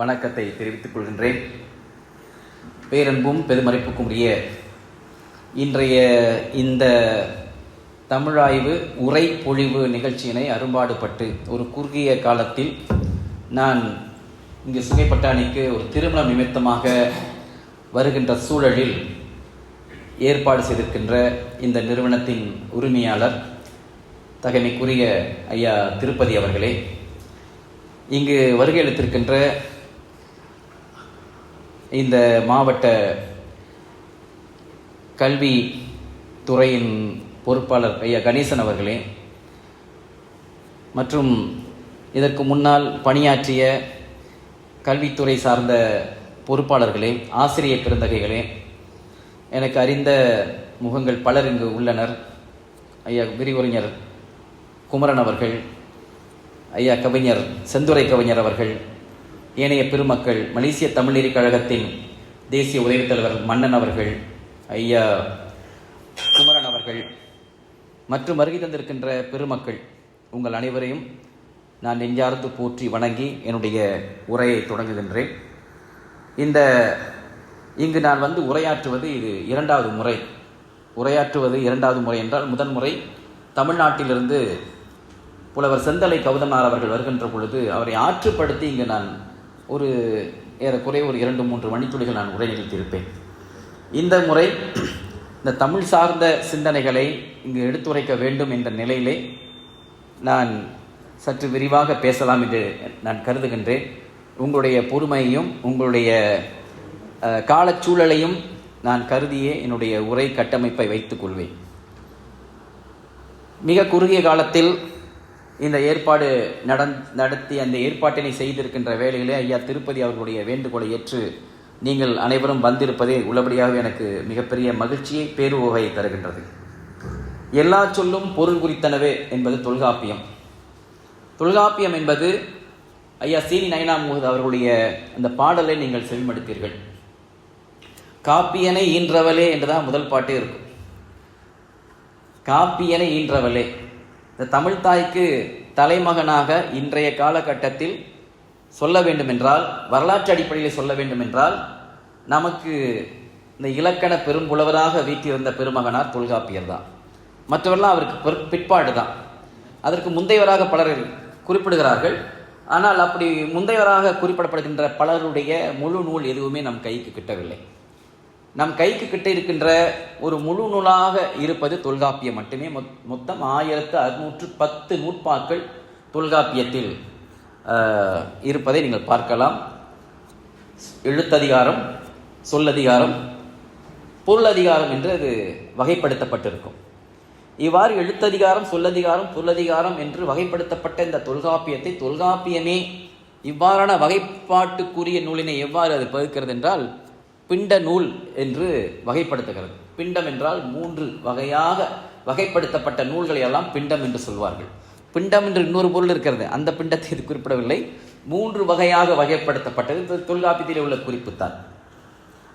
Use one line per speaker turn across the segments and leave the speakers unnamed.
வணக்கத்தை தெரிவித்துக் கொள்கின்றேன். பேரன்பும் பெருமதிப்புக்கும் உரிய இன்றைய இந்த தமிழாய்வு உரை பொழிவு நிகழ்ச்சியினை அரும்பாடுபட்டு ஒரு குறுகிய காலத்தில் நான் இங்கு சுங்கைப்பட்டாணிக்கு ஒரு திருமணம் நிமித்தமாக வருகின்ற சூழலில் ஏற்பாடு செய்திருக்கின்ற இந்த நிறுவனத்தின் உரிமையாளர் தகைமைக்குரிய ஐயா திருப்பதி அவர்களே, இங்கு வருகை அளித்திருக்கின்ற இந்த மாவட்ட கல்வி துறையின் பொறுப்பாளர் ஐயா கணேசன் அவர்களே, மற்றும் இதற்கு முன்னால் பணியாற்றிய கல்வித்துறை சார்ந்த பொறுப்பாளர்களே, ஆசிரிய பெருந்தகைகளே, எனக்கு அறிந்த முகங்கள் பலர் இங்கு உள்ளனர். ஐயா விரிவுரைஞர் குமரன் அவர்கள், ஐயா கவிஞர் செந்துரை கவிஞர் அவர்கள், ஏனைய பெருமக்கள், மலேசிய தமிழ்நெறி கழகத்தின் தேசிய உதவித் தலைவர் மன்னன் அவர்கள், ஐயா குமரன் அவர்கள் மற்றும் வருகை தந்திருக்கின்ற பெருமக்கள், உங்கள் அனைவரையும் நான் நெஞ்சார்ந்து போற்றி வணங்கி என்னுடைய உரையை தொடங்குகின்றேன். இங்கு நான் உரையாற்றுவது இது இரண்டாவது முறை. உரையாற்றுவது இரண்டாவது முறை என்றால், முதன் முறை தமிழ்நாட்டிலிருந்து புலவர் செந்தலை கௌதமனார் அவர்கள் வருகின்ற பொழுது அவரை ஆற்றுப்படுத்தி இங்கு நான் ஏறக்குறைய ஒரு 2-3 மணித்துளிகள் நான் உரை நிகழ்த்தியிருப்பேன். இந்த முறை இந்த தமிழ் சார்ந்த சிந்தனைகளை இங்கு எடுத்துரைக்க வேண்டும் என்ற நிலையிலே நான் சற்று விரிவாக பேசலாம் என்று நான் கருதுகின்றேன். உங்களுடைய பொறுமையையும் உங்களுடைய காலச்சூழலையும் நான் கருதியே என்னுடைய உரை கட்டமைப்பை வைத்துக் கொள்வேன். மிக குறுகிய காலத்தில் இந்த ஏற்பாடு நடத்தி அந்த ஏற்பாட்டினை செய்திருக்கின்ற வேளையிலே ஐயா திருப்பதி அவர்களுடைய வேண்டுகோளை ஏற்று நீங்கள் அனைவரும் வந்திருப்பதே உள்ளபடியாக எனக்கு மிகப்பெரிய மகிழ்ச்சியை பேருவகையை தருகின்றது. எல்லா சொல்லும் பொருள் குறித்தனவே என்பது தொல்காப்பியம். தொல்காப்பியம் என்பது ஐயா சீனி நயனாமுகத் அவர்களுடைய அந்த பாடலை நீங்கள் செவிமடுத்தீர்கள். காப்பியனை ஈன்றவளே என்றுதான் முதல் பாட்டே இருக்கும். காப்பியனை ஈன்றவளே, இந்த தமிழ் தாய்க்கு தலைமகனாக இன்றைய காலகட்டத்தில் சொல்ல வேண்டுமென்றால், வரலாற்று அடிப்படையில் சொல்ல வேண்டுமென்றால், நமக்கு இந்த இலக்கண பெரும்புலவராக வீட்டிருந்த பெருமகனார் தொல்காப்பியர் தான். மற்றவரெல்லாம் அவருக்கு பிற்பாடு தான். அதற்கு முந்தையவராக பலர் குறிப்பிடுகிறார்கள். ஆனால் அப்படி முந்தையவராக குறிப்பிடப்படுகின்ற பலருடைய முழு நூல் எதுவுமே நம் கைக்கு கிட்டவில்லை. நம் கைக்கு கிட்ட இருக்கின்ற ஒரு முழு நூலாக இருப்பது தொல்காப்பியம் மட்டுமே. மொத்தம் 1610 நூற்பாக்கள் தொல்காப்பியத்தில் இருப்பதை நீங்கள் பார்க்கலாம். எழுத்ததிகாரம், சொல்லதிகாரம், பொருளதிகாரம் என்று அது வகைப்படுத்தப்பட்டிருக்கும். இவ்வாறு எழுத்ததிகாரம், சொல்லதிகாரம், பொருளதிகாரம் என்று வகைப்படுத்தப்பட்ட இந்த தொல்காப்பியத்தை தொல்காப்பியமே இவ்வாறான வகைப்பாட்டுக்குரிய நூலினை எவ்வாறு அது பகுக்கிறது என்றால், பிண்ட நூல் என்று வகைப்படுத்துகிறது. பிண்டம் என்றால் 3 வகையாக வகைப்படுத்தப்பட்ட நூல்களை எல்லாம் பிண்டம் என்று சொல்வார்கள். பிண்டம் என்று இன்னொரு பொருள் இருக்கிறது, அந்த பிண்டத்தை இது குறிப்பிடவில்லை. 3 வகையாக வகைப்படுத்தப்பட்டது தொல்காப்பியத்தில் உள்ள குறிப்புத்தான்.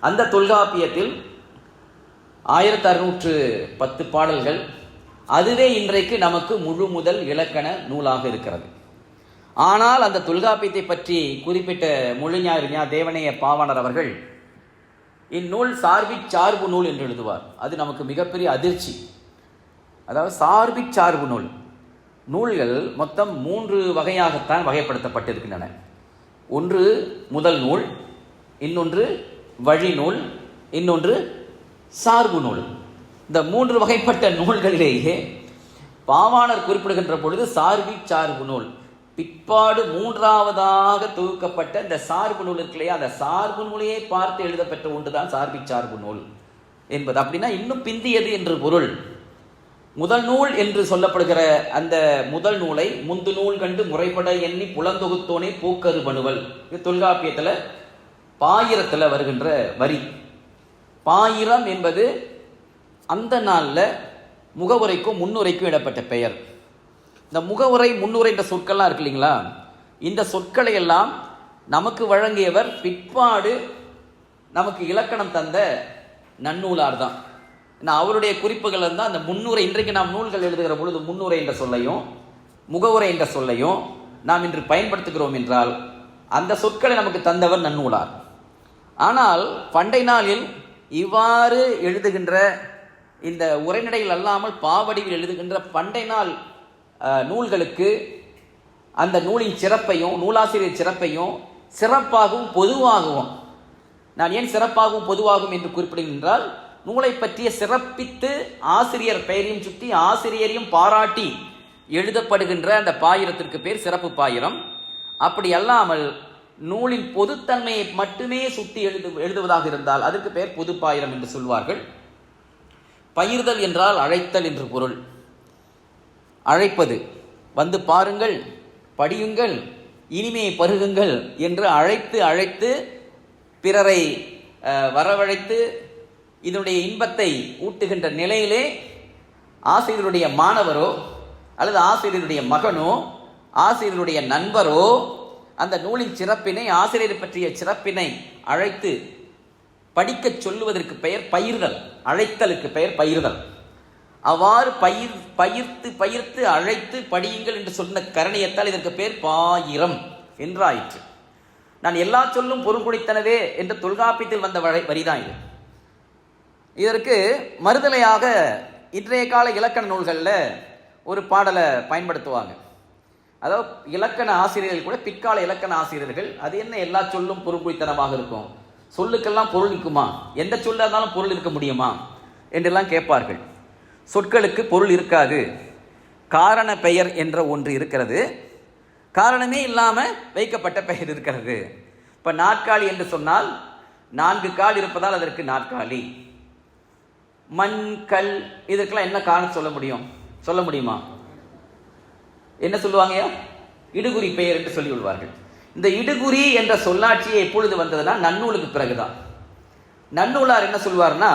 அந்த தொல்காப்பியத்தில் 1610 பாடல்கள், அதுவே இன்றைக்கு நமக்கு முழு முதல் இலக்கண நூலாக இருக்கிறது. ஆனால் அந்த தொல்காப்பியத்தை பற்றி குறிப்பிட்ட மொழிஞாயிறு தேவனைய பாவாணர் அவர்கள் இந்நூல் சார்பு நூல் என்று எழுதுவார். அது நமக்கு மிகப்பெரிய அதிர்ச்சி. அதாவது சார்பு நூல். நூல்கள் மொத்தம் 3 வகையாகத்தான் வகைப்படுத்தப்பட்டிருக்கின்றன. ஒன்று முதல் நூல், இன்னொன்று வழி நூல், இன்னொன்று சார்பு நூல். இந்த 3 வகைப்பட்ட நூல்களிலேயே பாவாணர் குறிப்பிடுகின்ற பொழுது சார்பு நூல், பிற்பாடு 3ஆவதாக தொகுக்கப்பட்ட இந்த சார்பு நூல் இருக்குல்லையா, அந்த சார்பு நூலையே பார்த்து எழுதப்பெற்ற ஒன்றுதான் சார்பு நூல் என்பது. அப்படின்னா இன்னும் பிந்தியது என்று பொருள். முதல் நூல் என்று சொல்லப்படுகிற அந்த முதல் நூலை முந்து நூல் கண்டு முறைப்பட எண்ணி புலந்தொகுத்தோனே போக்கரு பணுவல். இது தொல்காப்பியத்தில் பாயிரத்தில் வருகின்ற வரி. பாயிரம் என்பது அந்த நாளில் முகவுரைக்கும் முன்னுரைக்கும் இடப்பட்ட பெயர். இந்த முகவுரை, முன்னுரை என்ற சொற்கள்லாம் இருக்கு இல்லைங்களா, இந்த சொற்களை எல்லாம் நமக்கு வழங்கியவர் பிற்பாடு நமக்கு இலக்கணம் தந்த நன்னூலார் தான். அவருடைய குறிப்புகள் தான் அந்த முன்னுரை. இன்றைக்கு நாம் நூல்கள் எழுதுகிற பொழுது முன்னுரை என்ற சொல்லையும் முகவுரை என்ற சொல்லையும் நாம் இன்று பயன்படுத்துகிறோம் என்றால் அந்த சொற்களை நமக்கு தந்தவர் நன்னூலார். ஆனால் பண்டை நாளில் இவ்வாறு எழுதுகின்ற இந்த உரைநடையில் அல்லாமல் பாவடிவில் எழுதுகின்ற பண்டை நாள் நூல்களுக்கு அந்த நூலின் சிறப்பையும் நூலாசிரியர் சிறப்பையும் சிறப்பாகவும் பொதுவாகவும், நான் ஏன் சிறப்பாகவும் பொதுவாகவும் என்று குறிப்பிடுகின்றால், நூலை பற்றிய சிறப்பித்து ஆசிரியர் பெயரையும் சுற்றி ஆசிரியரையும் பாராட்டி எழுதப்படுகின்ற அந்த பாயிரத்திற்கு பேர் சிறப்பு பாயிரம். அப்படி அல்லாமல் நூலின் பொதுத்தன்மையை மட்டுமே சுட்டி எழுதுவதாக இருந்தால் அதற்கு பெயர் பொதுப்பாயிரம் என்று சொல்வார்கள். பயிர்தல் என்றால் அழைத்தல் என்று பொருள். அழைப்பது, வந்து பாருங்கள், படியுங்கள், இனிமையை பருகுங்கள் என்று அழைத்து அழைத்து பிறரை வரவழைத்து இதனுடைய இன்பத்தை ஊட்டுகின்ற நிலையிலே ஆசிரியருடைய மாணவரோ அல்லது ஆசிரியருடைய மகனோ ஆசிரியருடைய நண்பரோ அந்த நூலின் சிறப்பினை, ஆசிரியரை பற்றிய சிறப்பினை அழைத்து படிக்கச் சொல்லுவதற்கு பெயர் பயிர்தல். அழைத்தலுக்கு பெயர் பயிர்தல். அவ்வாறு பயிர்த்து அழைத்து படியுங்கள் என்று சொன்ன கரணியத்தால் இதற்கு பெயர் பாயிரம் என்றாயிற்று. நான் எல்லா சொல்லும் பொருள் குடித்தனவே என்ற தொல்காப்பியத்தில் வந்த வரிதான் இது. இதற்கு மறுதலையாக இன்றைய கால இலக்கண நூல்களில் ஒரு பாடலை பயன்படுத்துவாங்க. அதாவது இலக்கண ஆசிரியர்கள் கூட பிற்கால இலக்கண ஆசிரியர்கள் அது என்ன எல்லா சொல்லும் பொருள் குடித்தனமாக இருக்கும், சொல்லுக்கெல்லாம் பொருள் இருக்குமா, எந்த சொல்ல இருந்தாலும் பொருள் இருக்க முடியுமா என்றெல்லாம் கேட்பார்கள். சொற்களுக்கு பொருள் இருக்காது, காரண பெயர் என்ற ஒன்று இருக்கிறது, காரணமே இல்லாமல் வைக்கப்பட்ட பெயர் இருக்கிறது. இப்போ நாற்காலி என்று சொன்னால் 4 கால் இருப்பதால் அதற்கு நாற்காலி. மண், கல், இதற்கெல்லாம் என்ன காரணம் சொல்ல முடியுமா? என்ன சொல்லுவாங்க? இடுகுறி பெயர் என்று சொல்லி விடுவார்கள். இந்த இடுகுறி என்ற சொல்லாட்சியை எப்பொழுது வந்ததுன்னா நன்னூலுக்கு பிறகுதான். நன்னூலார் என்ன சொல்வார்னா,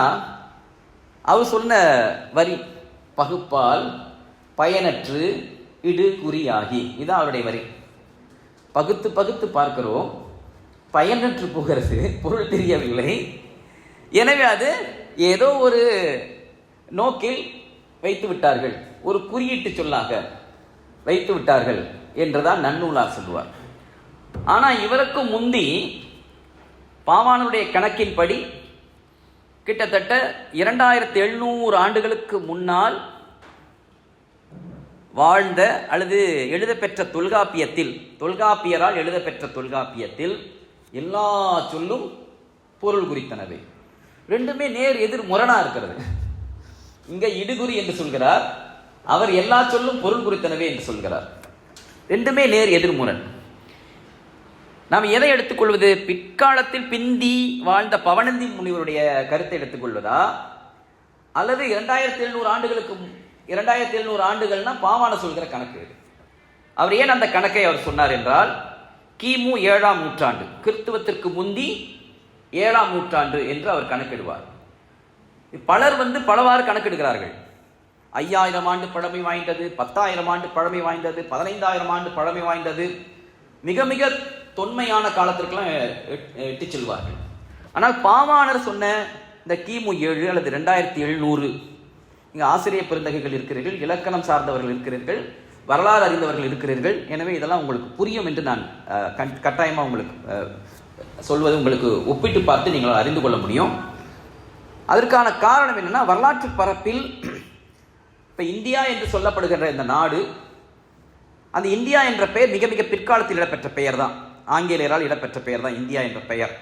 அவர் சொன்ன வரி பகுப்பால் பயனற்று இடுகுறியாகி, இதான் அவருடைய வரி. பகுத்து பகுத்து பார்க்கிறோம், பயனற்று போகிறது, பொருள் தெரியவில்லை. எனவே அது ஏதோ ஒரு நோக்கில் வைத்து விட்டார்கள், ஒரு குறியீட்டு சொல்லாக வைத்து விட்டார்கள் என்றுதான் நன்னூலார் சொல்லுவார். ஆனால் இவருக்கு முந்தி பாவாணருடைய கணக்கின்படி கிட்டத்தட்ட 2700 ஆண்டுகளுக்கு முன்னால் வாழ்ந்த அல்லது எழுதப்பெற்ற தொல்காப்பியரால் எழுதப்பெற்ற தொல்காப்பியத்தில் எல்லா சொல்லும் பொருள் குறித்தனவே. ரெண்டுமே நேர் எதிர் முரணா இருக்கிறது. இங்க இடுகுறி என்று சொல்கிறார், அவர் எல்லா சொல்லும் பொருள் குறித்தனவே என்று சொல்கிறார். ரெண்டுமே நேர் எதிர்முரண். நாம் எதை எடுத்துக்கொள்வது? பிற்காலத்தில் பிந்தி வாழ்ந்த பவணந்தி முனிவருடைய கருத்தை எடுத்துக்கொள்வதா, அல்லது 2700 ஆண்டுகள்னா பாவாண சொல்கிற கணக்கு. அவர் ஏன் அந்த கணக்கை அவர் சொன்னார் என்றால், கிமு 7ஆம் நூற்றாண்டு, கிறிஸ்துவத்திற்கு முந்தி 7ஆம் நூற்றாண்டு என்று அவர் கணக்கிடுவார். பலர் பலவாறு கணக்கெடுக்கிறார்கள். 5000 ஆண்டு பழமை வாய்ந்தது, 10,000 ஆண்டு பழமை வாய்ந்தது, 15,000 ஆண்டு பழமை வாய்ந்தது, மிக மிக தொன்மையான காலத்திற்கெல்லாம் எட்டி செல்வார்கள். ஆனால் பாவாணர் சொன்ன இந்த கிமு 7 அல்லது 2700, இங்கே ஆசிரியர் பெருந்தகைகள் இருக்கிறீர்கள், இலக்கணம் சார்ந்தவர்கள் இருக்கிறீர்கள், வரலாறு அறிந்தவர்கள் இருக்கிறீர்கள். எனவே இதெல்லாம் உங்களுக்கு புரியும் என்று நான் கட்டாயமாக உங்களுக்கு சொல்வது, உங்களுக்கு ஒப்பிட்டு பார்த்து நீங்கள் அறிந்து கொள்ள முடியும். அதற்கான காரணம் என்னன்னா, வரலாற்று பரப்பில் இப்போ இந்தியா என்று சொல்லப்படுகின்ற இந்த நாடு, அந்த இந்தியா என்ற பெயர் மிக மிக பிற்காலத்தில் இடம்பெற்ற பெயர் தான், ஆங்கிலேயரால் இடம்பெற்ற பெயர் தான் இந்தியா என்ற பெயர்.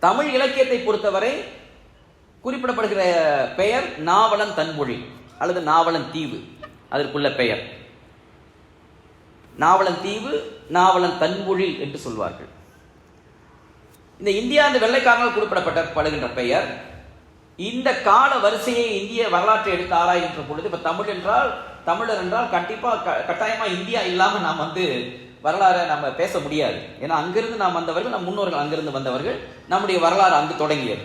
தமிழ் இலக்கியத்தை பொறுத்தவரை குறிப்பிடப்படுகிற பெயர் நாவலன் தன்மொழி அல்லது நாவலன் தீவு, அதற்குள்ள பெயர் நாவலன் தீவு, நாவலன் தன்மொழி என்று சொல்வார்கள். இந்த இந்தியா இந்த வெள்ளைக்காரனால் குறிப்பிடப்படுகின்ற பெயர். இந்த கால வரிசையை இந்திய வரலாற்றை எடுத்து ஆராய்கின்ற பொழுது, இப்ப தமிழர் என்றால் கட்டாயமா இந்தியா இல்லாம நாம் வரலாறை நம்ம பேச முடியாது. ஏன்னா அங்கிருந்து நாம் வந்தவர்கள், நம் முன்னோர்கள் அங்கிருந்து வந்தவர்கள், நம்முடைய வரலாறு அங்கு தொடங்கியது.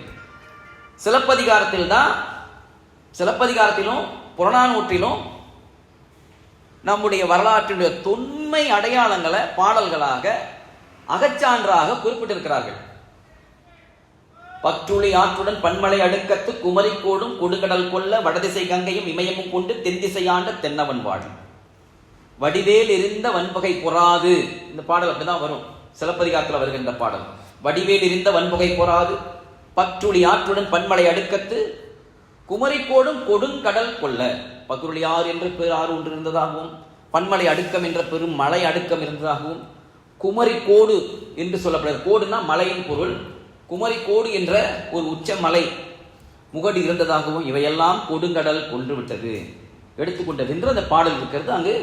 சிலப்பதிகாரத்திலும் புறநானூற்றிலும் நம்முடைய வரலாற்றினுடைய தொன்மை அடையாளங்களை பாடல்களாக அகச்சான்றாக குறிப்பிட்டிருக்கிறார்கள். பற்றுளி ஆற்றுடன் பன்மலை அடுக்கத்து குமரிக்கோடும் கொடுகடல் கொல்ல வடதிசை கங்கையும் இமயமும் கொண்டு தென்திசையாண்ட தென்னவன் வாழும் வடிவேல் எரிந்த வன்பகை பொறாது. இந்த பாடல் அப்படிதான் வரும். சிலப்பதிகாரத்தில் வருகின்ற பாடல். வடிவேல் இருந்த வன்புகை போராது பற்றுளி ஆற்றுடன் பன்மலை அடுக்கத்து குமரிக்கோடும் கொடுங்கடல் கொள்ள. பகுருளியார் என்ற பெரு ஆறு ஒன்று இருந்ததாகவும், பன்மலை அடுக்கம் என்ற பெரும் மலை அடுக்கம் இருந்ததாகவும், குமரிக்கோடு என்று சொல்லப்படுகிறது. கோடுனா மலையின் பொருள். குமரிக்கோடு என்ற ஒரு உச்ச மலை முகடு இருந்ததாகவும், இவையெல்லாம் கொடுங்கடல் கொன்று விட்டது, எடுத்துக்கொண்டது என்று அந்த பாடல் இருக்கிறது. அங்கு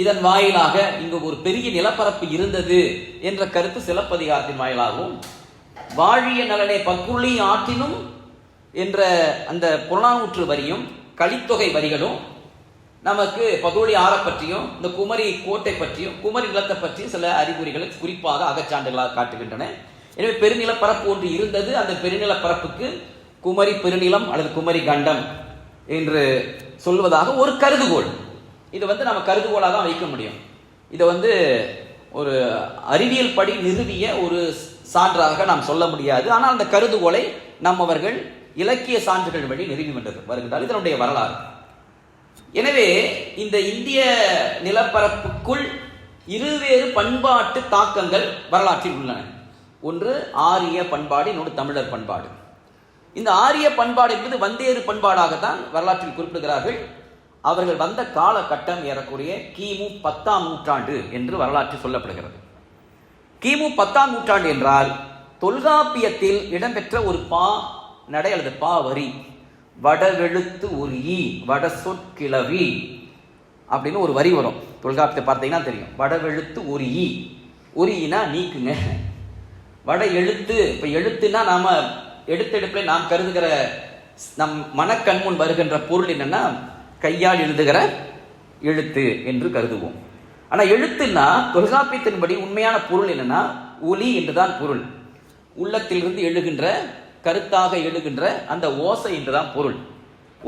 இதன் வாயிலாக இங்கு ஒரு பெரிய நிலப்பரப்பு இருந்தது என்ற கருத்து சிலப்பதிகாரத்தின் வாயிலாகவும், வாழிய நலனே பக்குள்ளி ஆற்றினும் என்ற அந்த புறநானூற்று வரியும் கலித்தொகை வரிகளும் நமக்கு பகுளி ஆற பற்றியும் இந்த குமரி கோட்டை பற்றியும் குமரி நிலத்தை பற்றியும் சில அறிகுறிகளை குறிப்பாக அகச்சான்றுகளாக காட்டுகின்றன. எனவே பெருநிலப்பரப்பு ஒன்று இருந்தது. அந்த பெருநிலப்பரப்புக்கு குமரி பெருநிலம் அல்லது குமரி கண்டம் என்று சொல்வதாக ஒரு கருதுகோள். இது நம்ம கருதுகோளாக தான் வைக்க முடியும். இதை ஒரு அறிவியல் படி நிறுவிய ஒரு சான்றாக நாம் சொல்ல முடியாது. ஆனால் அந்த கருதுகோளை நம்மவர்கள் இலக்கிய சான்றுகள் வழி நிறுவி வருகின்றார். இதனுடைய வரலாறு. எனவே இந்த இந்திய நிலப்பரப்புக்குள் இருவேறு பண்பாட்டு தாக்கங்கள் வரலாற்றில் உள்ளன. ஒன்று ஆரிய பண்பாடு, இன்னொன்று தமிழர் பண்பாடு. இந்த ஆரிய பண்பாடு என்பது வந்தேறு பண்பாடாகத்தான் வரலாற்றில் குறிப்பிடுகிறார்கள். அவர்கள் வந்த காலகட்டம் ஏறக்குறைய கிமு 10ஆம் நூற்றாண்டு என்று வரலாற்றில் சொல்லப்படுகிறது. கிமு 10ஆம் நூற்றாண்டு என்றால் தொல்காப்பியத்தில் இடம்பெற்ற ஒரு பா நடை அல்லது பா வரி, வடவெழுத்து ஒரு ஈ வட சொற்கிளவி அப்படின்னு ஒரு வரி வரும். தொல்காப்பியத்தை பார்த்தீங்கன்னா தெரியும். வடவெழுத்து ஒரு ஈ, ஒரு ஈனா நீக்குங்க. வட எழுத்து, இப்ப எழுத்துனா நாம எடுத்தெடுப்பில் நாம் கருதுகிற நம் மனக்கண்முன் வருகின்ற பொருள் என்னன்னா கையால் எழுதுகிற எழுத்து என்று கருதுவோம். ஆனா எழுத்துன்னா தொல்காப்பியத்தின்படி உண்மையான பொருள் என்னன்னா ஒலி என்றுதான் பொருள். உள்ளத்திலிருந்து எழுகின்ற, கருத்தாக எழுகின்ற அந்த ஓசை என்றுதான் பொருள்.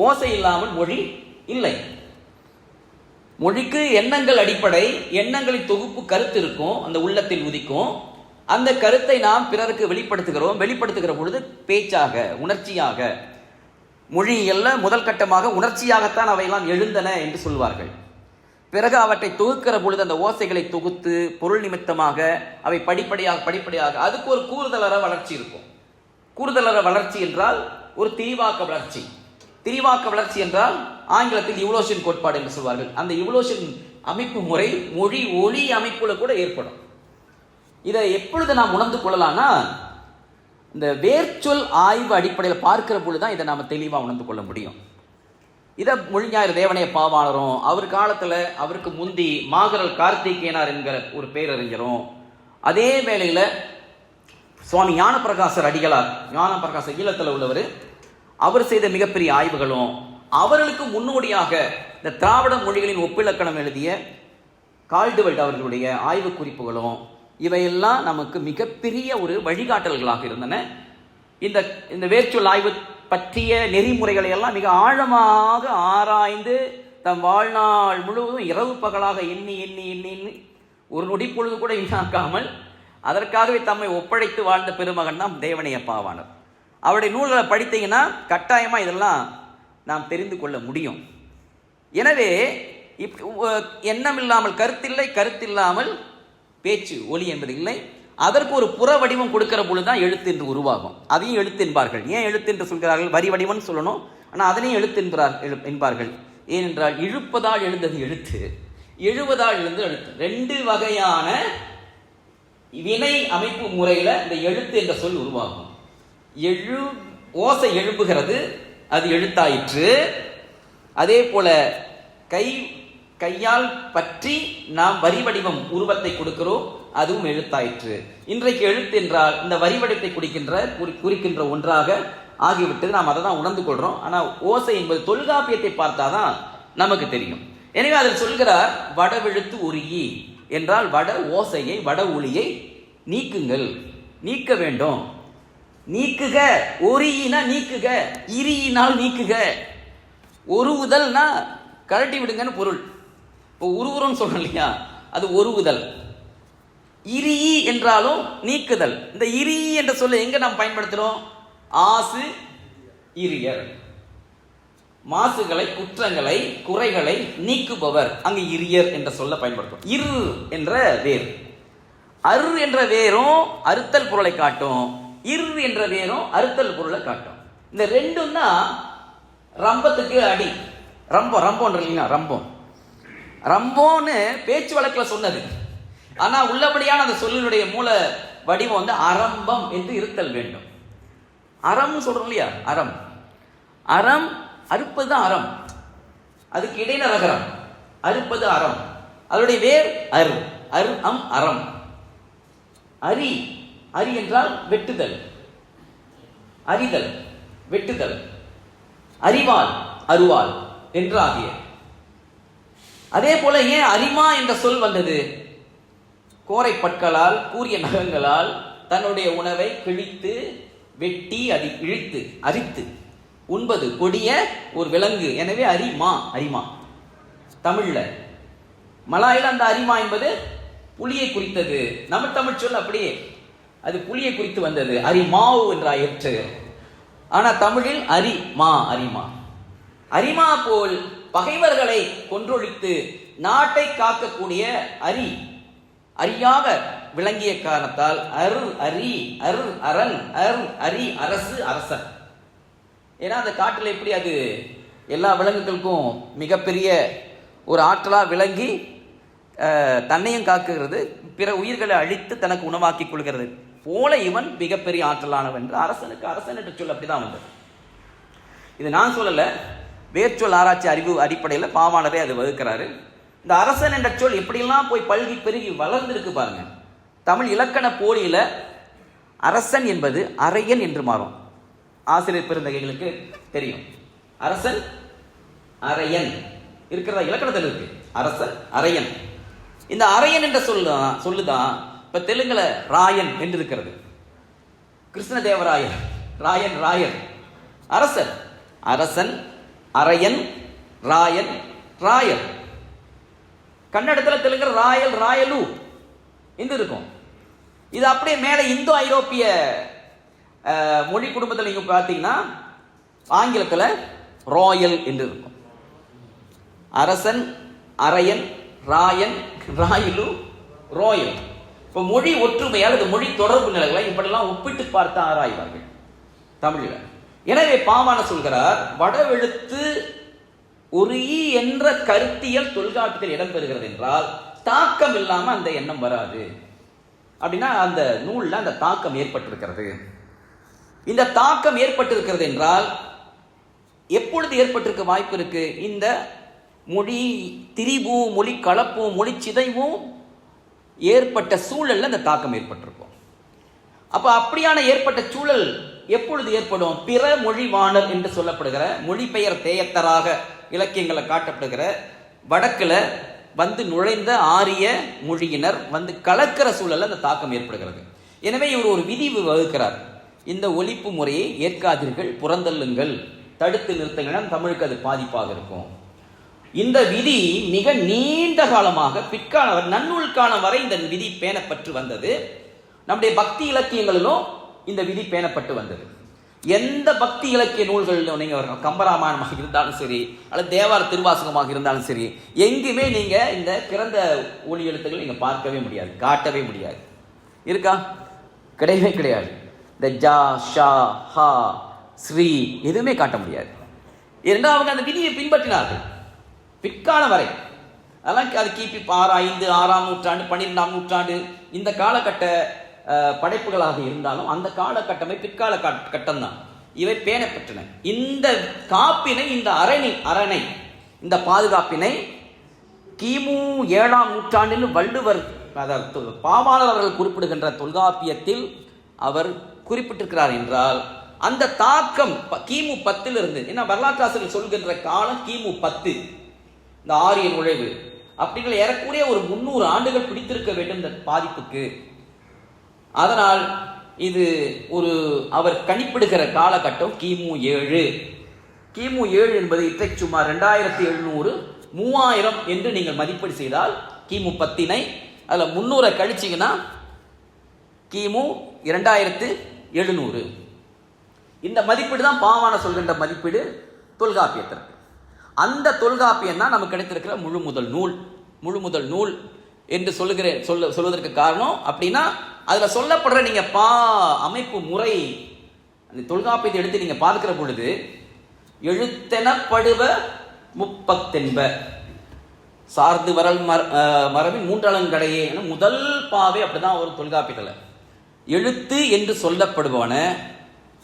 ஓசை இல்லாமல் மொழி இல்லை. மொழிக்கு எண்ணங்கள் அடிப்படை, எண்ணங்களின் தொகுப்பு கருத்து இருக்கும், அந்த உள்ளத்தில் உதிக்கும். அந்த கருத்தை நாம் பிறருக்கு வெளிப்படுத்துகிறோம். வெளிப்படுத்துகிற பொழுது பேச்சாக, உணர்ச்சியாக, மொழியல்ல முதல் கட்டமாக உணர்ச்சியாகத்தான் அவையெல்லாம் எழுந்தன என்று சொல்வார்கள். பிறகு அவற்றை தொகுக்கிற பொழுது அந்த ஓசைகளை தொகுத்து பொருள் நிமித்தமாக அவை படிப்படியாக அதுக்கு ஒரு கூறுதலற வளர்ச்சி இருக்கும். கூறுதலற வளர்ச்சி என்றால் ஒரு திரிவாக்க வளர்ச்சி. திரிவாக்க வளர்ச்சி என்றால் ஆங்கிலத்தில் இவலோஷன் கோட்பாடு என்று சொல்வார்கள். அந்த இவலோஷன் அமைப்பு முறை மொழி ஒளி அமைப்புல கூட ஏற்படும். இதை எப்பொழுது நாம் உணர்ந்து கொள்ளலாம்னா இந்த வேர்ச்சொல் ஆய்வு அடிப்படையில் பார்க்கிற பொழுதுதான் இதை நாம தெளிவாக உணர்ந்து கொள்ள முடியும். இதை மொழிஞாயிறு தேவனைய பாவாணரும், அவர் காலத்துல அவருக்கு முந்தி மாகரல் கார்த்திகேயனார் என்கிற ஒரு பேரறிஞரும், அதே வேளையில சுவாமி ஞானப்பிரகாசர் அடிகளார், ஞானப்பிரகாசர் ஈழத்தில் உள்ளவர், அவர் செய்த மிகப்பெரிய ஆய்வுகளும், அவர்களுக்கு முன்னோடியாக இந்த திராவிட மொழிகளின் ஒப்பிலக்கணம் எழுதிய கால்டுவெல்ட் அவர்களுடைய ஆய்வு குறிப்புகளும் இவையெல்லாம் நமக்கு மிகப்பெரிய ஒரு வழிகாட்டல்களாக இருந்தன. இந்த வேர்ச்சொல் ஆய்வு பற்றிய நெறிமுறைகளை எல்லாம் மிக ஆழமாக ஆராய்ந்து தம் வாழ்நாள் முழுவதும் இரவு பகலாக எண்ணி எண்ணி எண்ணி எண்ணி ஒரு நொடி பொழுது கூட வீணாக்காமல் அதற்காகவே தம்மை ஒப்படைத்து வாழ்ந்த பெருமகன் தான் தேவனைய பாவாணர். அவருடைய நூல்களை படித்தீங்கன்னா கட்டாயமா இதெல்லாம் நாம் தெரிந்து கொள்ள முடியும். எனவே எண்ணம் இல்லாமல் கருத்தில்லை, கருத்தில்லாமல் பேச்சு ஒலி என்பது இல்லை. அதற்கு ஒரு புற வடிவம் கொடுக்கிற பொழுதுதான் எழுத்து என்று உருவாகும். அதையும் எழுத்து என்பார்கள். ஏன் எழுத்து என்று சொல்கிறார்கள்? வரி வடிவம்னு சொல்லணும், ஆனால் அதனையும் எழுத்து என்பார்கள். ஏனென்றால் இழுப்பதால் எழுந்தது எழுத்து, எழுவதால் எழுந்தது எழுத்து. ரெண்டு வகையான வினை அமைப்பு முறையில இந்த எழுத்து என்ற சொல் உருவாகும். ஓசை எழுப்புகிறது, அது எழுத்தாயிற்று. அதே போல கையால் பற்றி நாம் வரி வடிவம் உருவத்தை கொடுக்கிறோம், அதுவும் எழுத்தாயிற்று. இன்றைக்கு எழுத்து என்றால் இந்த வரி வடிவத்தை குறிக்கின்ற ஒன்றாக ஆகிவிட்டது. நாம் அதை தான் உணர்ந்து கொள்றோம். ஆனால் ஓசை என்பது தொல்காப்பியத்தை பார்த்தாதான் நமக்கு தெரியும். எனவே அதில் சொல்கிறார், வடவெழுத்து ஒரு ஈ என்றால் வட ஓசையை, வட ஒளியை நீக்குங்கள், நீக்க வேண்டும். நீக்குக, ஒரு ஈனா நீக்குக, இரியினால் நீக்குக. ஒருவுதல்னா கழட்டி விடுங்கன்னு பொருள். இப்போ உருவுறோன்னு சொல்றோம் இல்லையா, அது ஒருவுதல். இரி என்றாலும் நீக்குதல். இந்த இரி என்ற சொல்ல எங்க நாம் பயன்படுத்துறோம்? ஆசு இரியர், மாசுகளை, குற்றங்களை, குறைகளை நீக்குபவர். அங்கு இரியர் என்ற சொல்ல பயன்படுத்தும். இரு என்ற வேர். அர் என்ற வேரும் அறுத்தல் பொருளை காட்டும், இர் என்ற வேரும் அறுத்தல் பொருளை காட்டும். இந்த ரெண்டும் தான் ரம்பத்துக்கு அடி. ரம்பம் இல்லைங்களா, ரம்போன்னு பேச்சு வழக்கில் சொன்னது. ஆனா உள்ளபடியான அந்த சொல்லினுடைய மூல வடிவம் வந்து அரம்பம் என்று இருத்தல் வேண்டும். அறம் சொல்றோம் இல்லையா, அறம் அறுப்பது தான் அறம். அதுக்கு இடையில ரகரம், அறுப்பது அறம். அதனுடைய வேர் அறம். அரி என்றால் வெட்டுதல், அறிதல், வெட்டுதல். அறிவால் அருவால் என்று ஆகிய. அதே போல ஏன் அரிமா என்ற சொல் வந்தது? கோரை பற்களால் கூரிய நகங்களால் தன்னுடைய உணவை கிழித்து வெட்டி அதை இழித்து அரித்து உண்பது கொடிய ஒரு விலங்கு. எனவே அரிமா தமிழ்ல. மலாயில அந்த அரிமா என்பது புலியை குறித்தது. நம்ம தமிழ் சொல் அப்படியே அது புலியை குறித்து வந்தது, அரிமாவு என்ற ஆயிற்று. ஆனா தமிழில் அரிமா போல் பகைவர்களை கொன்றொழித்து நாட்டை காக்கக்கூடிய அரியாக விளங்கிய காரணத்தால் அரசன். ஏன்னா அந்த காட்டில் எப்படி அது எல்லா விலங்குகளுக்கும் மிகப்பெரிய ஒரு ஆற்றலா விளங்கி தன்னையும் காக்குகிறது, பிற உயிர்களை அழித்து தனக்கு உணவாக்கி கொள்கிறது போல இவன் மிகப்பெரிய ஆற்றலானவன் என்று அரசனுக்கு அரசன் என்று சொல் அப்படிதான் வந்தது. இது நான் சொல்லல, வேர்ச்சொல் ஆராய்ச்சி அறிவு அடிப்படையில் பாவாணரே அது வகுக்கிறாரு. இந்த அரசன் என்ற சொல் எப்படியெல்லாம் போய் பல்கி பெருகி வளர்ந்துருக்கு பாருங்க. தமிழ் இலக்கண போலியில அரசன் என்பது அரையன் என்று மாறும். ஆசிரியர் பெருந்தகைகளுக்கு தெரியும், அரசன் அரையன் இருக்கிறதா இலக்கணத்தில் இருக்கு. அரசன் அரையன். இந்த அரையன் என்ற சொல்லுதான் இப்ப தெலுங்குல ராயன் என்று இருக்கிறது. கிருஷ்ணதேவராயர் ராயன் அரசன் அரையன் ராயர். கன்னடத்தில் தெலுங்கு ராயலு என்று இருக்கும். இது அப்படியே மேலே இந்தோ ஐரோப்பிய மொழி குடும்பத்தில் நீங்க பார்த்தீங்கன்னா ஆங்கிலத்தில் ராயல் என்று இருக்கும். அரசன் அரையன் ராயலு ராயல். இப்போ மொழி ஒற்றுமையால் அது மொழி தொடர்பு நிலைகளை இப்படிலாம் ஒப்பிட்டு பார்த்து ஆராய்வார்கள் தமிழில். எனவே பாவாண சொல்கிறார், வடவெழுத்து ஒரு என்ற கருத்தியல் தொல்காப்பியத்தில் இடம்பெறுகிறது என்றால் தாக்கம் இல்லாம அந்த எண்ணம் வராது. அப்படின்னா அந்த நூல்ல அந்த தாக்கம் ஏற்பட்டிருக்கிறது. இந்த தாக்கம் ஏற்பட்டிருக்கிறது என்றால் எப்பொழுது ஏற்பட்டிருக்க வாய்ப்பு இருக்கு? இந்த மொழி திரிவும் மொழி கலப்பும் மொழி சிதைவும் ஏற்பட்ட சூழல்ல அந்த தாக்கம் ஏற்பட்டிருக்கும். அப்ப அப்படியான ஏற்பட்ட சூழல் எப்பொழுது ஏற்படும்? பிற மொழிவாணர் என்று சொல்லப்படுகிற மொழிபெயர் தேயத்தராக இலக்கியங்களை காட்டப்படுகிற வடக்குல வந்து நுழைந்த ஆரிய மொழியினர் வந்து கலக்கிற சூழல்ல அந்த தாக்கம் ஏற்படுகிறது. எனவே இவர் ஒரு விதி வகுக்கிறார். இந்த ஒலிப்பு முறையை ஏற்காதீர்கள், புறந்தள்ளுங்கள், தடுத்து நிறுத்துங்கள், தமிழுக்கு அது பாதிப்பாக இருக்கும். இந்த விதி மிக நீண்ட காலமாக பிற்கால நன்னூல் காலம் வரை இந்த விதி பேணப்பட்டு வந்தது. நம்முடைய பக்தி இலக்கியங்களிலும் இந்த விதி பேணப்பட்டு வந்தது. எந்த பக்தி இலக்கிய நூல்களிலும் நீங்க கம்பராமாயணமாக இருந்தாலும் சரி, அல்லது தேவார திருவாசகமாக இருந்தாலும் சரி, எங்குமே நீங்க இந்த கிறந்த ஒலி எழுத்துக்களை நீங்க பார்க்கவே முடியாது, காட்டவே முடியாது. இருக்கா? கிடையவே கிடையாது. இந்த ஜா ஷா ஹா ஸ்ரீ எதுவுமே காட்ட முடியாது. ஏனென்றால் அவங்க அந்த விதியை பின்பற்றினார்கள் பிற்காலம் வரை. அதெல்லாம் அது கிபி 5, 6ஆம் நூற்றாண்டு 12ஆம் நூற்றாண்டு இந்த காலகட்ட படைப்புகளாக இருந்தாலும் அந்த காலகட்டமே பிற்கால கட்டம் தான். இவை பேணப்பட்டன. இந்த காப்பினை, இந்த அரணை இந்த பாதுகாப்பினை கிமு 7ஆம் நூற்றாண்டில் வள்ளுவர் பாவாணர் அவர்கள் குறிப்பிடுகின்ற தொல்காப்பியத்தில் அவர் குறிப்பிட்டிருக்கிறார் என்றால் அந்த தாக்கம் கிமு 10 இருந்து, ஏன்னா வரலாற்றாசிரியர் சொல்கின்ற காலம் கிமு 10, இந்த ஆரிய நுழைவு அப்படிங்கிற ஏறக்குறைய ஒரு 300 ஆண்டுகள் பிடித்திருக்க வேண்டும் இந்த பாதிப்புக்கு. அதனால் இது ஒரு அவர் கணிப்பிடுகிற காலகட்டம் கிமு 7. கிமு 7 என்பது இன்றைக்கு சுமார் 2700 3000 என்று நீங்கள் மதிப்பீடு செய்தால் கிமு 10 அதுல 300 கழிச்சிங்கன்னா கிமு 2700. இந்த மதிப்பீடு தான் பாவாண சொல்கின்ற மதிப்பீடு தொல்காப்பியத்திற்கு. அந்த தொல்காப்பியம் தான் நமக்கு கிடைத்திருக்கிற முழு முதல் நூல். என்று சொல்வதற்கு காரணம் அப்படின்னா அதுல சொல்லப்படுற நீங்க அமைப்பு முறை, அந்த தொல்காப்பியத்தை எடுத்து நீங்க பார்க்கிற பொழுது எழுத்தெனப்படுவ முப்பத்தென்ப சார்ந்து வரல் மரபின் மூன்றலங்கடையே முதல் பாவே அப்படிதான் ஒரு தொல்காப்பியத்தில் எழுத்து என்று சொல்லப்படுபவன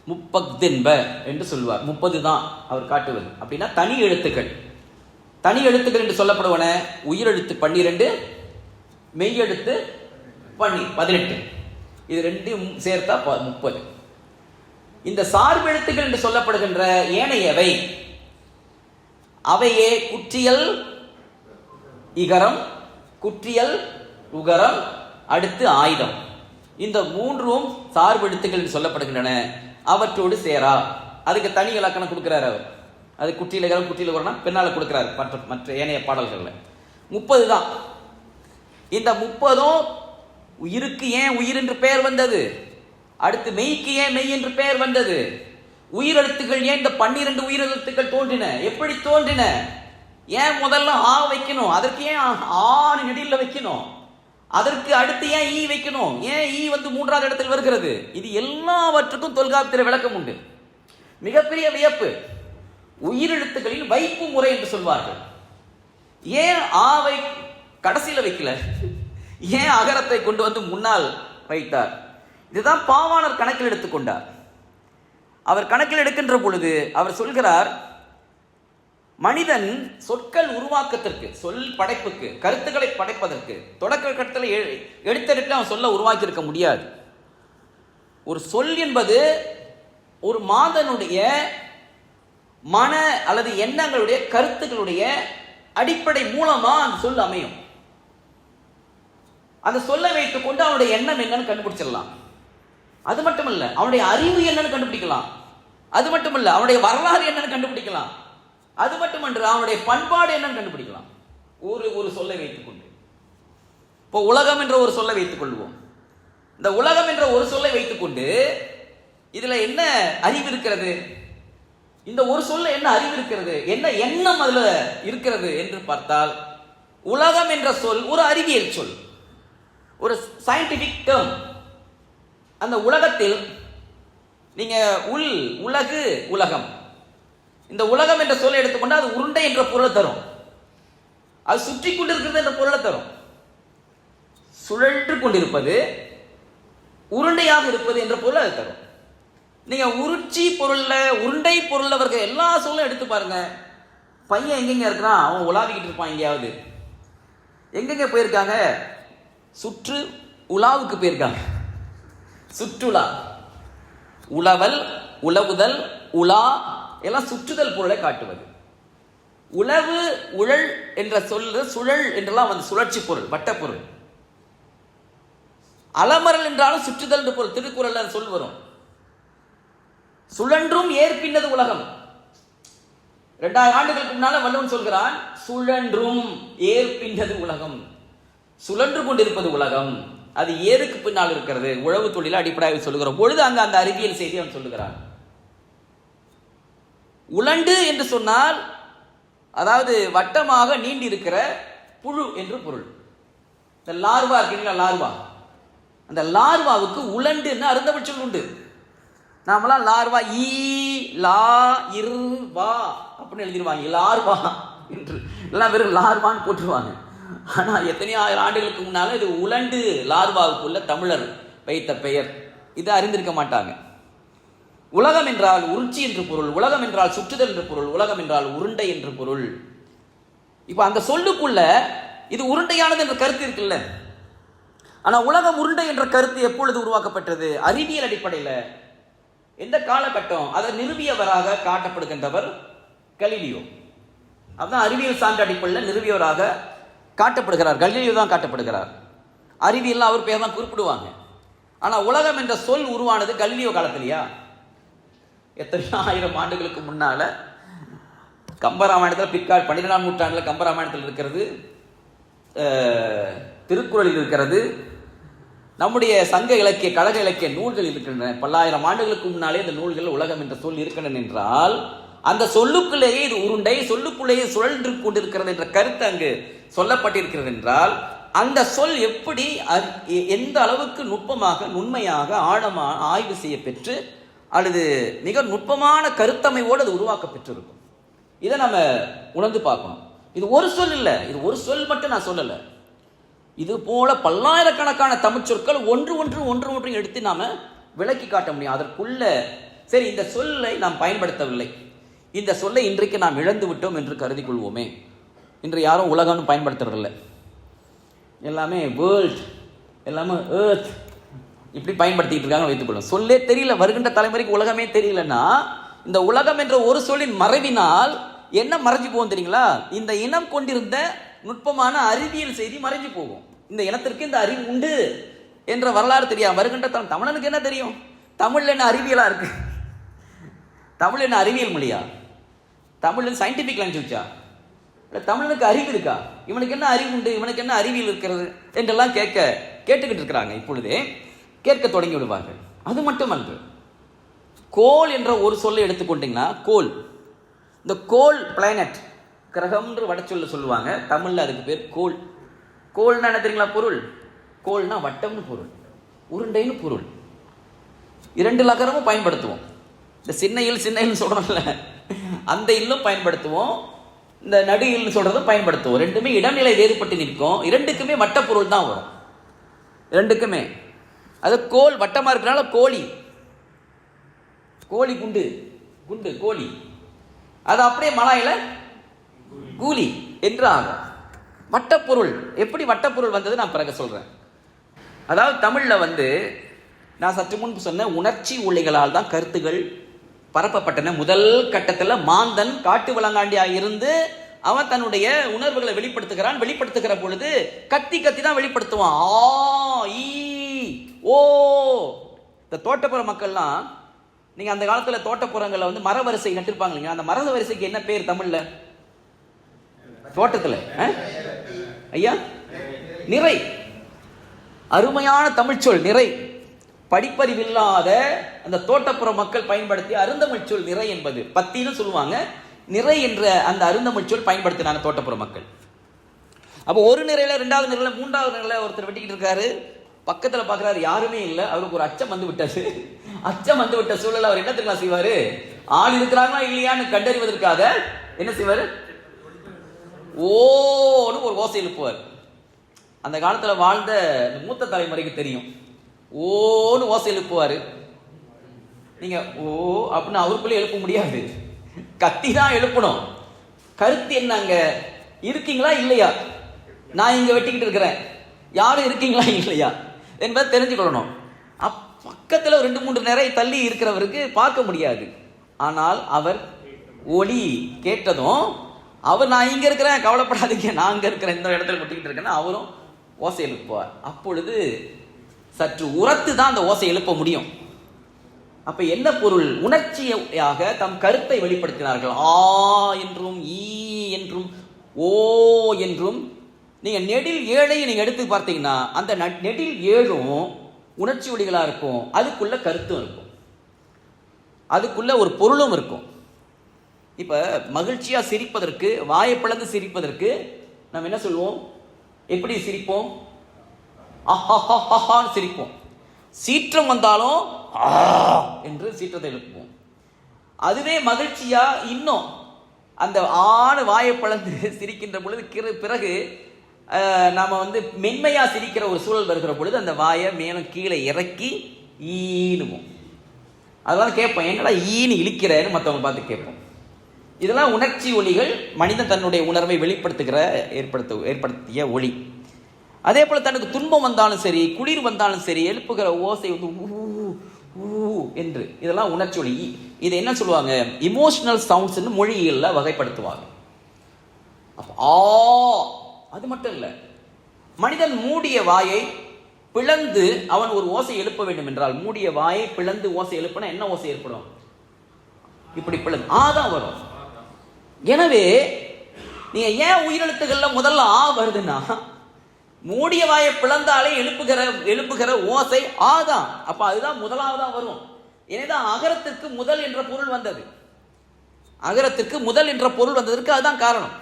முப்பத்தென்ப என்று சொல்வார். 30 தான் அவர் காட்டுவது. அப்படின்னா தனி எழுத்துக்கள் என்று சொல்லப்படுவன உயிரெழுத்து 12, மெய்யெழுத்து 18, இது ரெண்டும் சேர்த்தா 30. இந்த சார்பெழுத்துக்கள் என்று சொல்லப்படுகின்ற ஏனையவை அவையே குற்றியல் இகரம், குற்றியல் உகரம், அடுத்து ஆயுதம். இந்த மூன்றும் சார்பெழுத்துக்கள் என்று சொல்லப்படுகின்றன. அவற்றோடு சேரா. அதுக்கு தனி இலக்கணம் கொடுக்கிறார் அவர். அது குற்றியல் இகரம், குற்றியல் உகரம் பின்னால கொடுக்கிறார் மற்ற ஏனைய பாடல்கள்ல. 30 தான். இந்த 30ம் உயிருக்கு ஏன் உயிர் என்று பெயர் வந்தது, அடுத்து மெய்க்கு ஏன் மெய் என்று பெயர் வந்தது, உயிரெழுத்துக்கள் ஏன் இந்த 12 உயிரெழுத்துக்கள் தோன்றின, எப்படி தோன்றின, ஏன் முதல்ல ஆ வைக்கணும், அதற்கு ஏன் ஆண் நெடில வைக்கணும், அதற்கு அடுத்து ஏன் ஈ வைக்கணும், ஏன் ஈ வந்து 3வது இடத்தில் வருகிறது, இது எல்லாவற்றுக்கும் தொல்காப்பியத்தில் விளக்கம் உண்டு. மிகப்பெரிய வியப்பு, உயிரெழுத்துக்களின் வைப்பு முறை என்று சொல்வார்கள். ஏன் ஆவை கடைசியில வைக்கல, ஏன் அகரத்தை கொண்டு வந்து முன்னால் வைத்தார்? இதுதான் பாவாணர் கணக்கில் எடுத்துக்கொண்டார். அவர் கணக்கில் எடுக்கின்ற பொழுது அவர் சொல்கிறார், மனிதன் சொற்கள் உருவாக்கத்திற்கு, சொல் படைப்புக்கு, கருத்துக்களை படைப்பதற்கு தொடக்க கட்டத்தில் எடுத்தெடுத்து அவன் சொல்ல உருவாக்கி இருக்க முடியாது. ஒரு சொல் என்பது ஒரு மாந்தனுடைய மன அல்லது எண்ணங்களுடைய கருத்துக்களுடைய அடிப்படை மூலமா அந்த சொல் அமையும். அந்த சொல்லை வைத்துக் கொண்டு அவனுடைய எண்ணம் என்னன்னு கண்டுபிடிச்சிடலாம். அது மட்டுமல்ல, அவனுடைய அறிவு என்னன்னு கண்டுபிடிக்கலாம். அது மட்டுமல்ல, அவனுடைய வரலாறு என்னன்னு கண்டுபிடிக்கலாம். அது மட்டுமன்று, அவனுடைய பண்பாடு என்னன்னு கண்டுபிடிக்கலாம். ஒரு சொல்லை வைத்துக் கொண்டு. இப்போ உலகம் என்ற ஒரு சொல்லை வைத்துக் கொள்வோம். இந்த உலகம் என்ற ஒரு சொல்லை வைத்துக் கொண்டு இதுல என்ன அறிவு இருக்கிறது, இந்த ஒரு சொல்ல என்ன அறிவு இருக்கிறது, என்ன எண்ணம் அதுல இருக்கிறது என்று பார்த்தால், உலகம் என்ற சொல் ஒரு அறிவியல் சொல், ஒரு சயின்டிபிக் டேர்ம். அந்த உலகத்தில் நீங்க உலகு உலகம், இந்த உலகம் என்ற சொல்லை எடுத்துக்கொண்டு அது உருண்டை என்ற பொருளை தரும், அது சுற்றி கொண்டிருக்கிறது என்ற பொருளை தரும். சுழன்று கொண்டிருப்பது, உருண்டையாக இருப்பது என்ற பொருள் அது தரும். நீங்க உருட்சி பொருள்ல, உருண்டை பொருள் அவர்கள் எல்லா சொல்லும் எடுத்து பாருங்க. பையன் எங்கெங்க இருக்கிறான், அவன் உலாவிக்கிட்டு இருப்பான். எங்கேயாவது எங்கெங்க போயிருக்காங்க, சுற்று உலாவுக்கு போயிருக்காங்க. சுற்றுலா, உழவல், உழவுதல், உலா எல்லாம் சுற்றுதல் பொருளை காட்டுவது. உழவு, உழல் என்ற சொல்லு, சுழல் என்றெல்லாம் வந்து சுழற்சி பொருள், வட்ட பொருள். அலமரல் என்றாலும் சுற்றுதல் என்று பொருள். திருக்குறள் சொல் வரும். சுழன்றும் ஏற்பின்னது உலகம். 2000 ஆண்டுகளுக்கு முன்னால வள்ளுவன் சொல்கிறான், சுழன்றும் ஏற்பின்னது உலகம். சுழன்று கொண்டிருப்பது உலகம், அது ஏருக்கு பின்னால் இருக்கிறது. உழவு தொழிலை அடிப்படையாக சொல்லுகிற பொழுது அங்க அந்த அறிவியல் செய்தி அவன் சொல்லுகிறான். உலண்டு என்று சொன்னால் அதாவது வட்டமாக நீண்டி இருக்கிற புழு என்று பொருள். இந்த லார்வா இருக்கீங்களா, லார்வா, அந்த லார்வாவுக்கு உலண்டுன்னு அருந்தமிழ் சொல் உண்டு. நாமெல்லாம் லார்வா ஈ லா இர் வா அப்படின்னு எழுதிடுவாங்க, லார்வா என்று எல்லாம் வெறும் லார்வான்னு போட்டுருவாங்க. ஆனா எத்தனையோ 1000 ஆண்டுகளுக்கு முன்னால இது உலண்டு லார்வாவுக்குள்ள தமிழர் வைத்த பெயர். இதை அறிந்திருக்க மாட்டாங்க. உலகம் என்றால் உருட்சி என்று பொருள், உலகம் என்றால் சுற்றுதல் என்று பொருள், உலகம் என்றால் உருண்டை என்று பொருள். இப்ப அந்த சொல்லுக்குள்ள இது உருண்டையானது என்ற கருத்து இருக்குல்ல. ஆனா உலகம் உருண்டை என்ற கருத்து எப்பொழுது உருவாக்கப்பட்டது? அறிவியல் அடிப்படையில். எந்த காலகட்டம்? அதை நிறுவியவராக காட்டப்படுகின்றவர் கலீலியோ. அதுதான் அறிவியல் சான்று அடிப்படையில் நிறுவியவராக காட்டப்படுகிறார். கலீலியோ தான் காட்டப்படுகிறார். அறிவியல் அவர் பேர் தான் குறிப்பிடுவாங்க. ஆனா உலகம் என்ற சொல் உருவானது கலீலியோ காலத்திலையா? எத்தனையோ 1000 ஆண்டுகளுக்கு முன்னால கம்பராமாயணத்தில், பிற்கால 12ஆம் நூற்றாண்டில் கம்பராமாயணத்தில் இருக்கிறது, திருக்குறளில் இருக்கிறது, நம்முடைய சங்க இலக்கிய கழக இலக்கிய நூல்கள் இருக்கின்றன. பல்லாயிரம் ஆண்டுகளுக்கு முன்னாலே இந்த நூல்கள் உலகம் என்ற சொல் இருக்கின்றன என்றால், அந்த சொல்லுக்குள்ளேயே இது உருண்டை, சொல்லுக்குள்ளேயே சுழன்று கொண்டிருக்கிறது என்ற கருத்து அங்கு சொல்லப்பட்டிருக்கிறது என்றால், அந்த சொல் எப்படி எந்த அளவுக்கு நுட்பமாக நுண்மையாக ஆழமாக ஆய்வு செய்ய பெற்று அல்லது மிக நுட்பமான கருத்தமைவோடு அது உருவாக்க பெற்றிருக்கும். இதை நம்ம உணர்ந்து பார்க்கணும். இது ஒரு சொல் இல்லை, இது ஒரு சொல் மட்டும் நான் சொல்லலை. இது போல பல்லாயிரக்கணக்கான தமிழ் சொற்கள் ஒன்று ஒன்று எடுத்து நாம விளக்கி காட்ட முடியும். அதற்குள்ள சரி, இந்த சொல்லை நாம் பயன்படுத்தவில்லை, இந்த சொல்லை இன்றைக்கு நாம் இழந்து விட்டோம் என்று கருதி கொள்வோமே. இன்று யாரும் உலகம்னு பயன்படுத்துறதில்லை, எல்லாமே வேர்ல்ட், எல்லாமே ஏர்த் இப்படி பயன்படுத்திட்டு இருக்காங்க வைத்துக்கொள்ளும். சொல்லே தெரியல, வருகின்ற தலைமுறைக்கு உலகமே தெரியலன்னா இந்த உலகம் என்ற ஒரு சொல்லின் மறைவினால் என்ன மறைஞ்சு போகும் தெரியுங்களா? இந்த இனம் கொண்டிருந்த நுட்பமான அறிவியல் செய்தி மறைஞ்சு போகும். இந்த இனத்திற்கு இந்த அறிவு உண்டு என்ற வரலாறு தெரியாது. வருகின்ற தமிழனுக்கு என்ன தெரியும்? தமிழ் என்ன அறிவியலா இருக்கு? தமிழ் என்ன அறிவியல் மொழியா? தமிழ் சயின்டிபிக் லாங்குவேஜா? இல்லை தமிழனுக்கு அறிவு இருக்கா? இவனுக்கு என்ன அறிவு உண்டு, இவனுக்கு என்ன அறிவியல் இருக்கிறது என்றெல்லாம் கேட்டுக்கிட்டு இருக்கிறாங்க. இப்பொழுதே கேட்க தொடங்கி விடுவார்கள். அது மட்டுமன்று, கோள் என்ற ஒரு சொல்லை எடுத்துக்கொண்டீங்கன்னா, கோள், இந்த கோள் பிளானட், கிரகம்ன்ற வடச்சொல்ல சொல்லுவாங்க, தமிழ்ல அதுக்கு பேர் கோள். கோள்னா என்ன தெரியுங்களா பொருள்? கோள்னா வட்டம்னு பொருள், உருண்டைன்னு பொருள். 2 லகரமும் பயன்படுத்துவோம். இந்த சின்ன இல் சொல்றோம்ல, அந்த இல்லும் பயன்படுத்துவோம், இந்த நடு இல்னு சொல்றதும் பயன்படுத்துவோம். ரெண்டுமே இடநிலை வேறுபட்டு நிற்கும். 2க்குமே வட்ட பொருள் தான் வரும், 2க்குமே. அது கோல் வட்டமா இருக்கிறனால கோழி, கோழி குண்டு, குண்டு கோழி. அது அப்படியே மலாயில கூலி என்று ஆகும். வட்டப்பொருள் எப்படி வட்டப்பொருள் வந்தது நான் பிறகு சொல்றேன். அதாவது தமிழ்ல நான் சற்று முன்பு சொன்ன உணர்ச்சி ஒளிகளால் தான் கருத்துகள் பரப்பப்பட்டன. முதல் கட்டத்தில் மாந்தன் காட்டு விலங்காண்டியா இருந்து அவன் தன்னுடைய உணர்வுகளை வெளிப்படுத்துகிற பொழுது கத்தி தான் வெளிப்படுத்துவான். ஆ ஈ ஓ. இந்த தோட்டப்புற மக்கள்லாம், நீங்க அந்த காலத்துல தோட்டப்புறங்கள்ல மர வரிசை நட்டிருப்பாங்க இல்லைங்க, அந்த மர வரிசைக்கு என்ன பேர் தமிழ்ல? தோட்டத்துல ஐயா நிறை. அருமையான தமிழ் சொல் நிறை. படிப்பறிவில்லாத அந்த தோட்டப்புற மக்கள் பயன்படுத்தி அருந்தமிழ் சொல் நிறை என்பது பத்தின்னு சொல்லுவாங்க. நிறை என்ற அந்த அருந்தமிழ் சொல் பயன்படுத்தினாங்க தோட்டப்புற மக்கள். அப்போ ஒரு நிறையில, 2வது நிறையில, 3வது நிறையில ஒருத்தர் வெட்டிக்கிட்டு இருக்காரு. பக்கத்துல பாக்குறாரு, யாருமே இல்லை. அவருக்கு ஒரு அச்சம் வந்து விட்டாரு. அச்சம் வந்து விட்ட சூழல் அவர் என்ன தெரியுமா செய்வாரு? ஆள் இருக்கிறாங்களா இல்லையான்னு கண்டறிவதற்காக என்ன செய்வாரு? ஓன்னு ஒரு ஓசை எழுப்புவார். அந்த காலத்துல வாழ்ந்த மூத்த தலைமுறைக்கு தெரியும். ஓன்னு ஓசை எழுப்புவாரு. நீங்க ஓ அப்படின்னு அவருக்குள்ளே எழுப்ப முடியாது, கத்தி தான் எழுப்பணும். கருத்து என்னங்க? இருக்கீங்களா இல்லையா? நான் இங்க வெட்டிக்கிட்டு இருக்கிறேன், யாரும் இருக்கீங்களா இல்லையா என்பதை தெரிஞ்சுக்கொள்ளணும். பக்கத்துல 2-3 நிறை தள்ளி இருக்கிறவருக்கு பார்க்க முடியாது. ஆனால் அவர் ஒளி கேட்டதும் அவர் நான் இங்க இருக்கிறேன், கவலைப்படாதீங்க, நான் அங்க இருக்கிறேன், இந்த இடத்துல முட்டிக்கிட்டு இருக்கேன்னா அவரும் ஓசை எழுப்புவார். அப்பொழுது சற்று உரத்து தான் அந்த ஓசை எழுப்ப முடியும். அப்ப என்ன பொருள்? உணர்ச்சியாக தம் கருத்தை வெளிப்படுத்தினார்கள். ஆ என்றும் ஈ என்றும் ஓ என்றும். நீங்க நெடில் 7ஐயும் நீங்க எடுத்து பார்த்தீங்கன்னா அந்த நெடில் 7ம் உணர்ச்சி ஒளிகளா இருக்கும். அதுக்குள்ள கருத்தும் இருக்கும், அதுக்குள்ள ஒரு பொருளும் இருக்கும். இப்ப மகிழ்ச்சியா சிரிப்பதற்கு, வாயை பிளந்து சிரிப்பதற்கு நம்ம என்ன சொல்லுவோம்? எப்படி சிரிப்போம்? ஆஹான்னு சிரிப்போம். சீற்றம் வந்தாலும் ஆ என்று சீற்றத்தை எழுப்புவோம். அதுவே மகிழ்ச்சியா இன்னும் அந்த ஆணு வாயை பிளந்து சிரிக்கின்ற பொழுது பிறகு நாம மென்மையா சிரிக்கிற ஒரு சூழல் வருகிற பொழுது அந்த வாயை மேலும் கீழே இறக்கி ஈனுவோம். அதெல்லாம் கேட்போம், என்னடா ஈனு இழிக்கிறேன்னு மற்றவங்க பார்த்து கேட்போம். இதெல்லாம் உணர்ச்சி ஒளிகள், மனிதன் தன்னுடைய உணர்வை ஏற்படுத்திய ஒளி. அதே போல தனக்கு துன்பம் வந்தாலும் சரி, குளிர் வந்தாலும் சரி, எழுப்புகிற ஓசை ஊ என்று, இதெல்லாம் உணர்ச்சி ஒளி. இதை என்ன சொல்லுவாங்க? Emotional sounds மொழியியல்ல வகைப்படுத்துவாங்க. ஆ அது மட்டும் இல்ல, மனிதன் மூடிய வாயை பிளந்து அவன் ஒரு ஓசை எழுப்ப வேண்டும் என்றால், மூடிய வாயை பிளந்து ஓசை எழுப்பினா என்ன ஓசை ஏற்படும்? இப்படி பிளந்து ஆதான் வரும். எனவே நீங்க ஏன் உயிரெழுத்துக்கள்ல முதல்ல ஆ வருதுன்னா, மூடிய வாயை பிளந்தாலே எழுப்புகிற ஓசை ஆதான். அப்ப அதுதான் முதலாவதா வரும். எனவேதான் அகரத்திற்கு முதல் என்ற பொருள் வந்தது. அகரத்திற்கு முதல் என்ற பொருள் வந்ததற்கு அதுதான் காரணம்.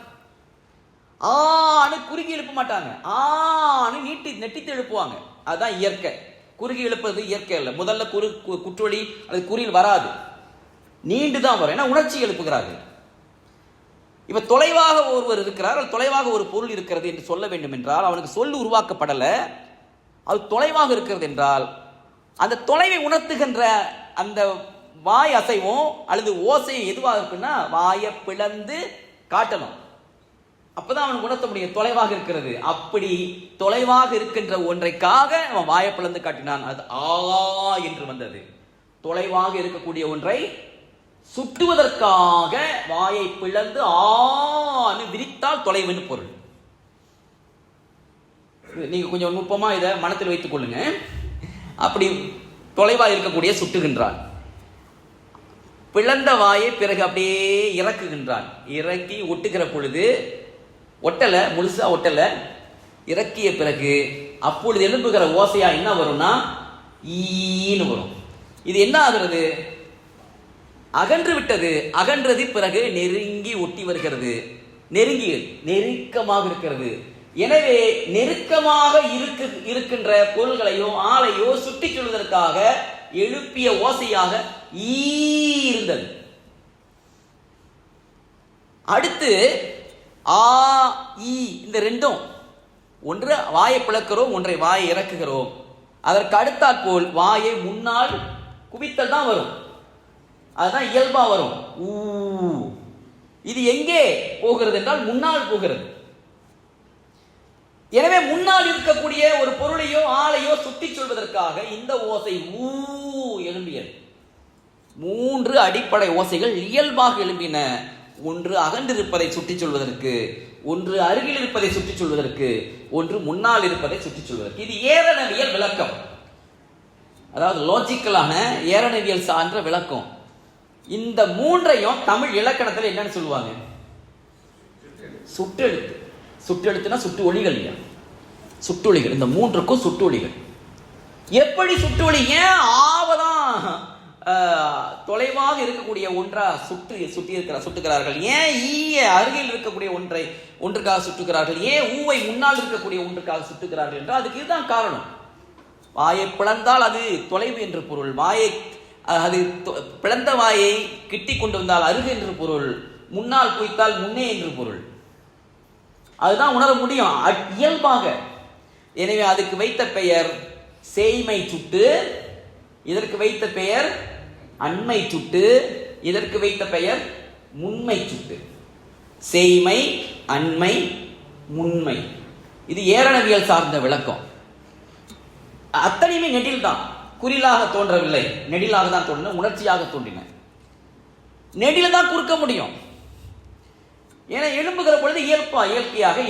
ஆன்னு குறுகி எழுப்ப மாட்டாங்க, ஆன்னு நெட்டித்து எழுப்புவாங்க. அதுதான் இயற்கை. குறுகி எழுப்புறது இயற்கை இல்லை. முதல்ல குற்றொலி அது குறியில் வராது, நீண்டு தான் வரும். ஏன்னா உணர்ச்சி எழுப்புகிறார்கள். இப்ப தொலைவாக ஒருவர் இருக்கிறார், தொலைவாக ஒரு பொருள் இருக்கிறது என்று சொல்ல வேண்டும் என்றால் அவனுக்கு சொல்லு உருவாக்கப்படலை, அது தொலைவாக இருக்கிறது என்றால் அந்த தொலைவை உணர்த்துகின்ற அந்த வாய் அசைவும் அல்லது ஓசையும் எதுவாக இருக்குன்னா வாயை பிளந்து காட்டணும். அப்பதான் அவனுக்கு உணர்த்த முடியும் தொலைவாக இருக்கிறது. அப்படி தொலைவாக இருக்கின்ற ஒன்றைக்காக அவன் வாயை பிளந்து காட்டினான், அது ஆ என்று வந்தது. தொலைவாக இருக்கக்கூடிய ஒன்றை சுட்டுவதற்காக வாயை பிளந்து ஆன்னு விரித்தால் தொலைவுன்னு பொருள். நீங்க கொஞ்சம் நுட்பமா இதை மனத்தில் வைத்துக் கொள்ளுங்க. அப்படி தொலைவாக இருக்கக்கூடிய சுட்டுகின்றான். பிளந்த வாயை பிறகு அப்படியே இறக்குகின்றான். இறக்கி ஒட்டுகிற பொழுது ஒட்டல, முழுசா ஒட்டல, இறக்கிய பிறகு அப்பொழுது எழும்புகிற ஓசையா என்ன வரும்னா ஈன்னு வரும். இது என்ன ஆகிறது? அகன்று விட்டது. அகன்றது பிறகு நெருங்கி ஒட்டி வருகிறது, நெருக்கமாக இருக்கிறது. எனவே நெருக்கமாக இருக்கின்ற பொருள்களையோ ஆளையோ சுட்டி சொல்வதற்காக எழுப்பிய ஓசையாக ஈ இருந்தது. அடுத்து ஆ ஈ, இந்த ரெண்டும் ஒன்று வாயை பிளக்கிறோம், ஒன்றை வாயை இறக்குகிறோம். அதற்கு அடுத்தாற் போல் வாயை முன்னால் குவித்தல் தான் வரும், அதுதான் இயல்பா வரும். ஊ, இது எங்கே போகிறது என்றால் முன்னால் போகிறது. எனவே முன்னால் இருக்கக்கூடிய ஒரு பொருளையோ ஆளையோ சுட்டி சொல்வதற்காக இந்த ஓசை ஊ எழும்பியது. 3 அடிப்படை ஓசைகள் இயல்பாக எழும்பின. ஒன்று அகன்றிருப்பதை சுட்டி சொல்வதற்கு, ஒன்று அருகில் இருப்பதை சுட்டி சொல்வதற்கு, ஒன்று முன்னால் இருப்பதை சுட்டி சொல்வதற்கு. இது ஏரணவியல் விளக்கம், அதாவது லாஜிக்கலான ஏரணவியல் சார்ந்த விளக்கம். இந்த 3ஐயும் தமிழ் இலக்கணத்தில் என்னன்னு சொல்லுவாங்க? சுட்டெழுத்து. சுட்டெழுத்துனா சுட்டு ஒளிகள் இல்லையா, சுட்டொளிகள். இந்த 3க்கும் சுட்டொளிகள். எப்படி சுட்டொளி? ஏன் ஆவதான் தொலைவாக இருக்கக்கூடிய ஒன்றா சுட்டுகிறார்கள்? ஏன் ஈய அருகில் இருக்கக்கூடிய ஒன்றுக்காக சுட்டுகிறார்கள்? ஏன் ஊவை முன்னால் இருக்கக்கூடிய ஒன்றுக்காக சுட்டுகிறார்கள் என்றால் அதுக்கு இதுதான் காரணம். வாயை பிளந்தால் அது தொலைவு என்று பொருள், வாயை அது பிளந்த வாயை கிட்டி கொண்டு வந்தால் அருகு என்று பொருள், முன்னால் குவித்தால் முன்னே என்று பொருள். அதுதான் உணர முடியும் இயல்பாக. எனவே அதுக்கு வைத்த பெயர் சேய்மை சுட்டு, இதற்கு வைத்த பெயர் அண்மை சுட்டு, இதற்கு வைத்த பெயர் முன்மை சுட்டு. சேய்மை, அண்மை, முன்மை. இது ஏரணவியல் சார்ந்த விளக்கம். அத்தனையுமே நெடில் தான், குறிலாக தோன்றவில்லை, நெடிலாக தான் தோன்றின, உணர்ச்சியாக தோன்றின. நெடில தான் குறுக்க முடியும். ஏன்னா எழுப்புகிற பொழுது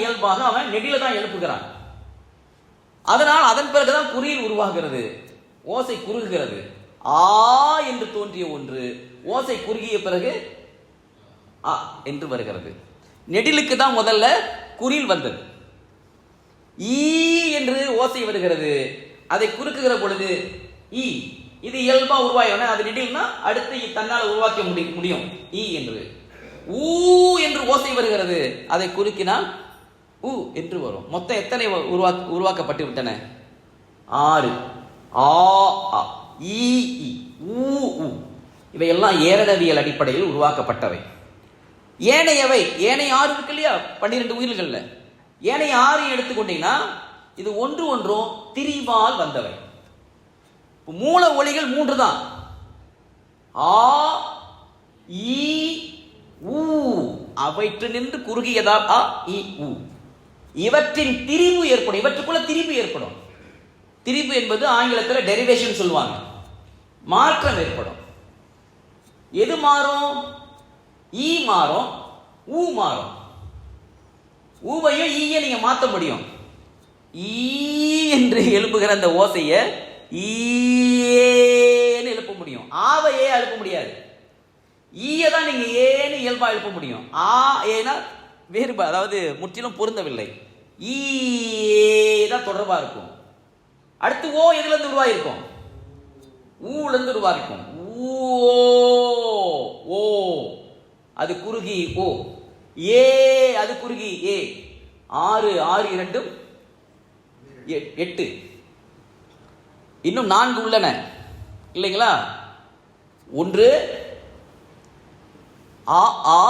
இயல்பாக அவன் நெடில தான் எழுப்புகிறான். அதனால் அதன் பிறகுதான் குறியில் உருவாகிறது, ஓசை குறுகுகிறது. ஆ என்று தோன்றிய ஒன்று ஓசை குறுகிய பிறகு ஆ என்று வருகிறது. நெடிலுக்கு தான் முதல்ல குறியில் வந்தது. ஈ என்று ஓசை வருகிறது, அதை குறுக்குகிற பொழுது ஈ. இது இயல்பா உருவாயின, அது நெடில்னா அடுத்து தன்னால் உருவாக்க முடியும் ஈ என்று. ஊ என்று ஓசை வருகிறது, அதை குறுக்கினால் உ என்று வரும். மொத்தம் எத்தனை உருவாக்கப்பட்டு விட்டன? 6. ஆ, ஈ, ஊ, ஊ. இவையெல்லாம் ஏரணவியல் அடிப்படையில் உருவாக்கப்பட்டவை. ஏனையவை, ஏனைய 6 இருக்கு இல்லையா 12 உயிர்கள்ல, ஏனைய 6 எடுத்துக்கொண்டீங்கன்னா இது ஒன்றும் திரிவால் வந்தவை. மூல ஒலிகள் 3 தான். ஆ, ஈ, ஊ. அவற்று நின்று குறுகியதால் ஆ, இ, ஊ. இவற்றின் திரிவு ஏற்படும், இவற்றுக்குள்ள திரிவு ஏற்படும். திரிவு என்பது ஆங்கிலத்தில் டெரிவேஷன் சொல்லுவாங்க, மாற்றம் ஏற்படும். எது மாறும்? ஈ மாறும், ஊ மாறும். ஊவையும் ஈய நீங்க மாற்ற முடியும். ஈ என்று எழுப்புகிற அந்த ஓசைய ஈன்னு எழுப்ப முடியும், ஆவையே எழுப்ப முடியாது. ஈயை தான் நீங்க ஏன்னு இயல்பா எழுப்ப முடியும். ஆ ஏனா வேறுபா, அதாவது முற்றிலும் பொருந்தவில்லை. ஈ தான் தொடர்பா இருக்கும். அடுத்து ஓ எதுல இருந்து உருவாயிருக்கும்? ஊல இருந்து உருவாயிருக்கும். ஓ, அது குறுகி ஓ. ஏ அது குறுகி ஏ. 6 6 2 8. இன்னும் 4 உள்ளன இல்லைங்களா? 1 ஆ ஆ,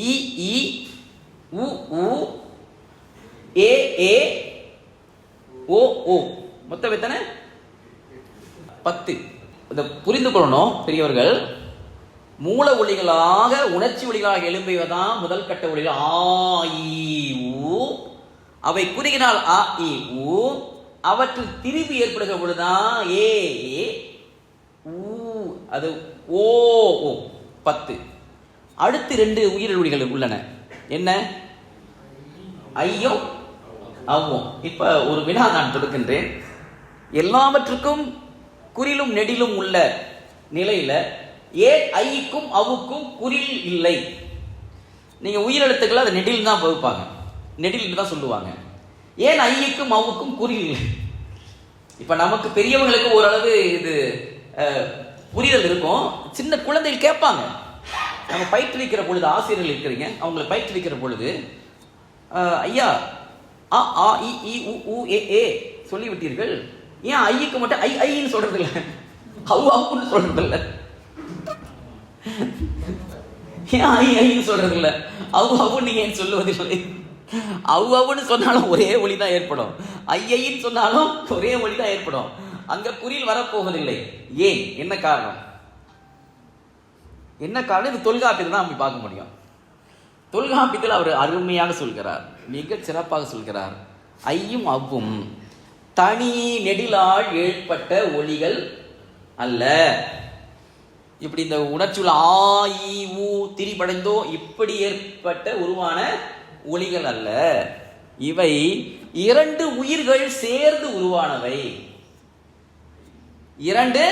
இ ஈ, உ ஊ, ஏ ஏ, ஓ ஓ. மொத்தம் எத்தனை? 10. இதை புரிந்து கொள்ளணும் பெரியவர்கள். மூல ஒலிகளாக உணர்ச்சி ஒலிகளாக எழும்பியதான் முதல் கட்ட ஒலிகள் ஆ இ ஊ. அவை குறுகினால் அ இ ஊ. அவற்றில் திரிபு ஏற்படுகிற பொழுதுதான் ஏ ஏ ஊ, அது ஓ ஓ. 10. அடுத்து 2 உயிர் ஒலிகள் உள்ளன. என்ன? ஐயும் அவ்வும். இப்ப ஒரு வினா நான் தொடுக்கின்றேன். எல்லாவற்றுக்கும் குறிலும் நெடிலும் உள்ள நிலையில ஏன் ஐக்கும் அவுக்கும் குறில் இல்லை? நீங்க உயிரெழுத்துக்களை அதை நெடில் தான் வகுப்பாங்க, நெடில் தான் சொல்லுவாங்க. ஏன் ஐக்கும் அவுக்கும் குறில் இல்லை? இப்ப நமக்கு பெரியவங்களுக்கு ஓரளவு இது புரிதல் இருக்கும். சின்ன குழந்தைகள் கேட்பாங்க. நம்ம பயிற்றுவிக்கிற பொழுது, ஆசிரியர்கள் இருக்கிறீங்க, அவங்களை பயிற்றுவிக்கிற பொழுது ஐயா ஆ ஆ இ ஈ உ ஊ ஏ ஏ சொல்லிவிட்டீர்கள், ஏன் ஐக்கு மட்டும் ஐ ஐன்னு சொல்றது இல்லை, அவு அவுன்னு சொல்றது இல்லை? ஏன் ஐ ஐன்னு சொல்றது இல்லை, அவு அவு நீங்க ஏன் சொல்லுவதில்லை? அவு அவுன்னு சொன்னாலும் ஒரே ஒளி தான் ஏற்படும், ஐயைன்னு சொன்னாலும் ஒரே ஒளி தான் ஏற்படும். அங்க குறில் வரப்போவதில்லை. ஏன்? என்ன காரணம்? என்ன காரணம்? இது தொல்காப்பியத்தில் தான் அப்படி பார்க்க முடியும். தொல்காப்பியத்தில் அவர் அருமையாக சொல்கிறார், மிக சிறப்பாக சொல்கிறார். ஐயும் அவ்வும் தனி நெடிலால் ஏற்பட்ட ஒலிகள் அல்ல. இப்படி இந்த உணர்ச்சியுள்ள ஆ இ ஊ திரிபடைந்தோ இப்படி ஏற்பட்ட உருவான ஒலிகள் அல்ல. இவை 2 உயிர்கள் சேர்ந்து உருவானவை. 2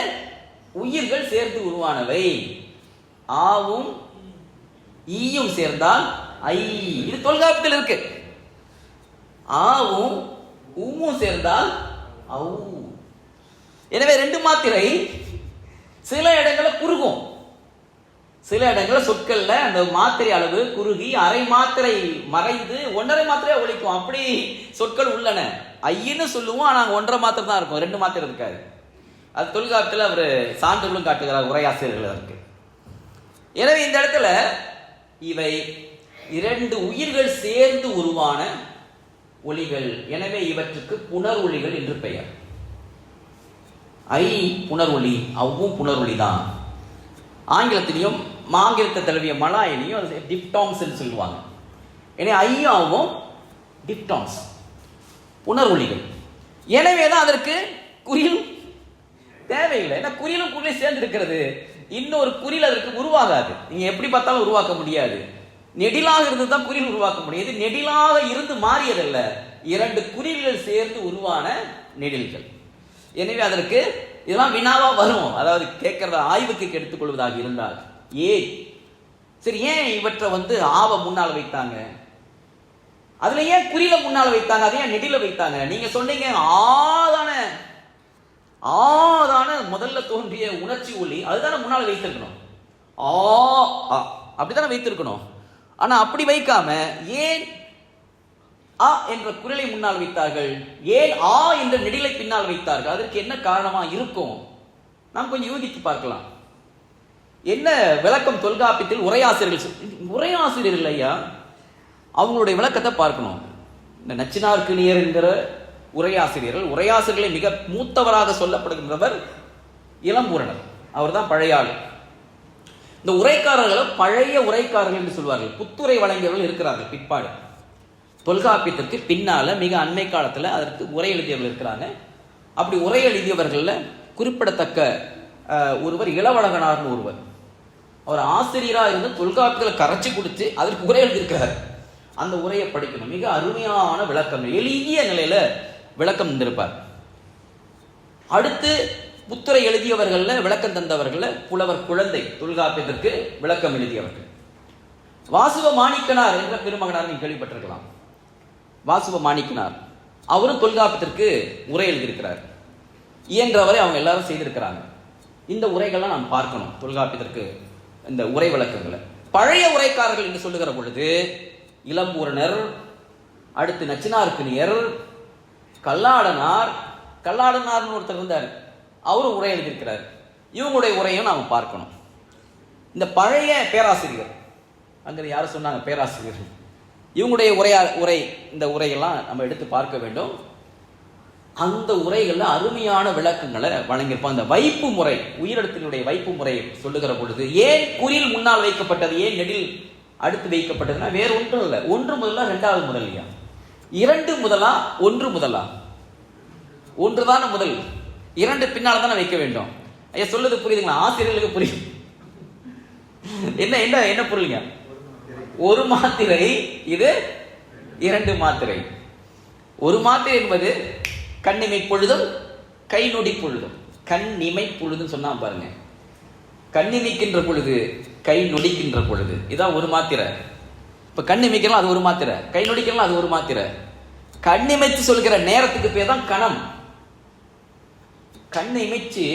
உயிர்கள் சேர்ந்து உருவானவை. ஆவும் ஈயும் சேர்ந்தால் ஐ. இது தொல்காப்பியத்தில் இருக்கு. ஆவும் ஊவும் சேர்ந்தால் அவு. எனவே 2 மாத்திரை சில இடங்களில் குறுகும், சில இடங்களில் சொற்கள்ல அந்த மாத்திரை அளவு குறுகி அரை மாத்திரை மறைந்து 1.5 மாத்திரையா ஒழிக்கும். அப்படி சொற்கள் உள்ளன. ஐன்னு சொல்லுவோம், ஆனா 1.5 மாத்திரை தான் இருக்கும், 2 மாத்திரை இருக்காது. அது தொல்காப்பியத்தில் அவர் சான்றுகளும் காட்டுகிறார், உரையாசிரியர்கள் இருக்கு. எனவே இந்த இடத்துல இவை 2 உயிர்கள் சேர்ந்து உருவான ஒலிகள். எனவே இவற்றுக்கு புணர் ஒலிகள் என்று பெயர். ஐ புணர் ஒலி, அவ்வும் புணர் ஒலி தான். ஆங்கிலத்திலையும் ஆங்கிலத்தை தழுவிய மலாயிலையும் அது டிப்டாங்ஸ் சொல்லுவாங்க. எனவே ஐயும் அவ்வும் டிப்டாங்ஸ், புணர் ஒலிகள். எனவேதான் அதற்கு குறில் தேவையில்லை. ஏன்னா குறிலும் குறிலும் சேர்ந்து இருக்கிறது. இன்னொரு குறில் அதற்கு உருவாகாது. நீங்க எப்படி பார்த்தாலும் உருவாக்க முடியாது. நெடிலாக இருந்து தான் குறில் உருவாக்க முடியாது. நெடிலாக இருந்து மாறியதல்ல, 2 குறில்கள் சேர்ந்து உருவான நெடில்கள். எனவே அதற்கு இதெல்லாம் வினாவா வரும். அதாவது கேட்கறத ஆய்வுக்கு எடுத்துக்கொள்வதாக இருந்தால் ஏன் சரி, ஏன் இவற்றை ஆவ முன்னால் வைத்தாங்க, அதுல ஏன் குறில முன்னால் வைத்தாங்க, அதை ஏன் நெடில வைத்தாங்க? நீங்க சொன்னீங்க ஆதான முதல்ல தோன்றிய உணர்ச்சி ஒலி அதுதானே முன்னால் வைத்திருக்கணும். அப்படித்தானே வைத்திருக்கணும். ஆனா அப்படி வைக்காம ஏன் ஆ என்ற குரலை முன்னால் வைத்தார்கள், ஏன் ஆ என்ற நெடிலை பின்னால் வைத்தார்கள்? அதற்கு என்ன காரணமா இருக்கும்? நாம் கொஞ்சம் யூகித்து பார்க்கலாம். என்ன விளக்கம் தொல்காப்பியத்தில் உரையாசிரியர்கள் ஐயா அவங்களுடைய விளக்கத்தை பார்க்கணும். இந்த நச்சினார்க்கினியர் என்கிற உரையாசிரியர்களை மிக மூத்தவராக சொல்லப்படுகின்றவர் இளம்பூரணர். அவர் தான் பழைய ஆள். இந்த உரைக்காரர்களை பழைய உரைக்காரர்கள் என்று சொல்வார்கள். புத்துரை வழங்கியவர்கள் இருக்கிறார்கள் பிற்பாடு. தொல்காப்பியத்திற்கு பின்னால மிக அண்மை காலத்தில் அதற்கு உரை எழுதியவர்கள் இருக்கிறாங்க. அப்படி உரை எழுதியவர்கள்ல குறிப்பிடத்தக்க ஒருவர் இளவழகனார்னு ஒருவர். அவர் ஆசிரியராக இருந்து தொல்காப்பியத்தில் கரைச்சி கொடுத்து அதற்கு உரை எழுதியிருக்கிறார். அந்த உரையை படிக்கணும். மிக அருமையான விளக்கம், எளிய நிலையில விளக்கம் தந்திருப்பார். அடுத்து புத்துரை எழுதியவர்கள்ல விளக்கம் தந்தவர்கள புலவர் குழந்தை தொல்காப்பியத்திற்கு விளக்கம் எழுதியவர்கள். வாசுவ மாணிக்கனார் என்ற பெருமகனார் நீங்க கேள்விப்பட்டிருக்கலாம். வாசுவ மாணிக்கனார் அவரும் தொல்காப்பியத்திற்கு உரை எழுதியிருக்கிறார். இயன்றவரை அவங்க எல்லாரும் செய்திருக்கிறாங்க. இந்த உரைகள்லாம் நாம் பார்க்கணும். தொல்காப்பியத்திற்கு இந்த உரை விளக்கங்களை பழைய உரைக்காரர்கள் என்று சொல்லுகிற பொழுது இளம்பூரணர், அடுத்து நச்சினார்க்கினியர், கல்லாடனார். கல்லாடனார்னு ஒருத்தர் இருந்தார், அவரும் உரை எழுதியிருக்கிறார். இவங்களுடைய உரையும் நாம் பார்க்கணும். இந்த பழைய பேராசிரியர், அங்கே யாரும் சொன்னாங்க பேராசிரியர், இவங்களுடைய உரை இந்த உரையெல்லாம் நம்ம எடுத்து பார்க்க வேண்டும். அந்த உரைகளில் அருமையான விளக்கங்களை வழங்கியிருப்பான். அந்த வைப்பு முறை, உயிரெழுத்தினுடைய வைப்பு முறையை சொல்லுகிற பொழுது ஏன் குறில் முன்னால் வைக்கப்பட்டது, ஏன் நெடில் அடுத்து வைக்கப்பட்டதுன்னா வேற ஒன்றும் இல்லை. ஒன்று முதலா ரெண்டாவது முதலியா, இரண்டு முதலா ஒன்று முதலா? ஒன்று தானே முதல், இரண்டு பின்னால் தானே வைக்க வேண்டும். ஐயா சொல்லுது புரியுதுங்களா? ஆசிரியர்களுக்கு புரியும். என்ன என்ன என்ன பொருளுங்க? ஒரு மாத்திரை, இது இரண்டு மாத்திரை. ஒரு மாத்திரை என்பது கண்ணிமை பொழுதும் கை நொடி பொழுதும். கண்ணிமை பொழுதுன்னு சொன்னா பாருங்க, கண்ணிமைக்கின்ற பொழுது கை நொடிக்கின்ற பொழுது, இதான் ஒரு மாத்திரை. இப்ப கண்ணிமைக்கலாம் அது ஒரு மாத்திரை, கை நொடிக்கலாம் அது ஒரு மாத்திரை. கண்ணிமைச்சு சொல்கிற நேரத்துக்கு பேர் தான் கணம். கண் இமைச்சு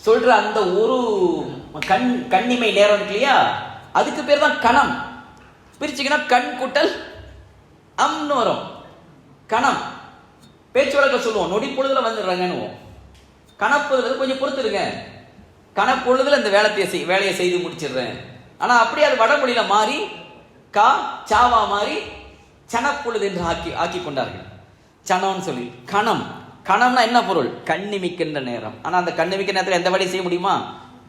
சொல்ற அந்த ஒரு கண்ணிமை நேரம் இருக்கு இல்லையா, அதுக்கு பேர் தான் கணம். பிரிச்சுக்கினா கண் கூட்டல் அம்னு வரும். கணம் பேச்சு வழக்கில் சொல்லுவோம், நொடி பொழுதுல வந்துடுறாங்கன்னு. கணப்பொழுது கொஞ்சம் பொறுத்துருங்க, கணப்பொழுதுல இந்த வேலையை செய்து முடிச்சிடுறேன். ஆனா அப்படியே அது வடமொழியில மாறி கா சாவா மாறி சனப்பொழுது என்று ஆக்கி கொண்டார்கள். சனம்னு சொல்லி கணம். கணம்னா என்ன பொருள்? கண்ணிமிக்கின்ற நேரம். ஆனா அந்த கண்ணிமிக்கிற நேரத்தில் எந்த வேலையும் செய்ய முடியுமா?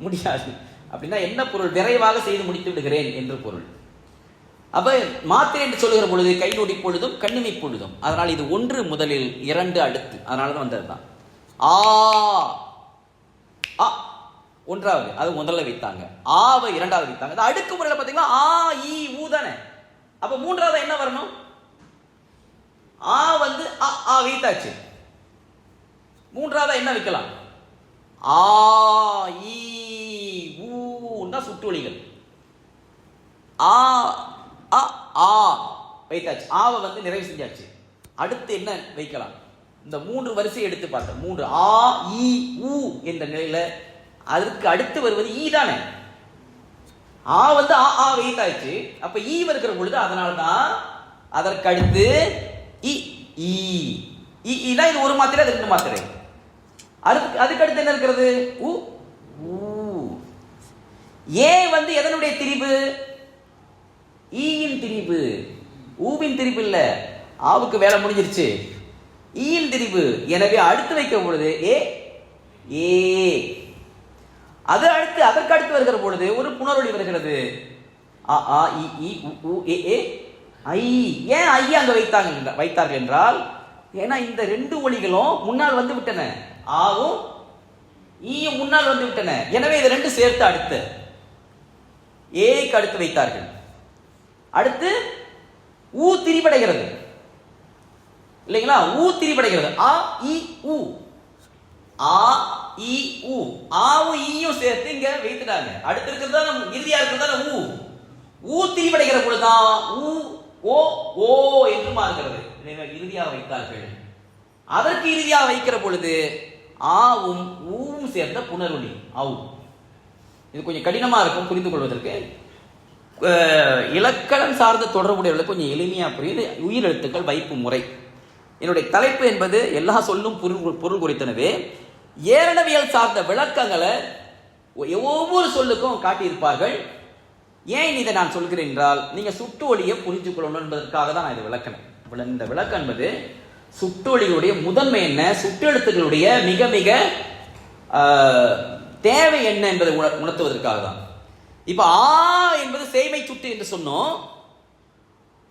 முடியாது. அப்படின்னா என்ன பொருள்? விரைவாக செய்து முடித்து விடுகிறேன் என்று பொருள். அப்ப மாத்திரை என்று சொல்லுகிற பொழுது கை நொடி பொழுதும் கண்ணிமை பொழுதும். அதனால் இது ஒன்று முதலில் இரண்டு அடுத்து, அதனாலதான் வந்ததுதான். ஆ ஒன்றாவது, அது முதல்ல வைத்தாங்க. ஆவை இரண்டாவது வைத்தாங்க. அடுக்கு முறையில் பாத்தீங்கன்னா ஆ இ ஊ தானே. அப்ப மூன்றாவது என்ன வரணும்? ஆ வந்து ஆ வைத்தாச்சு. மூன்றாவது என்ன வைக்கலாம்? ஆ இ ஊ தான் சுட்டொலிகள். ஆ ஆ வைத்தாச்சு, ஆவை வந்து நிறைவு செஞ்சாச்சு. அடுத்து என்ன வைக்கலாம்? இந்த மூன்று வரிசை எடுத்து பார்த்தோம். மூன்று ஆ இ ஊ என்ற நிலையில அதற்கு அடுத்து வருவது ஈ தானே. ஆ வந்து ஆ வைத்தாச்சு. அப்ப ஈ வருகிற பொழுது அதனால்தான் அதற்கு அடுத்து இது ஒரு மாத்திரை, அது ரெண்டு மாத்திரை. அதுக்கு அடுத்து என்ன இருக்கிறது? உ ஏ வந்து எதனுடைய திரிபு? ஈயின் திரிபு, ஊவின் திரிபு இல்ல. ஆவுக்கு வேலை முடிஞ்சிருச்சு, ஈயின் திரிபு. எனவே அடுத்து வைக்க பொழுது ஏ அது அடுத்து அதற்கு அடுத்து வருகிற பொழுது ஒரு புணர்வொலி வருகிறது. ஆ இ உ ஏ ஐ. ஏன் ஐ அங்க வைத்தார்கள் என்றால், ஏன்னா இந்த ரெண்டு ஒலிகளும் முன்னால் வந்து விட்டன. ஆவும் ஈயும் முன்னால் வந்து விட்டன. எனவே இது ரெண்டு சேர்த்து அடுத்து ஏக்கு அடுத்து வைத்தார்கள். அடுத்து ஊ திரிபடைகிறது இல்லைங்களா? ஊ திரிபடைகிறது. ஆ இ உ, ஆ இ உ, ஆவும் ஈயும் சேர்த்து இங்க வைத்துட்டாங்க. அடுத்து இருக்கிறதா இறுதியா இருக்கிறதா ஊ. ஊ திரிபடைகிற பொழுதுதான் ஊ ஓ ஓ என்று மாறுகிறது. இறுதியாக வைத்தார்கள். அதற்கு இறுதியாக வைக்கிற பொழுது ஆவும் ஊவும் சேர்ந்த புணர்வொலி ஆவு. இது கொஞ்சம் கடினமா இருக்கும் புரிந்து கொள்வதற்கு. இலக்கணம் சார்ந்த தொடர்புடையவர்களுக்கு கொஞ்சம் எளிமையா புரியுது. உயிரெழுத்துக்கள் வைப்பு முறை. என்னுடைய தலைப்பு என்பது எல்லா சொல்லும் பொருள் குறித்தனவே. ஏரணவியல் சார்ந்த விளக்கங்களை ஒவ்வொரு சொல்லுக்கும் காட்டியிருப்பார்கள். ஏன் இதை நான் சொல்கிறேன் என்றால், நீங்க சுட்டு ஒளியை புரிஞ்சு கொள்ளணும் என்பதற்காக தான் நான் இதை விளக்கினேன். இந்த விளக்கம் என்பது சுட்டொலிகளுடைய முதன்மை என்ன, சுட்டெழுத்துக்களுடைய மிக மிக தேவை என்ன என்பதை உணர்த்துவதற்காக தான். இப்ப ஆ என்பது சேய்மை சுட்டு என்று சொன்னோம்.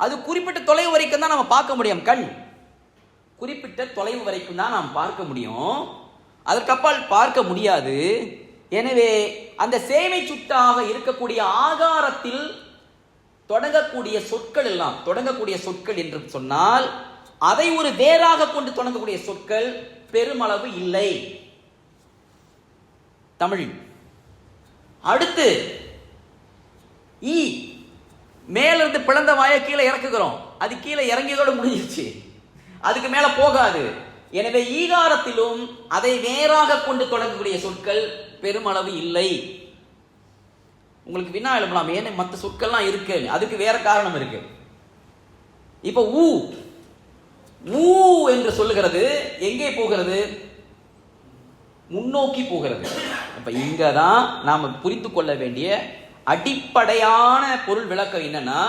அது குறிப்பிட்ட தொலைவு வரைக்கும் தான் நம்ம பார்க்க முடியும். கண் குறிப்பிட்ட தொலைவு வரைக்கும் தான் நாம் பார்க்க முடியும், அதற்கப்பால் பார்க்க முடியாது. எனவே அந்த சேய்மை சுட்டாக இருக்கக்கூடிய ஆகாரத்தில் தொடங்கக்கூடிய சொற்கள் எல்லாம், தொடங்கக்கூடிய சொற்கள் என்று சொன்னால் அதை ஒரு வேறாக கொண்டு தொடங்கக்கூடிய சொற்கள் பெருமளவு இல்லை தமிழில். அடுத்து ஈ மேலிருந்து பிளந்த வாயை கீழே இறக்குகிறோம். அது கீழே இறங்கியதோடு முடிஞ்சிருச்சு, அதுக்கு மேல போகாது. எனவே ஈகாரத்திலும் அதை வேறாக கொண்டு தொடங்கக்கூடிய சொற்கள் பெருமளவு இல்லை. உங்களுக்கு வினா எழுப்பலாம், ஏன்னா மற்ற சொற்கள்லாம் இருக்கு, அதுக்கு வேற காரணம் இருக்கு. இப்ப ஊ ஊ என்று சொல்லுகிறது எங்கே போகிறது? முன்னோக்கி போகிறது. அப்ப இங்கதான் நாம புரிந்து கொள்ள வேண்டிய அடிப்படையான பொருள் விளக்கம் என்னன்னா,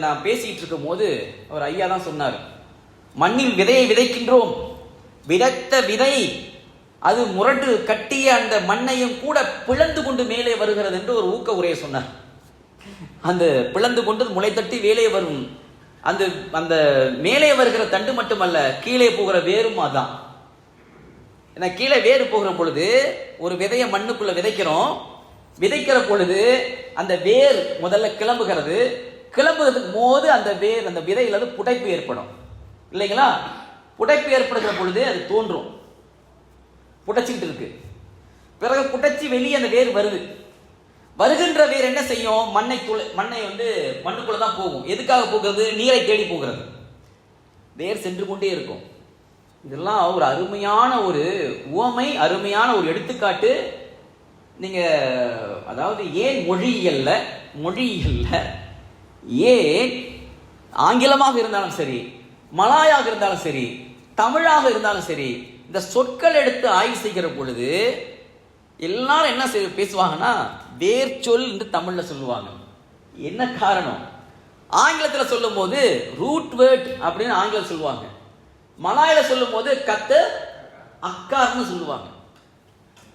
நான் பேசிட்டு இருக்கும் போது ஒரு ஐயா தான் சொன்னார், மண்ணில் விதையை விதைக்கின்றோம், விதைத்த விதை அது முரட்டு கட்டிய அந்த மண்ணையும் கூட பிளந்து கொண்டு மேலே வருகிறது என்று ஒரு ஊக்க உரையை சொன்னார். அந்த பிளந்து கொண்டு முளை தட்டி வேலே வரும். அந்த அந்த மேலே வருகிற தண்டு மட்டுமல்ல, கீழே போகிற வேரும் அதான். ஏன்னா கீழே வேறு போகிற பொழுது ஒரு விதையை மண்ணுக்குள்ள விதைக்கிற பொழுது அந்த வேர் முதல்ல கிளம்புகிறது. கிளம்புறதுக்கு போது அந்த வேர், அந்த விதையில புடைப்பு ஏற்படும் இல்லைங்களா? புடைப்பு ஏற்படுகிற பொழுது அது தோன்றும், புடைச்சிக்கிட்டு இருக்கு. பிறகு புடைச்சி வெளியே அந்த வேர் வருகின்ற வேர் என்ன செய்யும்? மண்ணை மண்ணுக்குள்ளதான் போகும். எதுக்காக போகிறது? நீரை தேடி போகிறது. வேர் சென்று கொண்டே இருக்கும். இதெல்லாம் ஒரு அருமையான ஒரு உவமை, அருமையான ஒரு எடுத்துக்காட்டு. நீங்க அதாவது ஏன் மொழியியல்ல ஏன் ஆங்கிலமாக இருந்தாலும் சரி, மலாயாக இருந்தாலும் சரி, தமிழாக இருந்தாலும் சரி, இந்த சொற்கள் எடுத்து ஆய்வு செய்கிற பொழுது எல்லாரும் என்ன பேசுவாங்கன்னா வேர் சொல் என்று தமிழ்ல சொல்லுவாங்க. என்ன காரணம்? ஆங்கிலத்தில் சொல்லும் போது ரூட் வேர்ட் அப்படின்னு ஆங்கிலம் சொல்லுவாங்க. மலாயில சொல்லும் போது கத்து அக்கார்னு சொல்லுவாங்க.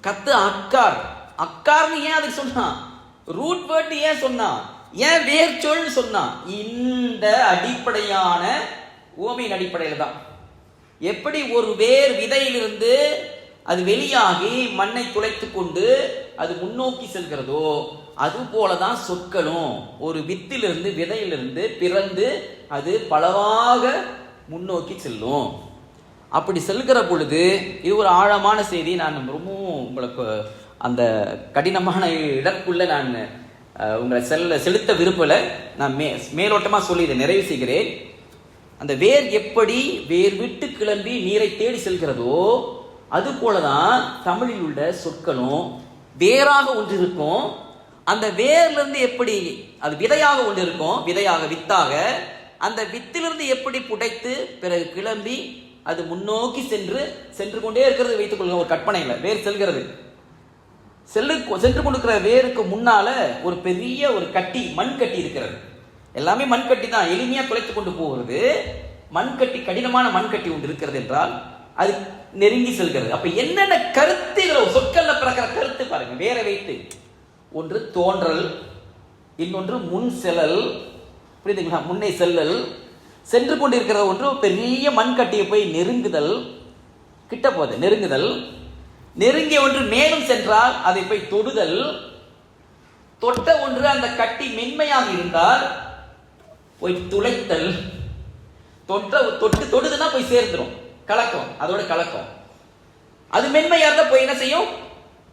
கத்து அக்கார்னு ஏன் அதுக்கு சொன்னா? ரூட் வேர்ட் ஏன் சொன்னா? ஏன் வேர் சொல் சொன்னா? இந்த அடிப்படையான உவமையின் அடிப்படையில் தான். எப்படி ஒரு வேர் விதையிலிருந்து அது வெளியாகி மண்ணை துளைத்து கொண்டு அது முன்னோக்கி செல்கிறதோ, அது போலதான் சொற்களும் ஒரு வித்திலிருந்து விதையிலிருந்து பிறந்து அது பலவாக முன்னோக்கி செல்லும். அப்படி செல்கிற பொழுது இது ஒரு ஆழமான செய்தி. நான் ரொம்பவும் உங்களுக்கு அந்த கடினமான இடத்துக்குள்ள நான் உங்களை செலுத்த விரும்பல. நான் மேலோட்டமா சொல்லி இதை நிறைவு செய்கிறேன். அந்த வேர் எப்படி வேர் விட்டு கிளம்பி நீரை தேடி செல்கிறதோ, அது போலதான் தமிழில் உள்ள சொற்களும் வேறாக ஒன்று இருக்கும். அந்த வேர்ல இருந்து எப்படி அது விதையாக ஒன்று இருக்கும், வித்தாக அந்த வித்திலிருந்து எப்படி புடைத்து பிறகு கிளம்பி அது முன்னோக்கி சென்று கொண்டே இருக்கிறது வைத்துக் கொள்ளுங்க. ஒரு கற்பனை இல்லை, வேர் செல்கிறது. சென்று கொண்டிருக்கிற வேருக்கு முன்னால ஒரு பெரிய ஒரு கட்டி, மண் கட்டி இருக்கிறது. எல்லாமே மண் கட்டி தான், எளிமையா துளைத்து கொண்டு போகிறது. மண் கட்டி, கடினமான மண் கட்டி ஒன்று இருக்கிறது என்றால் அது நெருங்கி செல்கிறது. அப்ப என்னென்ன கருத்துகள் சொற்கள்ல பிறக்கிற கருத்து பாருங்க. வேற வைத்து ஒன்று தோன்றல், இன்னொன்று முன் செல்லல், புரியுதுங்களா? முன்னே செல்லல், சென்று கொண்டிருக்கிற ஒன்று பெரிய மண் கட்டியை போய் நெருங்குதல், கிட்ட போது நெருங்குதல், நெருங்கிய ஒன்று மேலும் சென்றால் அதை போய் தொடுதல், தொட்ட ஒன்று அந்த கட்டி மென்மையாக இருந்தால் போய் துளைத்தல், தொடுதுன்னா போய் சேர்ந்துடும், கலக்கம், அதோட கலக்கம். அது மென்மையா இருந்தா போய் என்ன செய்யும்?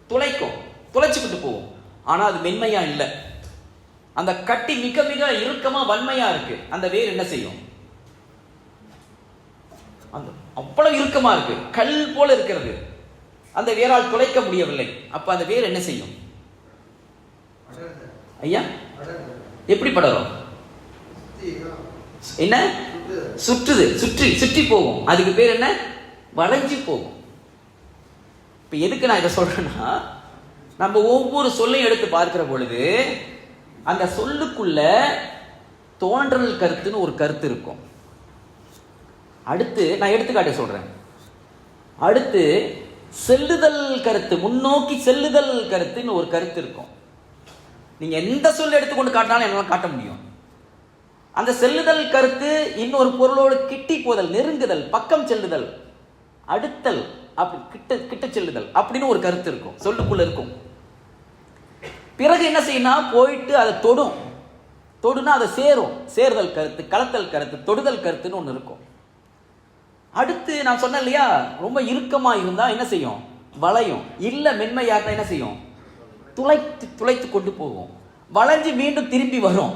துளைக்கும், துளைச்சுக்கிட்டு போகும். ஆனா அது மென்மையா இல்லை. அந்த கட்டி மிக மிக இறுக்கமா வன்மையா இருக்கு. அந்த வேர் என்ன செய்யும்? அவ்வளவு இறுக்கமா இருக்கு, கல் போல இருக்கிறது. அந்த வேரால் துளைக்க முடியவில்லை. அப்ப அந்த வேர் என்ன செய்யும்? ஐயா, எப்படி படரும்? என்ன? சுற்றுது, சுற்றி போகும். அதுக்கு பேர் என்ன? வளைஞ்சு போகும். இப்ப எதுக்கு நான் இதை சொல்றேன்னா, நம்ம ஒவ்வொரு சொல்லையும் எடுத்து பார்க்கிற பொழுது அந்த சொல்லுக்குள்ள தோன்றல் கருத்துன்னு ஒரு கருத்து இருக்கும். அடுத்து நான் எடுத்துக்காட்டு சொல்றேன். அடுத்து செல்லுதல் கருத்து, முன்னோக்கி செல்லுதல் கருத்துன்னு ஒரு கருத்து இருக்கும். நீங்க எந்த சொல்ல எடுத்துக்கொண்டு காட்டினாலும் என்னால காட்ட முடியும். அந்த செல்லுதல் கருத்து இன்னொரு பொருளோடு கிட்டி போதல், நெருங்குதல், பக்கம் செல்லுதல், அடுத்தல், அப்படி கிட்ட செல்லுதல் அப்படின்னு ஒரு கருத்து இருக்கும், சொல்லுக்குள்ள இருக்கும். பிறகு என்ன செய்யணும்? போயிட்டு அதை தொடுனா அதை சேரும், சேர்தல் கருத்து, கலத்தல் கருத்து, தொடுதல் கருத்துன்னு ஒன்று இருக்கும். அடுத்து நான் சொன்னேன் இல்லையா, ரொம்ப இறுக்கமா இருந்தா என்ன செய்யும்? வளையும். இல்ல மென்மையா இருந்தா என்ன செய்யும்? துளைத்து கொண்டு போகும், வளைஞ்சு மீண்டும் திரும்பி வரும்.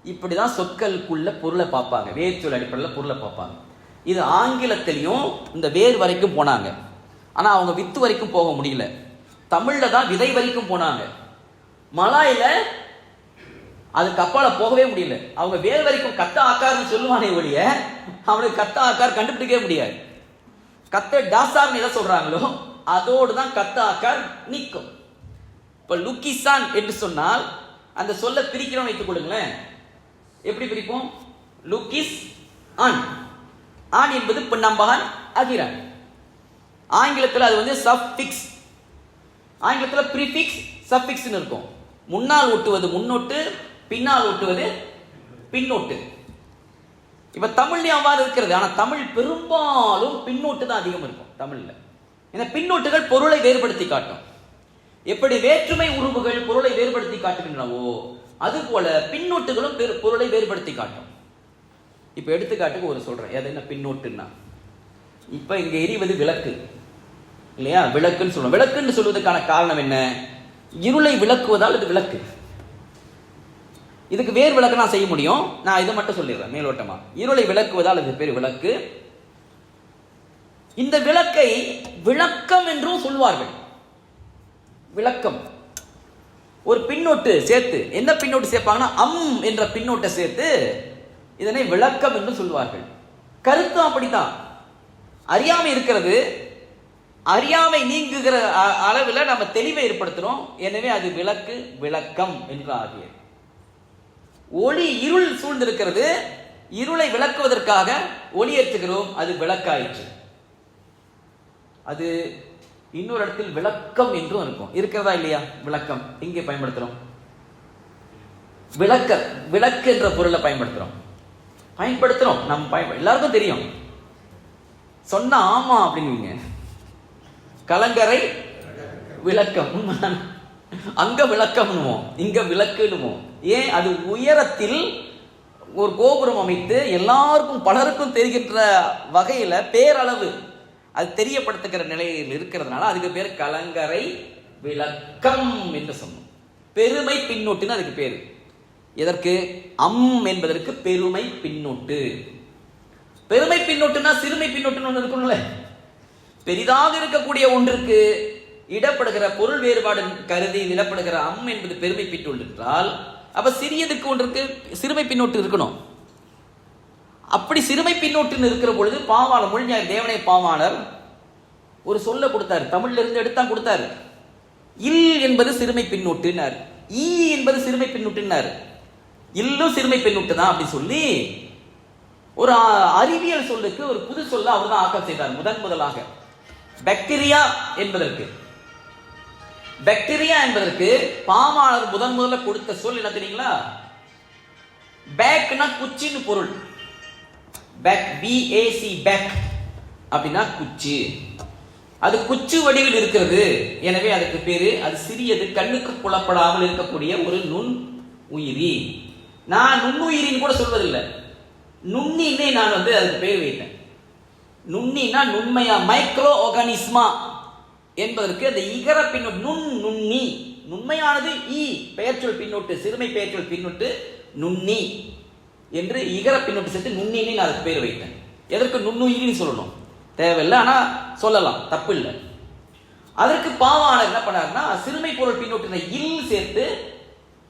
இப்படிதான் சொற்களுக்குள்ள பொருளை பார்ப்பாங்க, வேர்ச்சொல் அடிப்படையில் பொருளை பார்ப்பாங்க. இது ஆங்கிலத்திலையும் இந்த வேர் வரைக்கும் போனாங்க. ஆனா அவங்க வித்து வரைக்கும் போக முடியல. தமிழ்ல தான் விதை வரைக்கும் போனாங்க. மலாயில அதுக்கு அப்பால போகவே முடியல. அவங்க வேறு வரைக்கும் கத்த ஆக்கார்னு சொல்லுவானே ஒழிய அவனுக்கு கத்த ஆக்கார் கண்டுபிடிக்கவே முடியாது. கத்த டாசார்னு எதை சொல்றாங்களோ அதோடு தான் கத்த ஆக்கார் நிற்கும். இப்ப லுக்கிசான் என்று சொன்னால் அந்த சொல்ல பிரிக்கிறோம் வைத்துக் கொள்ளுங்களேன். எப்படி பிரிப்போம்? லுக்கிஸ் ஆன். ஆன் என்பது பெண்ணம்பகான் அகிரான். ஆங்கிலத்தில் அது வந்து சஃபிக்ஸ். ஆங்கிலத்தில் ப்ரிஃபிக்ஸ் சஃபிக்ஸ்னு இருக்கும். முன்னால் ஒட்டுவது முன்னொட்டு, பின்னால் ஒட்டுவது பின்னொட்டு. இப்ப தமிழ்லயும் அவ்வாறு இருக்கிறது. ஆனா தமிழ் பெரும்பாலும் பின்னொட்டு தான் அதிகம் இருக்கும் தமிழ்ல. இந்த பின்னொட்டுகள் பொருளை வேறுபடுத்தி காட்டும். எப்படி வேற்றுமை உருவுகள் பொருளை வேறுபடுத்தி காட்டுகின்றனவோ அது போல பின்னொட்டுகளும் பொருளை வேறுபடுத்தி காட்டும். இப்ப எடுத்துக்காட்டுக்கு ஒரு சொல்றேன். அது என்ன பின்னொட்டுன்னா, இப்ப இங்க எரிவது விளக்கு இல்லையா? விளக்குன்னு சொல்லுவோம். விளக்குன்னு சொல்வதற்கான காரணம் என்ன? இருளை விளக்குவதால் இது விளக்கு. இதுக்கு வேறு விளக்கு நான் செய்ய முடியும். நான் இதை மட்டும் சொல்லிடுறேன் மேலோட்டமா. இருளை விளக்குவதால் இது பேர் விளக்கு. இந்த விளக்கை விளக்கம் என்றும் சொல்வார்கள். விளக்கம் ஒரு பின்னோட்டு சேர்த்து, என்ன பின்னோட்டு சேர்ப்பாங்கன்னா அம் என்ற பின்னோட்டை சேர்த்து இதனை விளக்கம் என்று சொல்வார்கள். கருத்தும் அப்படித்தான். அறியாமை இருக்கிறது, அறியாமை நீங்குகிற அளவில் நம்ம தெளிவை ஏற்படுத்துறோம். எனவே அது விளக்கு, விளக்கம் என்று ஆகியது. ஒளி இருள் சூழ்ந்திருக்கிறது, இருளை விளக்குவதற்காக ஒளி ஏற்றுகிறோம், அது விளக்காயிற்று. அது இன்னொரு இடத்தில் விளக்கம் என்றும் இருக்கும். இருக்கிறதா இல்லையா? விளக்கம் இங்கே பயன்படுத்துறோம். விளக்கு என்ற பொருளை பயன்படுத்துறோம். நம்ம எல்லாருக்கும் தெரியும். சொன்ன ஆமா அப்படின்னுவீங்க. கலங்கரை விளக்கம், அங்க விளக்கம்னுவோம், இங்க விளக்குன்னுவோம். ஏன்? அது உயரத்தில் ஒரு கோபுரம் அமைத்து எல்லாருக்கும் பலருக்கும் தெரிகின்ற வகையில பேரளவு அது தெரியப்படுத்துகிற நிலையில் இருக்கிறதுனால அதுக்கு பேர் கலங்கரை விளக்கம் என்று சொன்னோம். பெருமை பின்னொட்டுன்னு அதுக்கு பேரு. எதற்கு? அம் என்பதற்கு பெருமை பின்னொட்டு. பெருமை பின்னொட்டுனா சிறுமை பின்னொட்டுன்னு ஒன்று இருக்கும்ல. பெரிதாக இருக்கக்கூடிய ஒன்றுக்கு இடப்படுகிற பொருள் வேறுபாடு கருதி இடப்படுகிற அம் என்பது பெருமை பின்னொட்டு என்றால், அப்ப சிறியதுக்கு ஒன்றுக்கு சிறுமை பின்னொட்டு இருக்கணும். அப்படி சிறுமை பின்னொட்டுன்னு இருக்கிற பொழுது பாவாளர், மொழிஞாயிறு தேவனை பாவாளர் ஒரு சொல்ல கொடுத்தாரு. தமிழ்ல இருந்து எடுத்தான் கொடுத்தாரு. இல் என்பது சிறுமை பின்னொட்டுனார், ஈ என்பது சிறுமை பின்னொட்டுனார். இல்லும் சிறுமை பின்னொட்டு தான் அப்படி சொல்லி ஒரு அறிவியல் சொல்லுக்கு ஒரு புது சொல்ல அவர் தான் ஆக்கம் செய்தார். முதலாக பாக்டீரியா என்பதற்கு பாவாளர் முதல்ல கொடுத்த சொல் என்ன தெரியுங்களா? பேக்னா குச்சின்னு பொருள். பேக், BAC, பேக் அப்படின்னா குச்சி. அது குச்சி வடிவில் இருக்கிறது. எனவே அதுக்கு பேரு, அது சிறியது, கண்ணுக்கு புலப்படாமல் இருக்கக்கூடிய ஒரு நுண் உயிரி. நான் நுண்ணுயிரின்னு கூட சொல்வதில்லை, நுண்ணின்னே நான் அதுக்கு பேர் வைத்தேன். நுண்ணினா நுண்மையா, மைக்ரோ ஆர்கானிஸ்மா என்பதற்கு அந்த இகர பின்னொட்டு நுண்ணி. நுண்மையானது ஈ, பெயர்ச்சொல் பின்னொட்டு, சிறுமை பெயர்ச்சொல் பின்னொட்டு நுண்ணி என்று இகர பின்னொட்டு சேர்த்து நுண்ணின்னு நான் அதுக்கு பேர் வைத்தேன். எதற்கு நுண்ணுயிரின்னு சொல்லணும் தேவையில்லை, ஆனா சொல்லலாம், தப்பு இல்லை. அதற்கு பாவாளர் என்ன பண்ணாருன்னா சிறுமை பொருள் பின்னொட்டு இல் சேர்த்து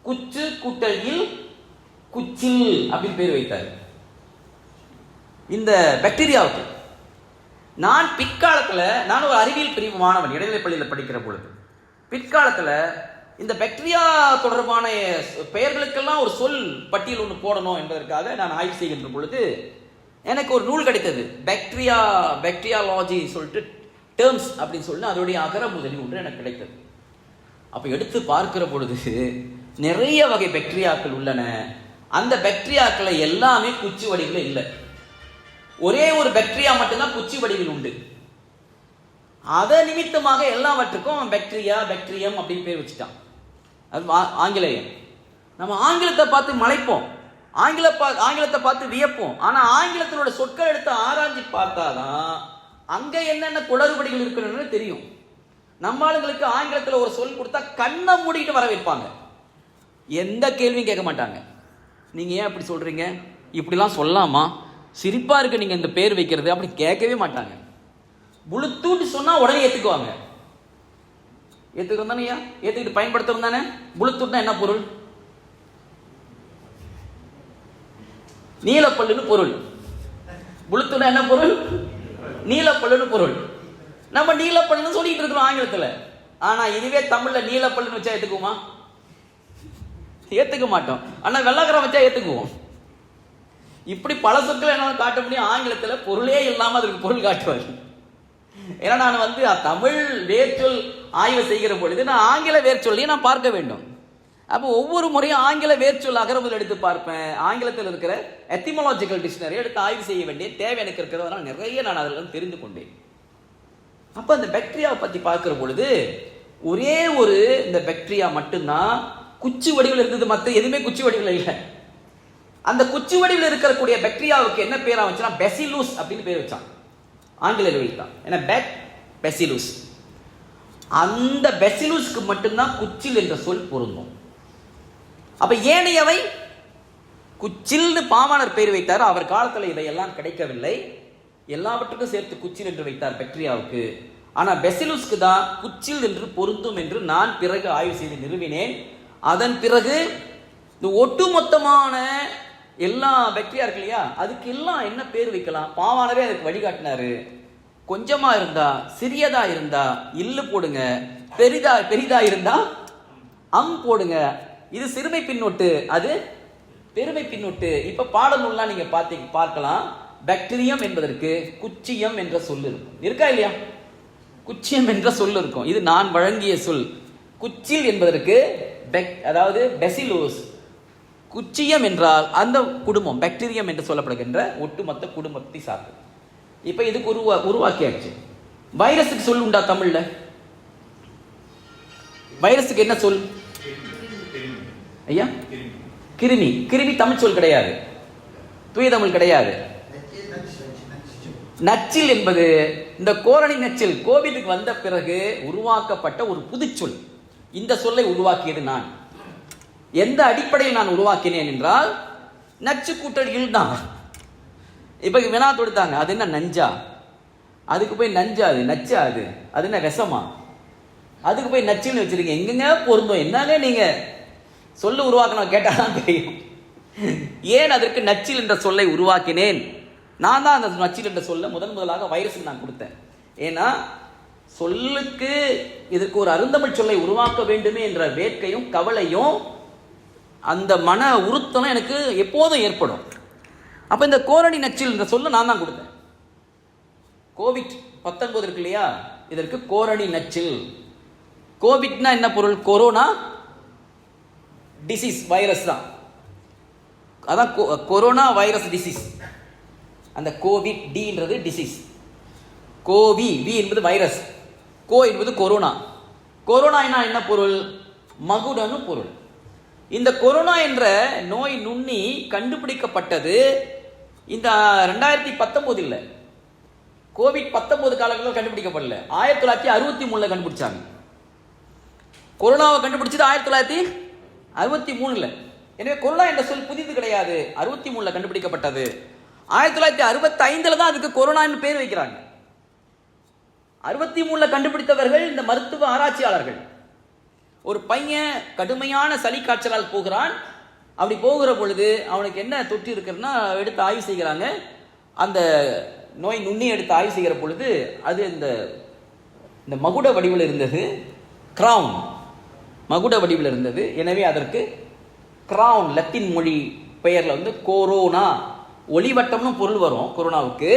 குச்சு கூட்டல் இல் குச்சில் அப்படின்னு பேர் வைத்தார் இந்த பாக்டீரியாவுக்கு. நான் பிற்காலத்தில், நான் ஒரு அறிவியல் பிரிவு மாணவன், இடைநிலை பள்ளியில் படிக்கிற பொழுது பிற்காலத்தில் இந்த பாக்டீரியா தொடர்பான பெயர்களுக்கெல்லாம் ஒரு சொல் பட்டியல் ஒன்று போடணும் என்பதற்காக நான் ஆய்வு செய்கின்ற பொழுது எனக்கு ஒரு நூல் கிடைத்தது. பாக்டீரியாலஜி சொல்லிட்டு டேர்ம்ஸ் அப்படின்னு சொல்லி அதோடைய அகர முதலி ஒன்று எனக்கு கிடைத்தது. அப்போ எடுத்து பார்க்கிற பொழுது நிறைய வகை பாக்டீரியாக்கள் உள்ளன. அந்த பாக்டீரியாக்களை எல்லாமே குச்சி வடிவில் இல்லை. ஒரே ஒரு பாக்டீரியா மட்டும்தான் குச்சி வடிவில் உண்டு. அதை நிமித்தமாக எல்லாவற்றுக்கும் பாக்டீரியா, பாக்டீரியம் அப்படின்னு பேர் வச்சுட்டான். அது ஆங்கிலேயம். நம்ம ஆங்கிலத்தை பார்த்து மலைப்போம், ஆங்கிலத்தை பார்த்து வியப்போம். ஆனா ஆங்கிலத்தினோட சொற்கள் எடுத்து ஆராய்ச்சி பார்த்தாதான் அங்க என்னென்ன குளறுபடிகள் இருக்குன்னு தெரியும். நம்ம ஆளுங்களுக்கு ஆங்கிலத்தில் ஒரு சொல் கொடுத்தா கண்ணை மூடிட்டு வர வைப்பாங்க, எந்த கேள்வியும் கேட்க மாட்டாங்க. நீங்க ஏன் அப்படி சொல்றீங்க, இப்படிலாம் சொல்லாமா, சிரிப்பா இருக்கு நீங்க இந்த பேர் வைக்கிறது, அப்படி கேட்கவே மாட்டாங்க. புளுத்தூன்னு சொன்னா உடனே ஏத்துக்குவாங்க. ஏத்துக்கிறோம் தானே, ஏத்துக்கிட்டு பயன்படுத்துறோம் தானே. புளுத்தூட்னா என்ன பொருள்? நீலப்பல்லுன்னு பொருள். புளுத்துனா என்ன பொருள்? நீலப்பல்லுன்னு பொருள். நம்ம நீலப்பல்லுன்னு சொல்லிட்டு இருக்கிறோம் ஆங்கிலத்தில். ஆனா இதுவே தமிழ்ல நீலப்பல்லுன்னு வச்சா ஏத்துக்குமா? ஏத்துக்க மாட்டோம். ஆனா வெள்ளக்காரன் வச்சா ஏத்துக்குவோம். இப்படி பல சொற்களை என்னால காட்ட முடியும். ஆங்கிலத்தில் பொருளே இல்லாம அதுக்கு பொருள் காட்டுவார். ஏன்னா நான் தமிழ் வேர்ச்சொல் ஆய்வு செய்கிற பொழுது நான் ஆங்கில வேர்ச்சொல்லையும் நான் பார்க்க வேண்டும். அப்போ ஒவ்வொரு முறையும் ஆங்கில வேர்ச்சொல் அகரமுதல் எடுத்து பார்ப்பேன். ஆங்கிலத்தில் இருக்கிற எத்திமாலஜிக்கல் டிக்ஷனரி எடுத்து ஆய்வு செய்ய வேண்டிய தேவை எனக்கு இருக்கிறதுனால நிறைய நான் அதில் தெரிந்து கொண்டேன். அப்ப அந்த பாக்டீரியாவை பத்தி பார்க்கிற பொழுது ஒரே ஒரு இந்த பாக்டீரியா மட்டும்தான் குச்சி வடிவில் இருந்தது. மற்ற எதுவுமே குச்சி வடிவில் இல்லை. அந்த குச்சி வடிவில் இருக்கக்கூடிய பாக்டீரியாவுக்கு என்ன பேரா வச்சுன்னா பெசிலூஸ் அப்படின்னு பேர் வச்சான். ஆங்கில வைத்தான். ஏன்னா பெசிலூஸ். அந்த பெசிலூஸ்க்கு மட்டும்தான் குச்சில் என்ற சொல் பொருந்தும். அப்ப ஏனையவை குச்சில்னு பாவாணர் பேர் வைத்தார். அவர் காலத்தில் இதையெல்லாம் கிடைக்கவில்லை. எல்லாவற்றுக்கும் சேர்த்து குச்சில் என்று வைத்தார் பாக்டீரியாவுக்கு. ஆனா பெசிலூஸ்க்கு தான் குச்சில் என்று பொருந்தும் என்று நான் பிறகு ஆய்வு செய்து நிறுவினேன். அதன் பிறகு இந்த ஒட்டுமொத்தமான எல்லா பாக்டீரியா இருக்கு இல்லையா, அதுக்கு எல்லாம் என்ன பேர் வைக்கலாம்? பாவாணரே அதுக்கு வழிகாட்டினாரு. கொஞ்சமா இருந்தா, சிறியதா இருந்தா இல்லு போடுங்க, பெரிதா இருந்தா போடுங்க. இது சிறுமை பின்னொட்டு, அது பெருமை பின்னொட்டு. இப்ப பாடநூல்லாம் நீங்க பார்க்கலாம். பாக்டீரியம் என்பதற்கு குச்சியம் என்ற சொல் இருக்கும். இருக்கா இல்லையா? குச்சியம் என்ற சொல் இருக்கும். இது நான் வழங்கிய சொல். குச்சில் என்பதற்கு அதாவது பெசிலோஸ். குச்சியம் என்றால் அந்த குடும்பம், பாக்டீரியம் என்று சொல்லப்படுகின்ற ஒட்டுமொத்த குடும்பத்தை சார்ந்தது. இப்ப இதுக்கு உருவாக்கியாச்சு. வைரஸுக்கு சொல் உண்டா தமிழ்ல? வைரஸுக்கு என்ன சொல் ஐயா? கிருமி. கிருமி தமிழ் சொல் கிடையாது, தூய தமிழ் கிடையாது. நச்சில் என்பது இந்த கோரணி நச்சில் கோவிடுக்கு வந்த பிறகு உருவாக்கப்பட்ட ஒரு புதுச்சொல். இந்த சொல்லை உருவாக்கியது நான். எந்த அடிப்படையில் நான் உருவாக்கினேன் என்றால் நச்சு கூட்டல் இல்தான். இப்ப வினா தொடுத்தாங்க, அது என்ன நஞ்சா? அதுக்கு போய் நஞ்சா, அது நச்சா, அது என்ன விஷமா? அதுக்கு போய் நச்சுன்னு வச்சிருக்கீங்க. எங்கங்க பொருந்தும்? என்னங்க நீங்க சொல்ல உருவாக்கணும் கேட்டாதான் தெரியும். ஏன் அதற்கு நச்சில் என்ற சொல்லை உருவாக்கினேன்? நான் தான் அந்த நச்சில் என்ற சொல்ல முதலாக வைரஸுக்கு நான் கொடுத்தேன். ஏன்னா சொல்லுக்கு இதற்கு ஒரு அருந்தமிழ் சொல்லை உருவாக்க வேண்டுமே என்ற வேட்கையும் கவலையும் அந்த மன உறுத்தலும் எனக்கு எப்போதும் ஏற்படும். அப்ப இந்த கோரணி நச்சில் என்ற சொல்ல நான் தான் கொடுத்தேன். COVID-19 இருக்கு இல்லையா, இதற்கு கோரணி நச்சில். கோவிட்னா என்ன பொருள்? கொரோனா டிசீஸ், வைரஸ் தான். அதான் கொரோனா வைரஸ் டிசீஸ். அந்த கோவிட் டின்றது டிசீஸ், கோவி வி என்பது வைரஸ், கோ என்பது கொரோனா. கொரோனா என்ன பொருள்? மகுடனு பொருள். இந்த கொரோனா என்ற நோய் நுண்ணி கண்டுபிடிக்கப்பட்டது இந்த 2019 இல்ல, COVID-19 காலங்களில் கண்டுபிடிக்கப்படல. 1963 கண்டுபிடிச்சாங்க. கொரோனாவை கண்டுபிடிச்சது 1963. எனவே கொரோனா என்ற சொல் புதிது கிடையாது, 63 கண்டுபிடிக்கப்பட்டது. 1965 தான் அதுக்கு கொரோனா பேர் வைக்கிறாங்க. 63 கண்டுபிடித்தவர்கள் இந்த மருத்துவ ஆராய்ச்சியாளர்கள். ஒரு பையன் கடுமையான சளி காய்ச்சலால் போகிறான். அப்படி போகிற பொழுது அவனுக்கு என்ன தொற்று இருக்குன்னா எடுத்து ஆய்வு செய்கிறாங்க. அந்த நோய் நுண்ணி எடுத்து ஆய்வு செய்கிற பொழுது அது இந்த மகுட வடிவில் இருந்தது, கிரவுன் மகுட வடிவில் இருந்தது. எனவே அதற்கு கிரவுன் லத்தீன் மொழி பெயர்ல கொரோனா, ஒளிவட்டம்னு பொருள் வரும் கொரோனாவுக்கு,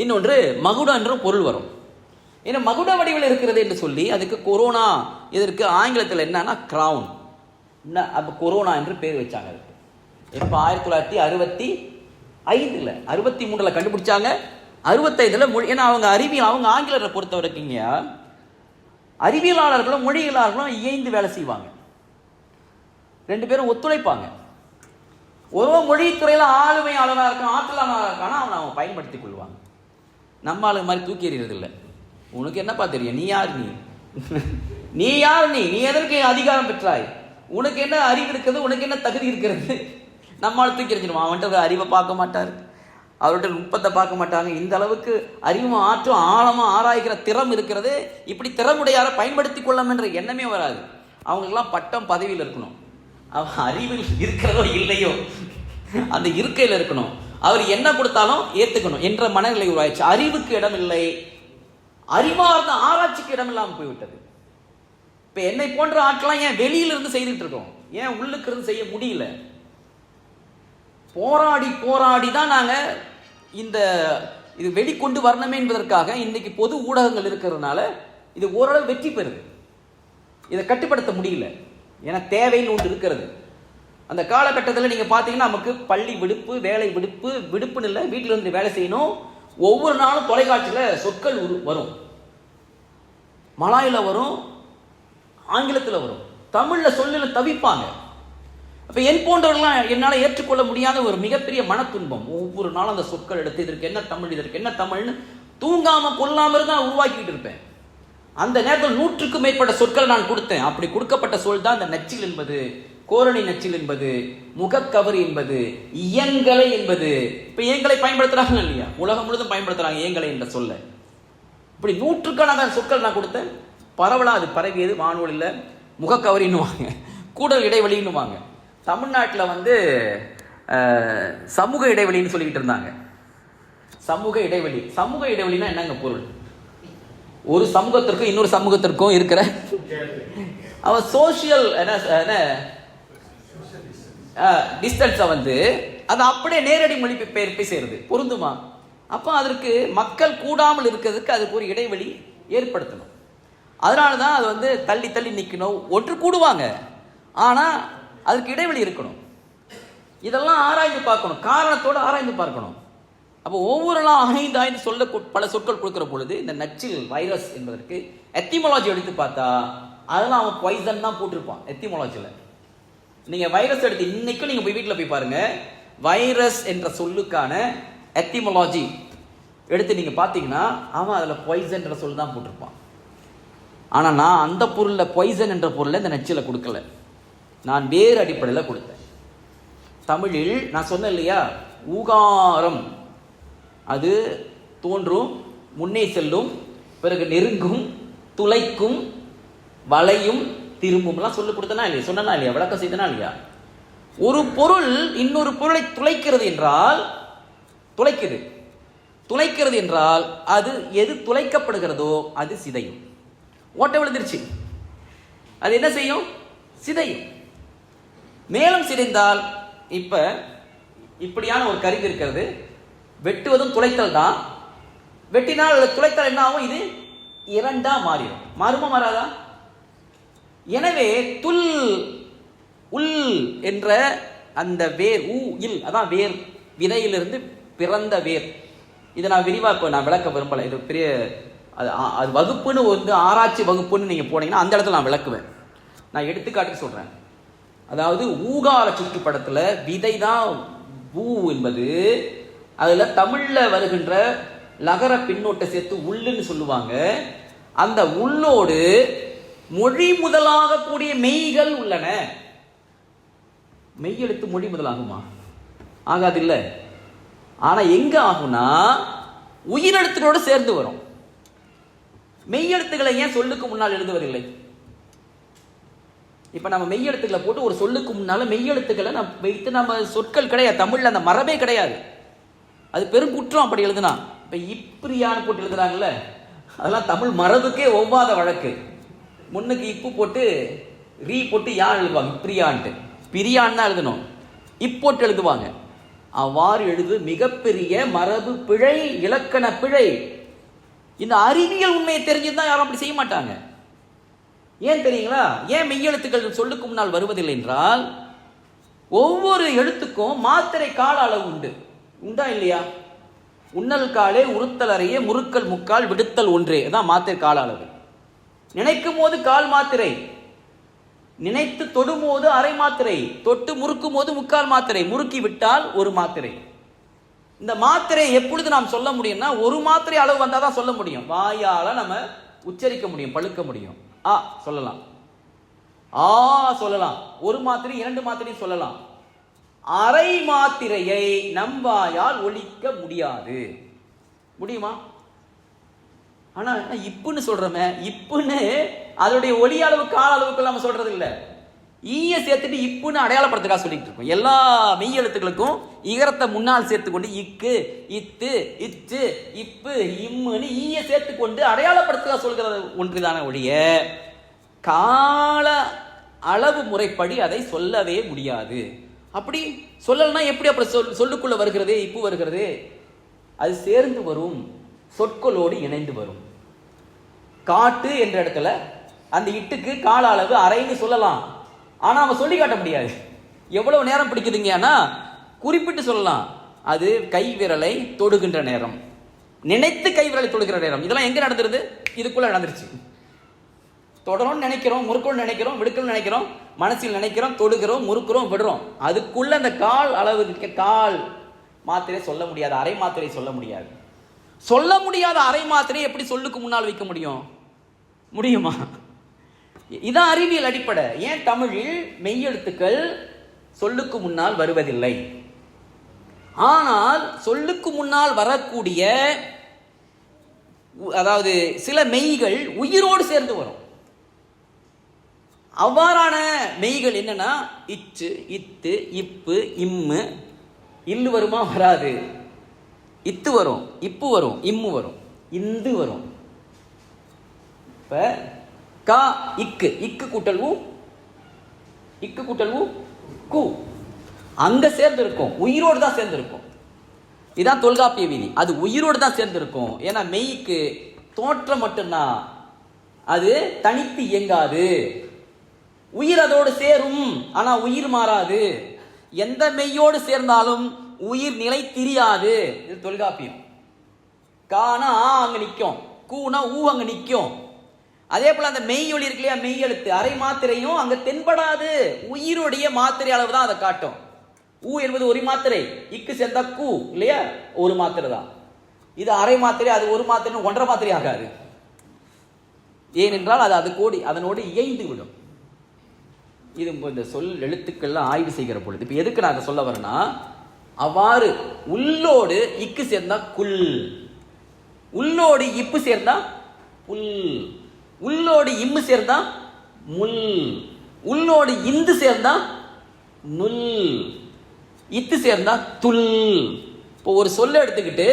இன்னொன்று மகுட என்றும் பொருள் வரும். ஏன்னா மகுட வடிவில் இருக்கிறது என்று சொல்லி அதுக்கு கொரோனா, இதற்கு ஆங்கிலத்தில் என்னன்னா கிரவுன், அப்ப கொரோனா என்று பேர் வச்சாங்க. எப்ப 1965 63 கண்டுபிடிச்சாங்க. 65 மொழி. ஏன்னா அவங்க அறிவியல், அவங்க ஆங்கிலரை பொறுத்த வரைக்கும் அறிவியலாளர்களும் மொழியியலாளர்களும் இயைந்து வேலை செய்வாங்க. 2 பேரும் ஒத்துழைப்பாங்க. ஒரு மொழித்துறையில ஆளுமையாளனாக இருக்கான், ஆற்றலாளனாக இருக்கானா அவனை பயன்படுத்திக் கொள்வாங்க. நம்ம ஆளு மாதிரி தூக்கி எறிகிறது இல்லை. உனக்கு என்னப்பா தெரியும்? நீ யார்? நீ யார்? நீ எதற்கு அதிகாரம் பெற்றாய்? உனக்கு என்ன அறிவு இருக்கிறது? உனக்கு என்ன தகுதி இருக்கிறது? நம்மளால தூக்கி எறிஞ்சிடுவான். அவன்கிட்ட அறிவை பார்க்க மாட்டார், அவர்கிட்ட நுட்பத்தை பார்க்க மாட்டாங்க. இந்த அளவுக்கு அறிவும் ஆற்றும் ஆழமா ஆராய்கிற திறம் இருக்கிறது. இப்படி திறமுடையார பயன்படுத்திக் கொள்ளும் என்ற எண்ணமே வராது. அவங்களுக்கெல்லாம் பட்டம் பதவியில் இருக்கணும். அவன் அறிவில் இருக்கிறதோ இல்லையோ, அந்த இருக்கையில் இருக்கணும். அவர் என்ன கொடுத்தாலும் ஏத்துக்கணும் என்ற மனநிலை உருவாயிடுச்சு. அறிவுக்கு இடம் இல்லை, அறிவார்ந்த ஆராய்ச்சிக்கு இடம் இல்லாமல் போய்விட்டது. இப்ப என்னை போன்ற ஆட்கள்லாம் ஏன் வெளியில இருந்து செய்துட்டு இருக்கோம், ஏன் உள்ளுக்கு இருந்து செய்ய முடியல? போராடி போராடி தான் நாங்க இது வெளிக்கொண்டு வரணுமே என்பதற்காக இன்னைக்கு பொது ஊடகங்கள் இருக்கிறதுனால இது ஓரளவு வெற்றி பெறுது. இதை கட்டுப்படுத்த முடியல, ஏன்னா தேவைன்னு ஒன்று இருக்கிறது. அந்த காலகட்டத்தில் நீங்க பாத்தீங்கன்னா நமக்கு பள்ளி விடுப்பு, வேலை விடுப்பு, விடுப்புன்னு இல்லை, வீட்டில இருந்து வேலை செய்யணும். ஒவ்வொரு நாளும் தொலைக்காட்சியில சொற்கள் வரும், மலாயில வரும், ஆங்கிலத்தில் வரும், தமிழ்ல சொல்ல தவிப்பாங்க. அப்ப என் போன்றவர்கள்லாம் என்னால் ஏற்றுக்கொள்ள முடியாத ஒரு மிகப்பெரிய மன துன்பம். ஒவ்வொரு நாளும் அந்த சொற்கள் எடுத்து இதற்கு என்ன தமிழ், இதற்கு என்ன தமிழ்னு தூங்காம கொள்ளாம இருந்தா உருவாக்கிட்டு இருப்பேன். அந்த நேரத்தில் 100க்கும் மேற்பட்ட சொற்கள் நான் கொடுத்தேன். அப்படி கொடுக்கப்பட்ட சொல் தான் இந்த நச்சில் என்பது, கோரணி நச்சில் என்பது, முகக்கவரி என்பது, இயங்கலை என்பது. இப்ப இயங்கலை பயன்படுத்துறாங்க இல்லையா, உலகம் முழுதும் பயன்படுத்துறாங்க இயங்கலை என்ற சொல்ல. இப்படி 100க்கான சொற்கள் நான் கொடுத்தேன். பரவலா அது பரவியது. வானொலியில் முகக்கவரின்னுவாங்க, கூடல் இடைவெளின்னுவாங்க. தமிழ்நாட்டில் சமூக இடைவெளின்னு சொல்லிக்கிட்டு இருந்தாங்க. சமூக இடைவெளி, சமூக இடைவெளினா என்னங்க பொருள்? ஒரு சமூகத்திற்கும் இன்னொரு சமூகத்திற்கும் இருக்கிற அவன் சோசியல் டிஸ்டன்ஸை அது அப்படியே நேரடி மொழிபெயர்ப்பு செய்யறது பொருந்துமா? அப்போ அதற்கு மக்கள் கூடாமல் இருக்கிறதுக்கு அதுக்கு ஒரு இடைவெளி ஏற்படுத்தணும். அதனால தான் அது தள்ளி தள்ளி நிற்கணும். ஒன்று கூடுவாங்க, ஆனால் அதுக்கு இடைவெளி இருக்கணும். இதெல்லாம் ஆராய்ந்து பார்க்கணும், காரணத்தோடு ஆராய்ந்து பார்க்கணும். அப்போ ஒவ்வொரு நாளும் ஆய்ந்து சொல்ல பல சொற்கள் கொடுக்கிற பொழுது இந்த நச்சில் வைரஸ் என்பதற்கு எத்திமாலஜி எடுத்து பார்த்தா அதெல்லாம் அவன் பாய்சன் தான் போட்டிருப்பான் எத்திமாலஜியில். நீங்கள் வைரஸ் எடுத்து இன்னைக்கும் நீங்கள் போய் வீட்டில் போய் பாருங்க, வைரஸ் என்ற சொல்லுக்கான எத்திமாலஜி எடுத்து நீங்கள் பார்த்தீங்கன்னா அவன் அதில் பாய்சன் என்ற சொல் தான் போட்டிருப்பான். ஆனால் நான் அந்த பொருளில் பாய்சன் என்ற பொருளை இந்த நச்சில் கொடுக்கல, நான் வேறு அடிப்படையில் கொடுத்தேன். தமிழில் நான் சொன்னேன் இல்லையா, ஊகாரம் அது தோன்றும், முன்னே செல்லும், பிறகு நெருங்கும், துளைக்கும், வளையும், திரும்பும்லாம் சொல்லி கொடுத்தனா இல்லையா, சொன்னா இல்லையா, விளக்கம் செய்தனா இல்லையா? ஒரு பொருள் இன்னொரு பொருளை துளைக்கிறது என்றால், துளைக்கிறது என்றால் அது எது துளைக்கப்படுகிறதோ அது சிதையும். ஓட்டை விழுந்துருச்சு, அது என்ன செய்யும்? சிதையும். மேலும் சிதைந்தால், இப்ப இப்படியான ஒரு கருவி இருக்கிறது, வெட்டுவதும் துளைத்தல் தான். வெட்டினால் துளைத்தல் என்ன ஆகும்? இது இரண்டா மாறிடும். மாறுமா மாறாதா? எனவே துல் உல் என்ற அந்த வேர், இல் அதான் வேர், விதையிலிருந்து பிறந்த வேர். இதை நான் விரிவாக்க நான் விளக்க விரும்பல, இது பெரிய அது வகுப்புன்னு ஆராய்ச்சி வகுப்புன்னு நீங்க போனீங்கன்னா அந்த இடத்துல நான் விளக்குவேன். நான் எடுத்துக்காட்டுக்கு சொல்றேன். அதாவது ஊகால சுற்றுப்படத்துல விதை தான் ஊ என்பது, அதுல தமிழ்ல வருகின்ற லகர பின்னோட்டை சேர்த்து உள்ளுன்னு சொல்லுவாங்க. அந்த உள்ளோடு மொழி முதலாக கூடிய மெய்கள் உள்ளன. மெய் எழுத்து மொழி முதலாகுமா? ஆகாது இல்ல. ஆனா எங்க ஆகும்னா உயிரெழுத்துகளோடு சேர்ந்து வரும். மெய்யெழுத்துக்களை ஏன் சொல்லுக்கு முன்னால் எழுதுவதில்லை? இப்ப நம்ம மெய்யெழுத்துக்களை போட்டு ஒரு சொல்லுக்கு முன்னால மெய்யெழுத்துக்களை வைத்து நம்ம சொற்கள் கிடையாது, தமிழ்ல அந்த மரபே கிடையாது. அது பெரும் குற்றம் அப்படி எழுதுனா. இப்ப இப்ரியான்னு போட்டு எழுதுறாங்கல்ல, அதெல்லாம் தமிழ் மரபுக்கே ஒவ்வாத வழக்கு. முன்னுக்கு இப்பு போட்டு ரீ போட்டு யான் எழுதுவாங்க, இப்ரியான்ட்டு. பிரியான் தான் எழுதணும், இப்போட்டு எழுதுவாங்க. அவ்வாறு எழுது மிகப்பெரிய மரபு பிழை, இலக்கண பிழை. இந்த அறிவியல் உண்மையை தெரிஞ்சுதான் யாரும் அப்படி செய்ய மாட்டாங்க. ஏன் தெரியுங்களா? ஏன் மெய்யெழுத்துக்கள் சொல்லுக்கு முன்னால் வருவதில்லை என்றால், ஒவ்வொரு எழுத்துக்கும் மாத்திரை கால அளவு உண்டு. உண்டா இல்லையா? உண்ணல் காலே, உறுத்தல் அறைய, முறுக்கல் முக்கால், விடுத்தல் ஒன்றே, அதான் மாத்திரை கால அளவு. நினைக்கும் போது கால் மாத்திரை, நினைத்து தொடும் போது அரை மாத்திரை, தொட்டு முறுக்கும் போது முக்கால் மாத்திரை, முறுக்கி விட்டால் ஒரு மாத்திரை. இந்த மாத்திரை எப்பொழுது நாம் சொல்ல முடியும்னா, ஒரு மாத்திரை அளவு வந்தால் தான் சொல்ல முடியும். வாயால நம்ம உச்சரிக்க முடியும், பழுக்க முடியும். ஆ சொல்லலாம், ஆ சொல்லலாம், ஒரு மாத்திரை 2 மாத்திரையும் சொல்லலாம். அரை மாத்திரையை நம்பாயால் ஒழிக்க முடியாது. முடியுமா? ஆனா இப்புன்னு சொல்றோமே, இப்புன்னு அதோடைய ஒலி அளவு கால அளவுக்கு நம்ம சொல்றது இல்லை. ஈய சேர்த்துட்டு இப்புன்னு அடையாளப்படுத்துக்காக சொல்லிட்டு இருக்கோம். எல்லா மெய் எழுத்துக்களுக்கும் இகரத்தை முன்னால் சேர்த்துக்கொண்டு இக்கு, இத்து, இச்சு, இப்பு, இம்முன்னு ஈய சேர்த்துக்கொண்டு அடையாளப்படுத்துக்காக சொல்கிறது ஒன்றுதான ஒழிய கால அளவு முறைப்படி அதை சொல்லவே முடியாது. அப்படி சொல்லலைன்னா எப்படி அப்புறம் சொல்லுக்குள்ள வருகிறது, இப்பு வருகிறது? அது சேர்ந்து வரும், சொற்களோடு இணைந்து வரும். காட்டு என்ற இடத்துல அந்த இட்டுக்கு கால அளவு அரைன்னு சொல்லலாம், ஆனா அவன் சொல்லி காட்ட முடியாது. எவ்வளவு நேரம் பிடிக்குதுங்கன்னா குறிப்பிட்டு சொல்லலாம். அது கை விரலை தொடுகின்ற நேரம், நினைத்து கை விரலை தொடுகிற நேரம். இதெல்லாம் எங்க நடந்துருது? இதுக்குள்ள நடந்துருச்சு. தொடரும் நினைக்கிறோம், முறுக்கணும் நினைக்கிறோம், விடுக்கணும் நினைக்கிறோம், மனசில் நினைக்கிறோம், தொடுகிறோம், முறுக்கிறோம், விடுறோம். அதுக்குள்ள அந்த கால் அளவு கால் மாத்திரை சொல்ல முடியாது, அரை மாத்திரை சொல்ல முடியாது. சொல்ல முடியாத அரை மாத்திரை எப்படி சொல்லுக்கு முன்னால் வைக்க முடியும்? முடியுமா? இதான் அறிவியல் அடிப்படை. ஏன் தமிழில் மெய்யெழுத்துக்கள் சொல்லுக்கு முன்னால் வருவதில்லை? ஆனால் சொல்லுக்கு முன்னால் வரக்கூடிய அதாவது சில மெய்கள் உயிரோடு சேர்ந்து வரும். அவ்வாறான மெய்கள் என்னன்னா இச்சு, இத்து, இப்பு, இம்மு. இல்லு வருமா? வராது. இத்து வரும், இப்பு வரும், இம்மு வரும், இந்து வரும். இப்ப கா இக்கு, இக்கு கூட்டல் ஊ, இக்கு கூட்டல் ஊ கு, அங்க சேர்ந்து இருக்கும், உயிரோடு தான் சேர்ந்து இருக்கும். இதான் தொல்காப்பிய விதி. அது உயிரோடு தான் சேர்ந்து இருக்கும். ஏன்னா மெய்க்கு தோற்றம் மட்டும்தான், அது தனித்து இயங்காது. உயிர் அதோடு சேரும், ஆனா உயிர் மாறாது. எந்த மெய்யோடு சேர்ந்தாலும் உயிர் நிலை தெரியாது. இது தொல்காப்பியம். கானா ஆ அங்க நிற்கும், கூனா ஊ அங்க நிற்கும். அதே போல அந்த மெய் ஒளி இருக்கு இல்லையா, மெய் எழுத்து அரை மாத்திரையும் அங்க தென்படாது. உயிருடைய மாத்திரை அளவு தான் அதை காட்டும். ஊ என்பது ஒரு மாத்திரை, இக்கு சேர்ந்தா கூ இல்லையா, ஒரு மாத்திரை தான். இது அரை மாத்திரை, அது ஒரு மாத்திரை, ஒன்றரை மாத்திரை ஆகாது. ஏனென்றால் அது அது கோடி அதனோடு இயைந்து விடும். இது இந்த சொல் எழுத்துக்கள்லாம் ஆய்வு செய்கிற பொழுது இப்ப எதுக்கு நான் சொல்ல வரேன்னா, அவ்வாறு உள்ளோடு இக்கு சேர்ந்தா குல், உள்ளோடு இப்பு சேர்ந்தா புல், உள்ளோடு இம்மு சேர்ந்தா முல், உள்ளோடு இந்து சேர்ந்தா நுல், இத்து சேர்ந்தா துல். இப்போ ஒரு சொல்ல எடுத்துக்கிட்டு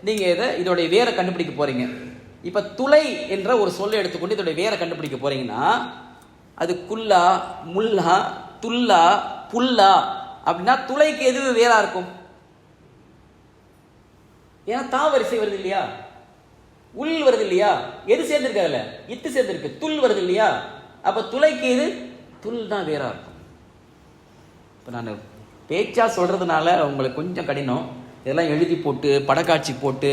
நீங்க இதோடைய வேரை கண்டுபிடிக்க போறீங்க. இப்ப துளை என்ற ஒரு சொல்ல எடுத்துக்கொண்டு இதோடைய வேரை கண்டுபிடிக்க போறீங்கன்னா அது குல்லா, முல்லா, துல்லா, புல்லா அப்படின்னா துளைக்கு எது வேறா இருக்கும்? ஏன்னா தா வரிசை வருது இல்லையா, உள் வருது இல்லையா, எது சேர்ந்திருக்கு? அதுல இத்து சேர்ந்திருக்கு, துல் வருது இல்லையா. அப்ப துளைக்கு எது? துல் தான் வேறா இருக்கும். இப்ப நான் பேச்சா சொல்றதுனால உங்களுக்கு கொஞ்சம் கடினம். இதெல்லாம் எழுதி போட்டு படக்காட்சி போட்டு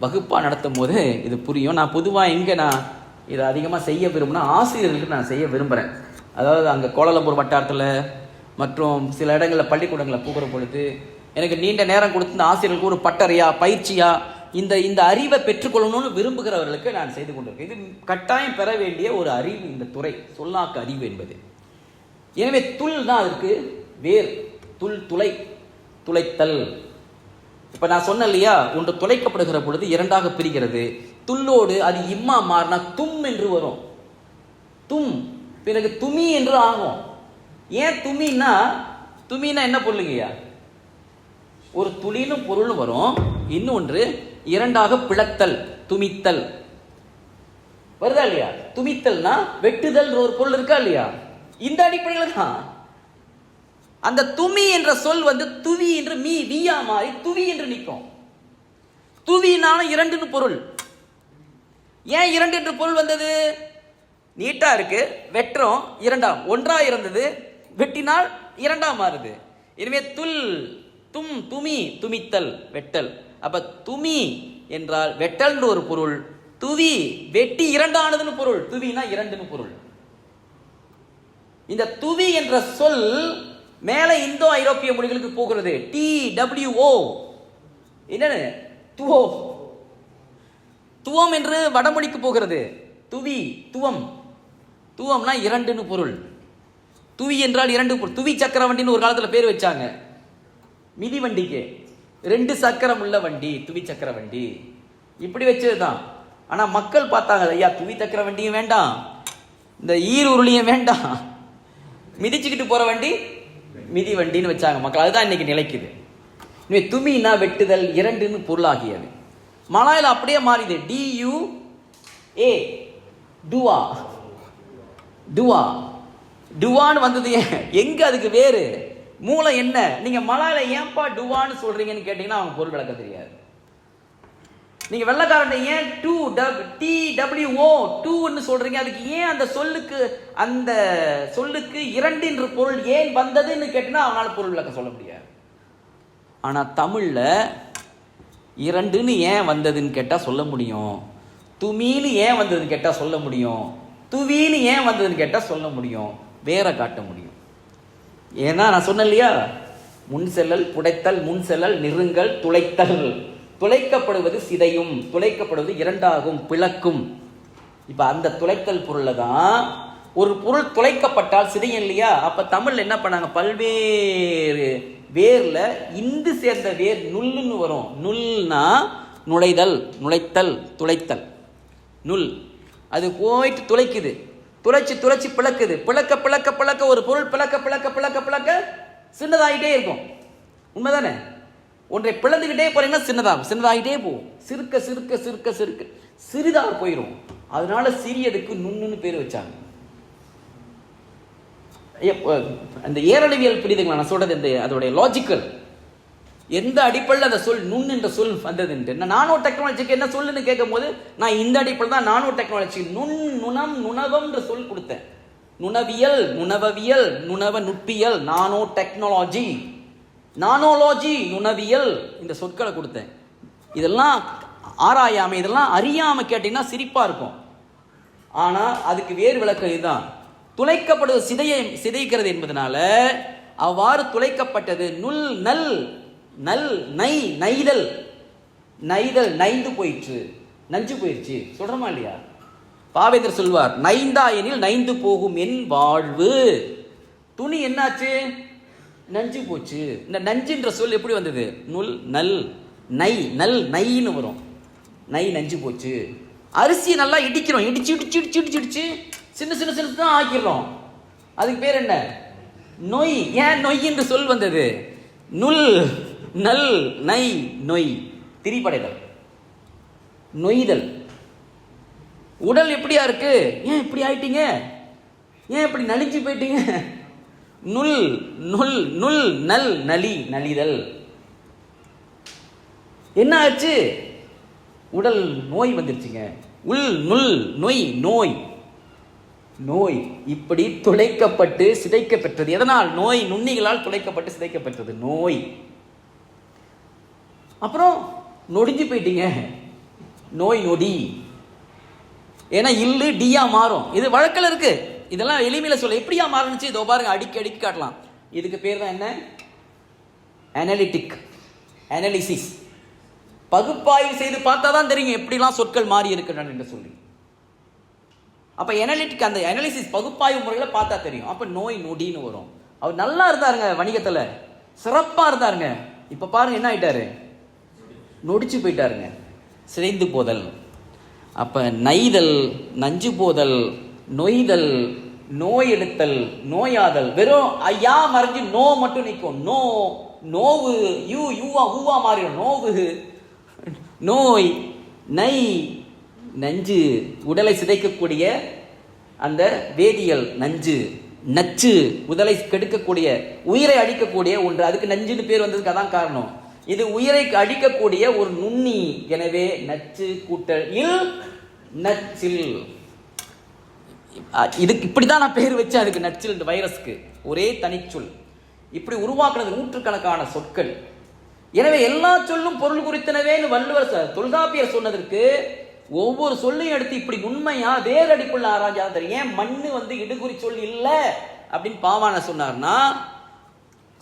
வகுப்பா நடத்தும் போது இது புரியும். நான் பொதுவா எங்க நான் இதை அதிகமாக செய்ய விரும்பினா ஆசிரியர்களுக்கு நான் செய்ய விரும்புகிறேன். அதாவது அங்கே கோலாலம்பூர் வட்டாரத்தில் மற்றும் சில இடங்களில் பள்ளிக்கூடங்களில் போகிற பொழுது எனக்கு நீண்ட நேரம் கொடுத்து இந்த ஆசிரியர்களுக்கு ஒரு பட்டறையா பயிற்சியா இந்த இந்த அறிவை பெற்றுக்கொள்ளணும்னு விரும்புகிறவர்களுக்கு நான் செய்து கொண்டிருக்கேன். இது கட்டாயம் பெற வேண்டிய ஒரு அறிவு, இந்த துறை சொல்லாக்க அறிவு என்பது. எனவே துள் தான் அதற்கு வேர். துள், துளை, துளைத்தல். இப்ப நான் சொன்ன இல்லையா, ஒன்று துளைக்கப்படுகிற பொழுது இரண்டாக பிரிகிறது. துள்ளோடு அது இம்மா மாறினா தும் என்று வரும். தும் பிறகு துமி என்று ஆகும். ஏன் துமின்னா, துமின்னா என்ன பொருளுங்கய்யா? ஒரு துளின்னு பொருள் வரும், இன்னொன்று இரண்டாக பிளத்தல், துமித்தல் வருதா இல்லையா? துமித்தல்னா வெட்டுதல் ஒரு பொருள் இருக்கா இல்லையா? இந்த அடிப்படையில் தான் அந்த துமி என்ற சொல் துவி என்று மீ வியா மாறி துவி என்று நிற்கும். துவினாலும் இரண்டுன்னு பொருள். ஏன் இரண்டு என்று பொருள் வந்தது? நீட்டா இருக்கு, வெற்றோம் இரண்டாம், ஒன்றா இருந்தது, வெட்டினால் இரண்டாம் மாறுது. எனவே துல், தும், துமி, துமித்தல், வெட்டல். அப்ப துமி என்றால் வெட்டல் ஒரு பொருள், துவி வெட்டி இரண்டானதுன்னு பொருள், துவினா இரண்டுன்னு பொருள். இந்த துவி என்ற சொல் மேலே இந்தோ ஐரோப்பிய மொழிகளுக்கு போகிறது. TWO என்னன்னு? துவோ, துவம் என்று வடமொழிக்கு போகிறது. துவி, துவம், துவம்னா இரண்டுன்னு பொருள். துவி என்றால் இரண்டு பொருள். துவி சக்கர வண்டின்னு ஒரு காலத்தில் பேர் வச்சாங்க மிதி வண்டிக்கு. 2 சக்கரம் உள்ள வண்டி துவி சக்கர வண்டி, இப்படி வச்சதுதான். ஆனா மக்கள் பார்த்தாங்க, ஐயா துவி சக்கர வண்டியும் வேண்டாம், இந்த ஈருருளியும் வேண்டாம், மிதிச்சுக்கிட்டு போற வண்டி மிதி வண்டின்னு வச்சாங்க மக்கள். அதுதான் இன்னைக்கு நிலைக்குது. இனிமே துமினா வெட்டுதல், இரண்டுன்னு பொருளாகியது. மலாயில அப்படியே மாறிது. DUA டுவா டுவா டுவான்னு வந்தது. எங்க அதுக்கு வேறு மூலம் என்ன? நீங்க மலாயில ஏன்பா டுவான்னு சொல்றீங்கன்னு கேட்டீங்கன்னா அவங்க பொருள் விளக்க தெரியாது. நீங்க வெள்ளக்காரன் ஏன் TWO டூன்னு சொல்றீங்க, அதுக்கு ஏன் அந்த சொல்லுக்கு இரண்டு என்ற பொருள் ஏன் வந்ததுன்னு கேட்டீங்கன்னா அவனால பொருள் விளக்க சொல்ல முடியாது. ஆனா தமிழ்ல இரண்டுன்னு ஏன் வந்ததுன்னு கேட்டா சொல்ல முடியும். துமின்னு ஏன் வந்ததுன்னு கேட்டா சொல்ல முடியும். துவின்னு ஏன் வந்ததுன்னு கேட்டா சொல்ல முடியும். வேற காட்ட முடியும். ஏன்னா நான் சொன்னேன் இல்லையா, முன் செல்லல் புடைத்தல், முன் செல்லல் நெருங்கல், துளைத்தல். துளைக்கப்படுவது சிதையும், துளைக்கப்படுவது இரண்டாகும், பிளக்கும். இப்ப அந்த துளைத்தல் பொருள்ல தான் ஒரு பொருள் துளைக்கப்பட்டால் சிதையும் இல்லையா. அப்ப தமிழ்ல என்ன பண்ணாங்க, பல்வேறு வேர்ல இந்து சேர்ந்த வேர் நுல்லுன்னு வரும். நுல்னா நுழைதல், நுழைத்தல், துளைத்தல். நுல் அது போயிட்டு துளைக்குது, துளைச்சு பிளக்குது. பிளக்க பிளக்க பிளக்க ஒரு பொருள் பிளக்க பிளக்க பிளக்க பிளக்க சின்னதாகிட்டே இருக்கும். உண்மைதானே? ஒன்றை பிளந்துகிட்டே போறீங்கன்னா சின்னதாகும், சின்னதாகிட்டே போகும். சிறுக்க சிறுக்க சிறுக்க சிறுக்க சிறிதாக போயிடும். அதனால சிறியதுக்கு நுண்ணுன்னு பேர் வச்சாங்க. அந்த ஏரளவியல் பிடிதுங்களா நான் சொல்றது, இந்த அதோடைய லாஜிக்கல் எந்த அடிப்படையில் அந்த சொல் நுண் என்ற சொல் வந்ததுன்ட்டு. நானோ டெக்னாலஜிக்கு என்ன சொல்லுன்னு கேட்கும் போது நான் இந்த அடிப்படையில் தான் நானோ டெக்னாலஜி நுண் நுணம் நுணவம் சொல் கொடுத்தேன். நுணவியல், நுணவவியல், நுணவ நுட்பியல், நானோ டெக்னாலஜி, நானோலஜி, நுணவியல், இந்த சொற்களை கொடுத்தேன். இதெல்லாம் ஆராயாம, இதெல்லாம் அறியாம கேட்டீங்கன்னா சிரிப்பா இருக்கும். ஆனா அதுக்கு வேறு விளக்கம் இதுதான். துளைக்கப்படுவது சிதைக்கிறது என்பதனால அவ்வாறு துளைக்கப்பட்டது. நுல் நல் நல் நை நைதல், நைதல் நைந்து போயிற்று, நஞ்சு போயிடுச்சு சொல்றமா இல்லையா? பாவேந்தர் சொல்வார், நைந்தா எனில் நைந்து போகும் என் வாழ்வு. துணி என்னாச்சு? நஞ்சு போச்சு. இந்த நஞ்சுன்ற சொல் எப்படி வந்தது? நுல் நல் நை, நல் நைன்னு வரும். நை நஞ்சு போச்சு. அரிசி நல்லா இடிக்கிறோம், இடிச்சு இடிச்சு இடிச்சு இடிச்சு இடிச்சு சின்ன சின்ன சின்ன தான் ஆக்கிடுறோம். அதுக்கு பேர் என்ன? நொய். ஏன் நொய் என்று சொல் வந்தது? நுல் நல் நை நொய், திரிபடைதல், நொய்தல். உடல் எப்படியா இருக்கு? ஏன் இப்படி ஆயிட்டீங்க? ஏன் இப்படி நலிஞ்சு போயிட்டீங்க? நுல் நுல் நுல் நல் நலி, நலிதல். என்ன ஆச்சு? உடல் நோய் வந்துருச்சுங்க. உள் நுல் நொய் நோய், நோய் இப்படி துளைக்கப்பட்டு சிதைக்கப்பட்டது. எதனால்? நோய் நுண்ணிகளால் துளைக்கப்பட்டு சிதைக்கப்பட்டது நோய். அப்புறம் நொடிஞ்சு போயிட்டீங்க, நோய் நொடி. ஏன்னா இல்லு டியா மாறும். இது வழக்கில் இருக்கு. இதெல்லாம் எளிமையில சொல்ல எப்படியா மாறுனுச்சு? இதோ பாருங்க, அடிக்கி அடிக்கி காட்டலாம். இதுக்கு பேர் தான் என்ன? Analytic, analysis. பகுப்பாய்வு செய்து பார்த்தா தான் தெரியும் எப்படிலாம் சொற்கள் மாறி இருக்கின்றன என்று சொல்லி. அப்ப அனலிட்டிக், அந்த அனாலிசிஸ் பகுப்பாய்வு முறையில பார்த்தா தெரியும். அப்ப நோய் நொடின்னு வரும். அவர் நல்லா இருந்தாருங்க, வணிகத்துல சிறப்பா இருந்தாருங்க. இப்ப பாருங்க என்ன ஆயிட்டாரு? நொடிச்சு போயிட்டாருங்க, சிதைந்து போதல். அப்ப நைதல், நஞ்சு போதல், நொய்தல், நோய் எடுத்தல், நோயாதல். வெறும் ஐயா மறைஞ்சு நோ மட்டும் நிற்கும். நோ, நோவு, யூ யூவா ஊவா மாறிடும். நோவு, நோய், நை, நஞ்சு. உடலை சிதைக்கக்கூடிய அந்த வேதியியல் நஞ்சு, நச்சு, உடலை கெடுக்கக்கூடிய, உயிரை அழிக்கக்கூடிய ஒன்று. அதுக்கு நஞ்சுன்னு பேர் வந்ததுக்கு அதான் காரணம். இது உயிரை அழிக்கக்கூடிய ஒரு நுண்ணி. எனவே நச்சு கூட்டல் இல் நச்சில். இதுக்கு இப்படிதான் நான் பேர் வச்சேன். அதுக்கு நச்சில், இந்த வைரஸ்க்கு ஒரே தனிச்சொல். இப்படி உருவாக்குனது நூற்றுக்கணக்கான சொற்கள். எனவே எல்லா சொல்லும் பொருள் குறித்தனவேன்னு வள்ளுவர் தொல்காப்பியர் சொன்னதற்கு ஒவ்வொரு சொல்லையும் எடுத்து இப்படி உண்மையா வேறு அடிக்குள்ள ஆராய்ஞ்சா தெரியும். ஏன் மண்ணு இடுகுறி சொல் இல்ல அப்படின்னு பாவான சொன்னார்னா,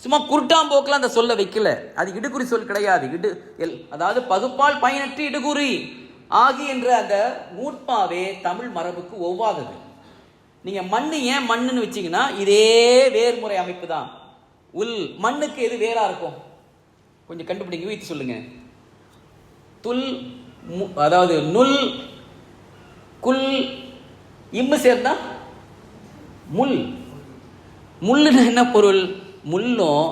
சும்மா குருட்டாம்போக்கில் அந்த சொல்ல வைக்கல. அது இடுகுறி சொல் கிடையாது. அதாவது பகுப்பால் பயனற்று இடுகுறி ஆகி என்ற அந்த நூற்பாவே தமிழ் மரபுக்கு ஒவ்வாதது. நீங்க மண்ணு ஏன் மண்ணுன்னு வச்சீங்கன்னா இதே வேர்முறை அமைப்பு தான். உள் மண்ணுக்கு எது வேறா இருக்கும்? கொஞ்சம் கண்டுபிடிங்க, வீட்டு சொல்லுங்க. துல், அதாவது நுல், குல், இம்மு சேர்ந்தா முள். முள்ளுன்னா என்ன பொருள்? முள்ளும்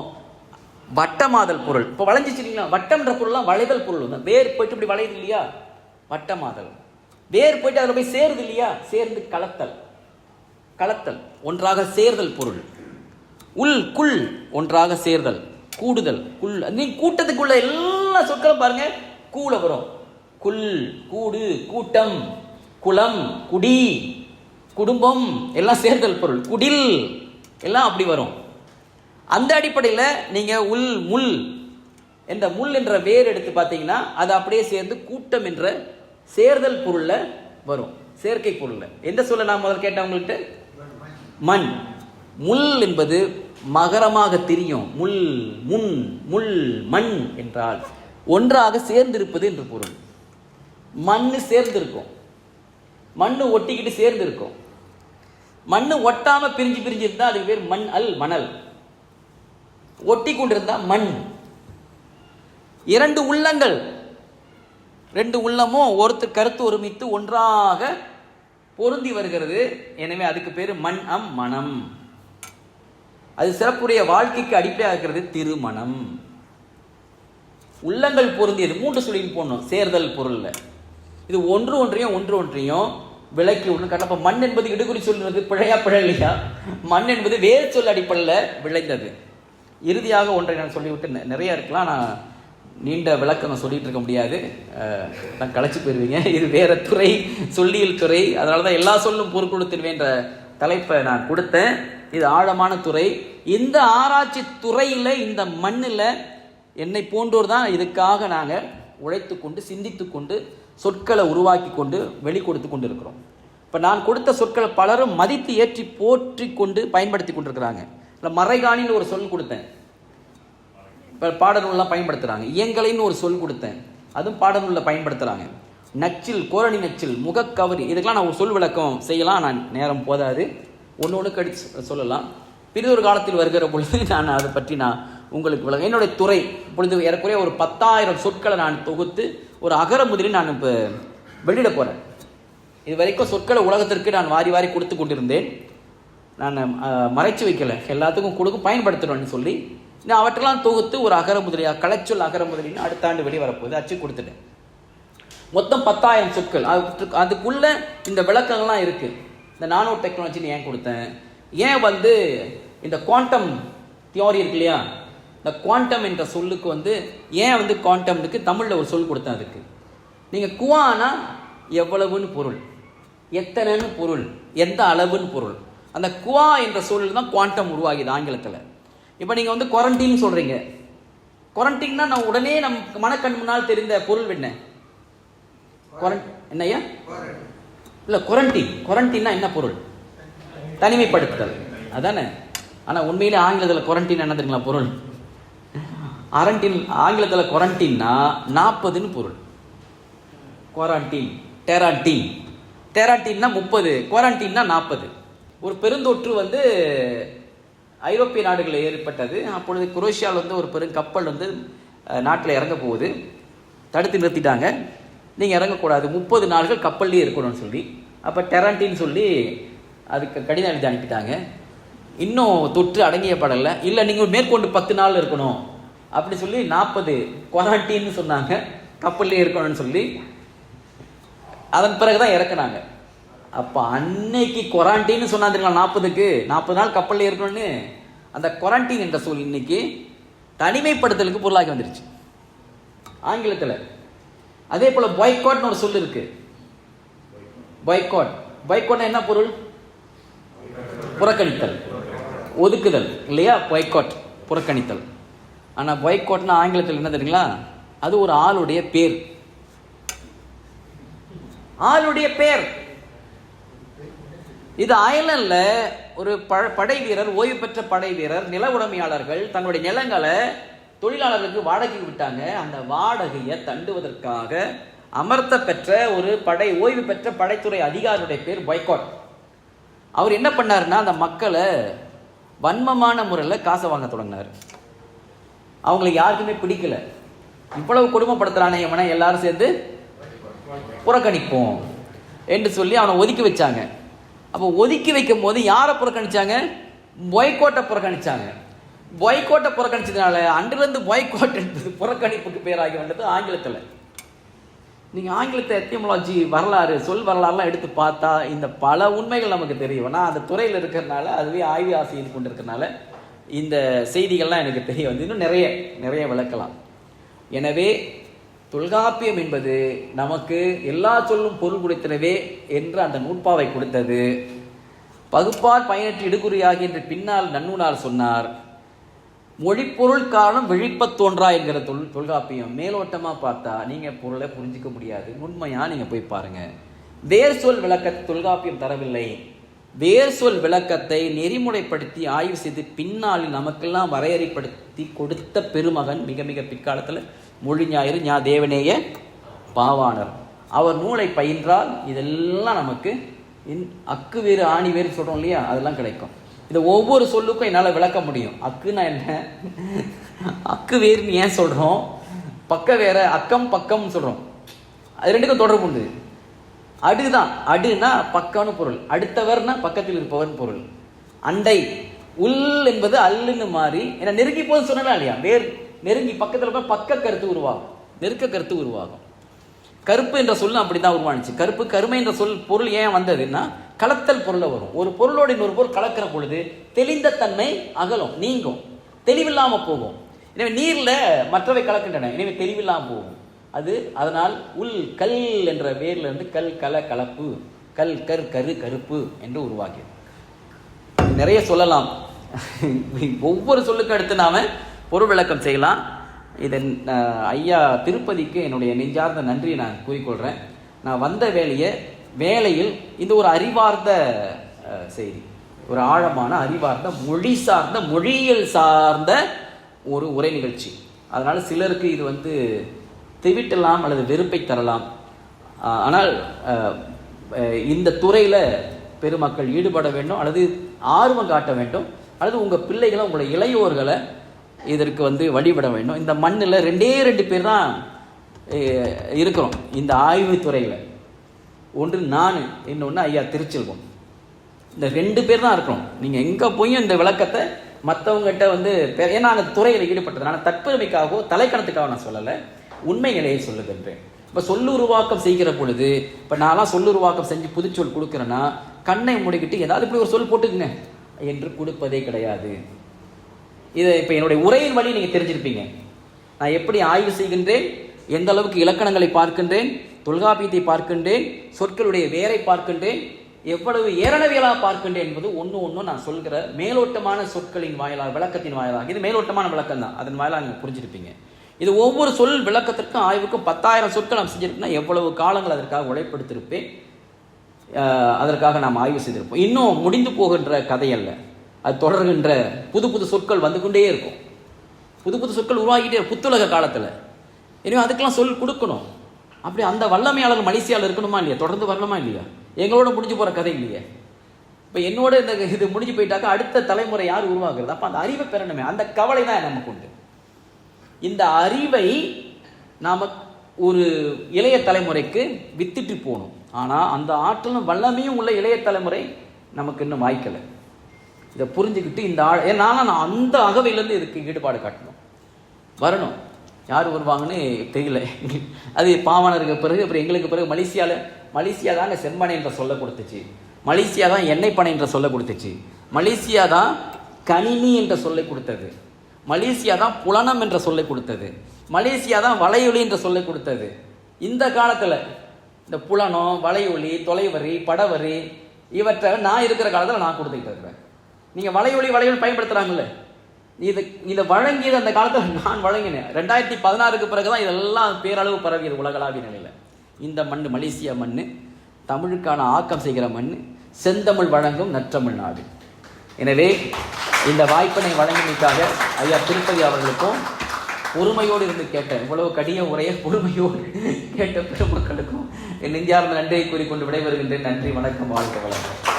வட்டமாதல் பொருள். இப்போ வளைஞ்சிச்சிங்களா, வட்டம்ன்ற பொருள்லாம் வளைதல் பொருள் தான். வேர் போயிட்டு இப்படி வளையுது இல்லையா, வட்டமாதல். வேர் போயிட்டு அதில் போய் சேருது இல்லையா, சேர்ந்து கலத்தல். கலத்தல் ஒன்றாக சேர்தல் பொருள். உள் குள் ஒன்றாக சேர்தல், கூடுதல். குள் நீ கூட்டத்துக்குள்ள எல்லா சொற்களும் பாருங்க கூல வரும். குள் கூடு, கூட்டம், குளம், குடி, குடும்பம் எல்லாம் சேர்தல் பொருள். குடில் எல்லாம் அப்படி வரும். அந்த அடிப்படையில் நீங்க உள் முள் என்ற முள் என்ற வேர் எடுத்து பார்த்தீங்கன்னா அது அப்படியே சேர்ந்து கூட்டம் என்ற சேர்தல் பொருள்ல வரும், சேர்க்கை பொருள்ல. எந்த சொல்ல நான் முதல் கேட்டேன் உங்கள்கிட்ட? மண். முள் என்பது மகரமாக தெரியும். முள் முன் முள் மண் என்றால் ஒன்றாக சேர்ந்திருப்பது என்று பொருள். மண்ணு சேர்ந்திருக்கும், மண்ணு ஒட்டிக்கிட்டு சேர்ந்து இருக்கும். மண்ணு ஒட்டாம பிரிஞ்சு பிரிஞ்சு இருந்தா அதுக்கு பேர் மண் அல் மணல். ஒட்டி கொண்டிருந்தா மண். இரண்டு உள்ளங்கள், ரெண்டு உள்ளமும் ஒருத்தர் கருத்து ஒருமித்து ஒன்றாக பொருந்தி வருகிறது. எனவே அதுக்கு பேரு மண் அம் மனம். அது சிறப்புடைய வாழ்க்கைக்கு அடிப்படையாக இருக்கிறது திருமணம். உள்ளங்கள் பொருந்தியது. மூன்று சொல்லின்னு போடணும் சேர்தல் பொருள்ல. இது ஒன்று ஒன்றையும் விளக்கி ஒன்று கட்டப்ப. மண் என்பது இடுகுறி சொல்றது பிழையா பிழையா? மண் என்பது வேறு சொல் அடிப்படையில் விளைந்தது. இறுதியாக ஒன்றை நான் சொல்லிவிட்டு நிறைய இருக்கலாம், நான் நீண்ட விளக்கம் சொல்லிட்டு இருக்க முடியாது, நான் களைச்சு போயிருவீங்க. இது வேற துறை, சொல்லியல் துறை. அதனால தான் எல்லா சொல்லும் பொருட்கொடுத்துருவேன்ற தலைப்பை நான் கொடுத்தேன். இது ஆழமான துறை. இந்த ஆராய்ச்சி துறையில இந்த மண்ணில் என்னை போன்றோர் தான் இதுக்காக நாங்கள் உழைத்து கொண்டு சிந்தித்து கொண்டு சொற்களை உருவாக்கி கொண்டு வெளிக்கொடுத்து கொண்டு இருக்கிறோம். இப்போ நான் கொடுத்த சொற்களை பலரும் மதித்து ஏற்றி போற்றி கொண்டு பயன்படுத்தி கொண்டிருக்கிறாங்க. இல்லை மறைகாணின்னு ஒரு சொல் கொடுத்தேன், இப்போ பாடநூல்லாம் பயன்படுத்துகிறாங்க. இயங்கலைன்னு ஒரு சொல் கொடுத்தேன், அதுவும் பாடநூலில் பயன்படுத்துகிறாங்க. நச்சில், கோரணி நச்சில், முகக்கவரி, இதுக்கெல்லாம் நான் ஒரு சொல் விளக்கம் செய்யலாம், நான் நேரம் போதாது, ஒன்று கடிச்சு சொல்லலாம். பிறிதொரு காலத்தில் வருகிற பொழுது நான் அதை பற்றி நான் உங்களுக்கு விளக்கம். என்னுடைய துறை பொழுது ஏறக்குறைய ஒரு 10,000 சொற்களை நான் தொகுத்து ஒரு அகர முதலில் நான் இப்போ வெளியிட போகிறேன். இது வரைக்கும் சொற்களை உலகத்திற்கு நான் வாரி வாரி கொடுத்து கொண்டிருந்தேன். நான் மறைச்சு வைக்கல, எல்லாத்துக்கும் கொடுக்கும் பயன்படுத்தணும்னு சொல்லி நான் அவற்றெல்லாம் தொகுத்து ஒரு அகர முதலியாக கலைச்சொல் அகர முதலின்னு அடுத்த ஆண்டு வெளியே வரப்போகுது, அச்சு கொடுத்துட்டேன். மொத்தம் 10,000 சொற்கள். அதுக்குள்ள இந்த விளக்கங்கள்லாம் இருக்கு. இந்த நானோ டெக்னாலஜின்னு ஏன் கொடுத்தேன், ஏன் இந்த குவாண்டம் தியோரி இருக்கு இல்லையா, இந்த குவாண்டம் என்ற சொல்லுக்கு ஏன் குவாண்டம்னுக்கு தமிழில் ஒரு சொல் கொடுத்தேன். அதுக்கு நீங்கள் குவானா எவ்வளவுன்னு பொருள், எத்தனைன்னு பொருள், எந்த அளவுன்னு பொருள். அந்த குவா என்ற சொல்லில் தான் குவாண்டம் உருவாகிது ஆங்கிலத்தில். இப்போ நீங்கள் குவாரண்டைன் சொல்கிறீங்க. குவாரண்டைன்னா நான் உடனே நம் மனக்கண் முன்னால் தெரிந்த பொருள் என்ன? என்னையா? இல்லை, குவாரண்டைன்னா என்ன பொருள்? தனிமைப்படுத்துதல், அதானே? ஆனால் உண்மையிலே ஆங்கிலத்தில் குவாரண்டைன் என்ன தெரியுங்களா பொருள்? ஆங்கிலத்தில் குவாரண்டைன்னா 40ன்னு பொருள். குவாரண்டைன், டெரான்டின்னா 30, குவாரண்டைன்னா 40. ஒரு பெருந்தொற்று ஐரோப்பிய நாடுகளில் ஏற்பட்டது. அப்பொழுது குரோஷியாவில் ஒரு பெரும் கப்பல் நாட்டில் இறங்க போகுது. தடுத்து நிறுத்திட்டாங்க, நீங்கள் இறங்கக்கூடாது, 30 நாட்கள் கப்பல்லே இருக்கணும்னு சொல்லி. அப்போ டெரான்டின்னு சொல்லி அதுக்கு கடிதம் எழுதி அனுப்பிட்டாங்க. இன்னும் தொற்று அடங்கிய படலை, இல்லை நீங்கள் மேற்கொண்டு 10 நாள் இருக்கணும் அப்படி சொல்லி 40 குவாரண்டைன்னு சொன்னாங்க, கப்பல்லே இருக்கணும்னு சொல்லி. அதன் பிறகுதான் இறக்குனாங்க. அப்போ அன்னைக்கு குவாரண்டைன்னு சொன்னாங்க 40 நாள் கப்பல்ல இருக்கணும்னு. அந்த குவாரண்டைன் என்ற சொல் இன்னைக்கு தனிமைப்படுத்தலுக்கு பொருளாகி வந்துருச்சு ஆங்கிலத்தில். அதே போல பாய்காட்னு ஒரு சொல் இருக்கு. பாய்காட்னா என்ன பொருள்? புறக்கணித்தல், ஒதுக்குதல் இல்லையா? பாய்காட் புறக்கணித்தல். ஆனால் பாய்காட்னா ஆங்கிலத்தில் என்ன தெரியுங்களா? அது ஒரு ஆளுடைய பேர். ஆளுடைய பேர். இது அயர்லாந்துல ஒரு படை வீரர், ஓய்வு பெற்ற படை வீரர், நில உடைமையாளர்கள் தங்களுடைய நிலங்களை தொழிலாளர்களுக்கு வாடகைக்கு விட்டாங்க. அந்த வாடகையை தண்டுவதற்காக அமர்த்த பெற்ற ஒரு ஓய்வு பெற்ற படைத்துறை அதிகாரியுடைய பேர் பாய்காட். அவர் என்ன பண்ணாருன்னா, அந்த மக்களை வன்மமான முறையில் காசை வாங்க தொடங்கினார். அவங்களுக்கு யாருக்குமே பிடிக்கல. இவ்வளவு கொடுமைப்படுத்துறானே இவனை, எல்லாரும் சேர்ந்து புறக்கணிப்போம் என்று சொல்லி அவனை ஒதுக்கி வச்சாங்க. அப்போ ஒதுக்கி வைக்கும் போது யாரை புறக்கணிச்சாங்க? பாய்காட்டை புறக்கணிச்சாங்க. பாய்காட்டை புறக்கணிச்சதுனால அன்றிலிருந்து பாய்காட் என்பது புறக்கணிப்புக்கு பேராகி வந்தது ஆங்கிலத்தில். நீங்கள் ஆங்கிலத்தை எத்தியமாலஜி வரலாறு சொல் வரலாறுலாம் எடுத்து பார்த்தா இந்த பல உண்மைகள் நமக்கு தெரியும். நான் அந்த துறையில் இருக்கிறதுனால, அதுவே ஆய்வு ஆசை கொண்டு இருக்கிறதுனால இந்த செய்திகள்லாம் எனக்கு தெரிய வந்து இன்னும் நிறைய விளக்கலாம். எனவே தொல்காப்பியம் என்பது நமக்கு எல்லா சொல்லும் பொருள் கொடுத்தினவே என்று அந்த நூற்பாவை கொடுத்தது. பகுப்பால் பயனற்று இடுகுறியாகி என்று பின்னால் நன்னூலார் சொன்னார். மொழிப்பொருள் காரணம் விழிப்பத் தோன்றா என்கிற தொல்காப்பியம் மேலோட்டமாக பார்த்தா நீங்கள் பொருளை புரிஞ்சிக்க முடியாது. உண்மையாக நீங்கள் போய் பாருங்கள். வேர் சொல் விளக்கத்தை தொல்காப்பியம் தரவில்லை. வேர் சொல் விளக்கத்தை நெறிமுறைப்படுத்தி ஆய்வு செய்து பின்னாளில் நமக்கெல்லாம் வரையறைப்படுத்தி கொடுத்த பெருமகன் மிக மிக பிற்காலத்தில் மொழிஞாயிறு ஞா தேவநேய பாவாணர். அவர் நூலை பயின்றால் இதெல்லாம் நமக்கு அக்கு வேறு ஆணி வேறு சொல்கிறோம் இல்லையா, அதெல்லாம் கிடைக்கும். இதை ஒவ்வொரு சொல்லுக்கும் என்னால் விளக்க முடியும். அக்குன்னா என்ன, அக்கு வேறுன்னு ஏன் சொல்கிறோம், பக்க வேற, அக்கம் பக்கம் சொல்கிறோம், அது ரெண்டுக்கும் தொடர்பு உண்டு. அடுதான், அடுனா பக்கம்னு பொருள், அடுத்தவர்னா பக்கத்தில் இருப்பவர்னு பொருள். அண்டை, உள் என்பது அல்லுன்னு மாறி ஏன்னா நெருங்கி போது சொன்னா இல்லையா, வேறு நெருங்கி பக்கத்தில் போய் பக்க கருத்து உருவாகும், நெருக்க கருத்து உருவாகும். கருப்பு என்ற சொல் அப்படிதான் உருவானுச்சு. கருப்பு கருமை என்ற சொல் பொருள் ஏன் வந்ததுன்னா கலத்தல் பொருளை வரும். ஒரு பொருளோட இன்னொரு பொருள் கலக்கிற பொழுது தெளிந்த தன்மை அகலும், நீங்கும், தெளிவில்லாமல் போகும். எனவே நீரில் மற்றவை கலக்கின்றன, எனவே தெளிவில்லாமல் போகும். அது அதனால் உள் கல் என்ற வேர்ல இருந்து கல் கல கலப்பு, கல் கரு கரு கருப்பு என்று உருவாகியது. நிறைய சொல்லலாம். ஒவ்வொரு சொல்லுக்கு அடுத்து நாம பொருள் விளக்கம் செய்யலாம். இதன் ஐயா திருப்பதிக்கு என்னுடைய நெஞ்சார்ந்த நன்றியை நான் கூறிக்கொள்கிறேன். நான் வந்த வேலையில் இந்த ஒரு அறிவார்ந்த செய்தி, ஒரு ஆழமான அறிவார்ந்த மொழி சார்ந்த மொழியியல் சார்ந்த ஒரு உரை நிகழ்ச்சி. அதனால் சிலருக்கு இது வந்து திவிட்டலாம் அல்லது வெறுப்பை தரலாம். ஆனால் இந்த துறையில் பெருமக்கள் ஈடுபட வேண்டும், அல்லது ஆர்வம் காட்ட வேண்டும், அல்லது உங்கள் பிள்ளைகளை உங்களுடைய இளையோர்களை இதற்கு வந்து வழிபட வேண்டும். இந்த மண்ணில் 2 பேர் தான் இருக்கிறோம் இந்த ஆய்வுத்துறையில். ஒன்று நான், இன்னொன்று ஐயா திருச்செல்வம். இந்த 2 பேர் தான் இருக்கிறோம். நீங்கள் எங்கே போய் இந்த விளக்கத்தை மற்றவங்ககிட்ட வந்து ஏன்னா அந்த துறையில் ஈடுபட்டதுனால தற்பெருமைக்காகவோ தலைக்கணத்துக்காக நான் சொல்லலை, உண்மை நிலையை சொல்லுகின்றேன். இப்போ சொல்லுருவாக்கம் செய்கிற பொழுது, இப்போ நான்லாம் சொல்லுருவாக்கம் செஞ்சு புதுச்சொல் கொடுக்குறேன்னா கண்ணை மூடிக்கிட்டு ஏதாவது இப்படி ஒரு சொல் போட்டுக்குங்க என்று கொடுப்பதே கிடையாது. இதை இப்போ என்னுடைய உரையின் வழி நீங்கள் தெரிஞ்சிருப்பீங்க. நான் எப்படி ஆய்வு செய்கின்றேன், எந்த அளவுக்கு இலக்கணங்களை பார்க்கின்றேன், தொல்காப்பியத்தை பார்க்கின்றேன், சொற்களுடைய வேரை பார்க்கின்றேன், எவ்வளவு ஏரணவியலாக பார்க்கின்றேன் என்பது ஒன்று நான் சொல்கிற மேலோட்டமான சொற்களின் வாயிலாக, விளக்கத்தின் வாயிலாக. இது மேலோட்டமான விளக்கம் தான், அதன் வாயிலாக நீங்கள் புரிஞ்சிருப்பீங்க. இது ஒவ்வொரு சொல் விளக்கத்திற்கும் ஆய்வுக்கும் 10,000 சொற்கள் நாம் செஞ்சிருக்கோம்னா எவ்வளவு காலங்கள் அதற்காக உழைப்படுத்திருப்பேன், அதற்காக நாம் ஆய்வு செய்திருப்போம். இன்னும் முடிந்து போகின்ற கதை அல்ல, அது தொடர்கின்ற புது சொற்கள் வந்து கொண்டே இருக்கும், புது சொற்கள் உருவாகிட்டே புத்துலக காலத்தில். எனவே அதுக்கெல்லாம் சொல் கொடுக்கணும். அப்படி அந்த வல்லமையாளர் மலேசியாவில் இருக்கணுமா இல்லையா, தொடர்ந்து வரணுமா இல்லையா? எங்களோட முடிஞ்சு போகிற கதை இல்லையா? இப்போ என்னோட இந்த இது முடிஞ்சு போயிட்டாக்கா அடுத்த தலைமுறை யார் உருவாக்குறது? அப்போ அந்த அறிவை பெறணுமே, அந்த கவலை தான் நமக்கு உண்டு. இந்த அறிவை நாம் ஒரு இளைய தலைமுறைக்கு வித்துட்டு போகணும். ஆனால் அந்த ஆற்றலும் வல்லமையும் உள்ள இளைய தலைமுறை நமக்கு இன்னும் வாய்க்கலை. இதை புரிஞ்சுக்கிட்டு இந்த நான் அந்த அகவையிலேருந்து இதுக்கு ஈடுபாடு காட்டணும், வரணும். யார் வருவாங்கன்னு தெரியல. அது பாவாணருக்கு பிறகு அப்புறம் எங்களுக்கு பிறகு மலேசியா தாங்க செம்மணை என்ற சொல்ல கொடுத்துச்சு, மலேசியா தான் எண்ணெய் பனை என்ற சொல்ல கொடுத்துச்சு, மலேசியா தான் கணினி என்ற சொல்லை கொடுத்தது, மலேசியா தான் புலனம் என்ற சொல்லை கொடுத்தது, மலேசியா தான் வலையொலி என்ற சொல்லை கொடுத்தது. இந்த காலத்தில் இந்த புலனம், வலையொலி, தொலைவரி, படவரி இவற்றை நான் இருக்கிற காலத்தில் நான் கொடுத்துக்கிட்டு இருக்கிறேன். நீங்கள் வலையொலி பயன்படுத்துகிறாங்கல்ல, இதை வழங்கியது அந்த காலத்தில் நான் வழங்கினேன். 2016க்கு பிறகுதான் இதெல்லாம் பேரளவு பரவியது உலகளாவிய நிலையில். இந்த மண் மலேசியா மண், தமிழுக்கான ஆக்கம் செய்கிற மண், செந்தமிழ் வழங்கும் நற்றமிழ் நாடு. எனவே இந்த வாய்ப்பினை வழங்கினதுக்காக ஐயா திருப்பதி அவர்களுக்கும் பொறுமையோடு இருந்து கேட்ட, இவ்வளவு கடிய உரையை பொறுமையோடு கேட்ட பெருமக்களுக்கும் என் நெஞ்சார்ந்த நன்றியை கூறிக்கொண்டு விடைபெறுகின்றேன். நன்றி, வணக்கம், வாழ்க வளர்க.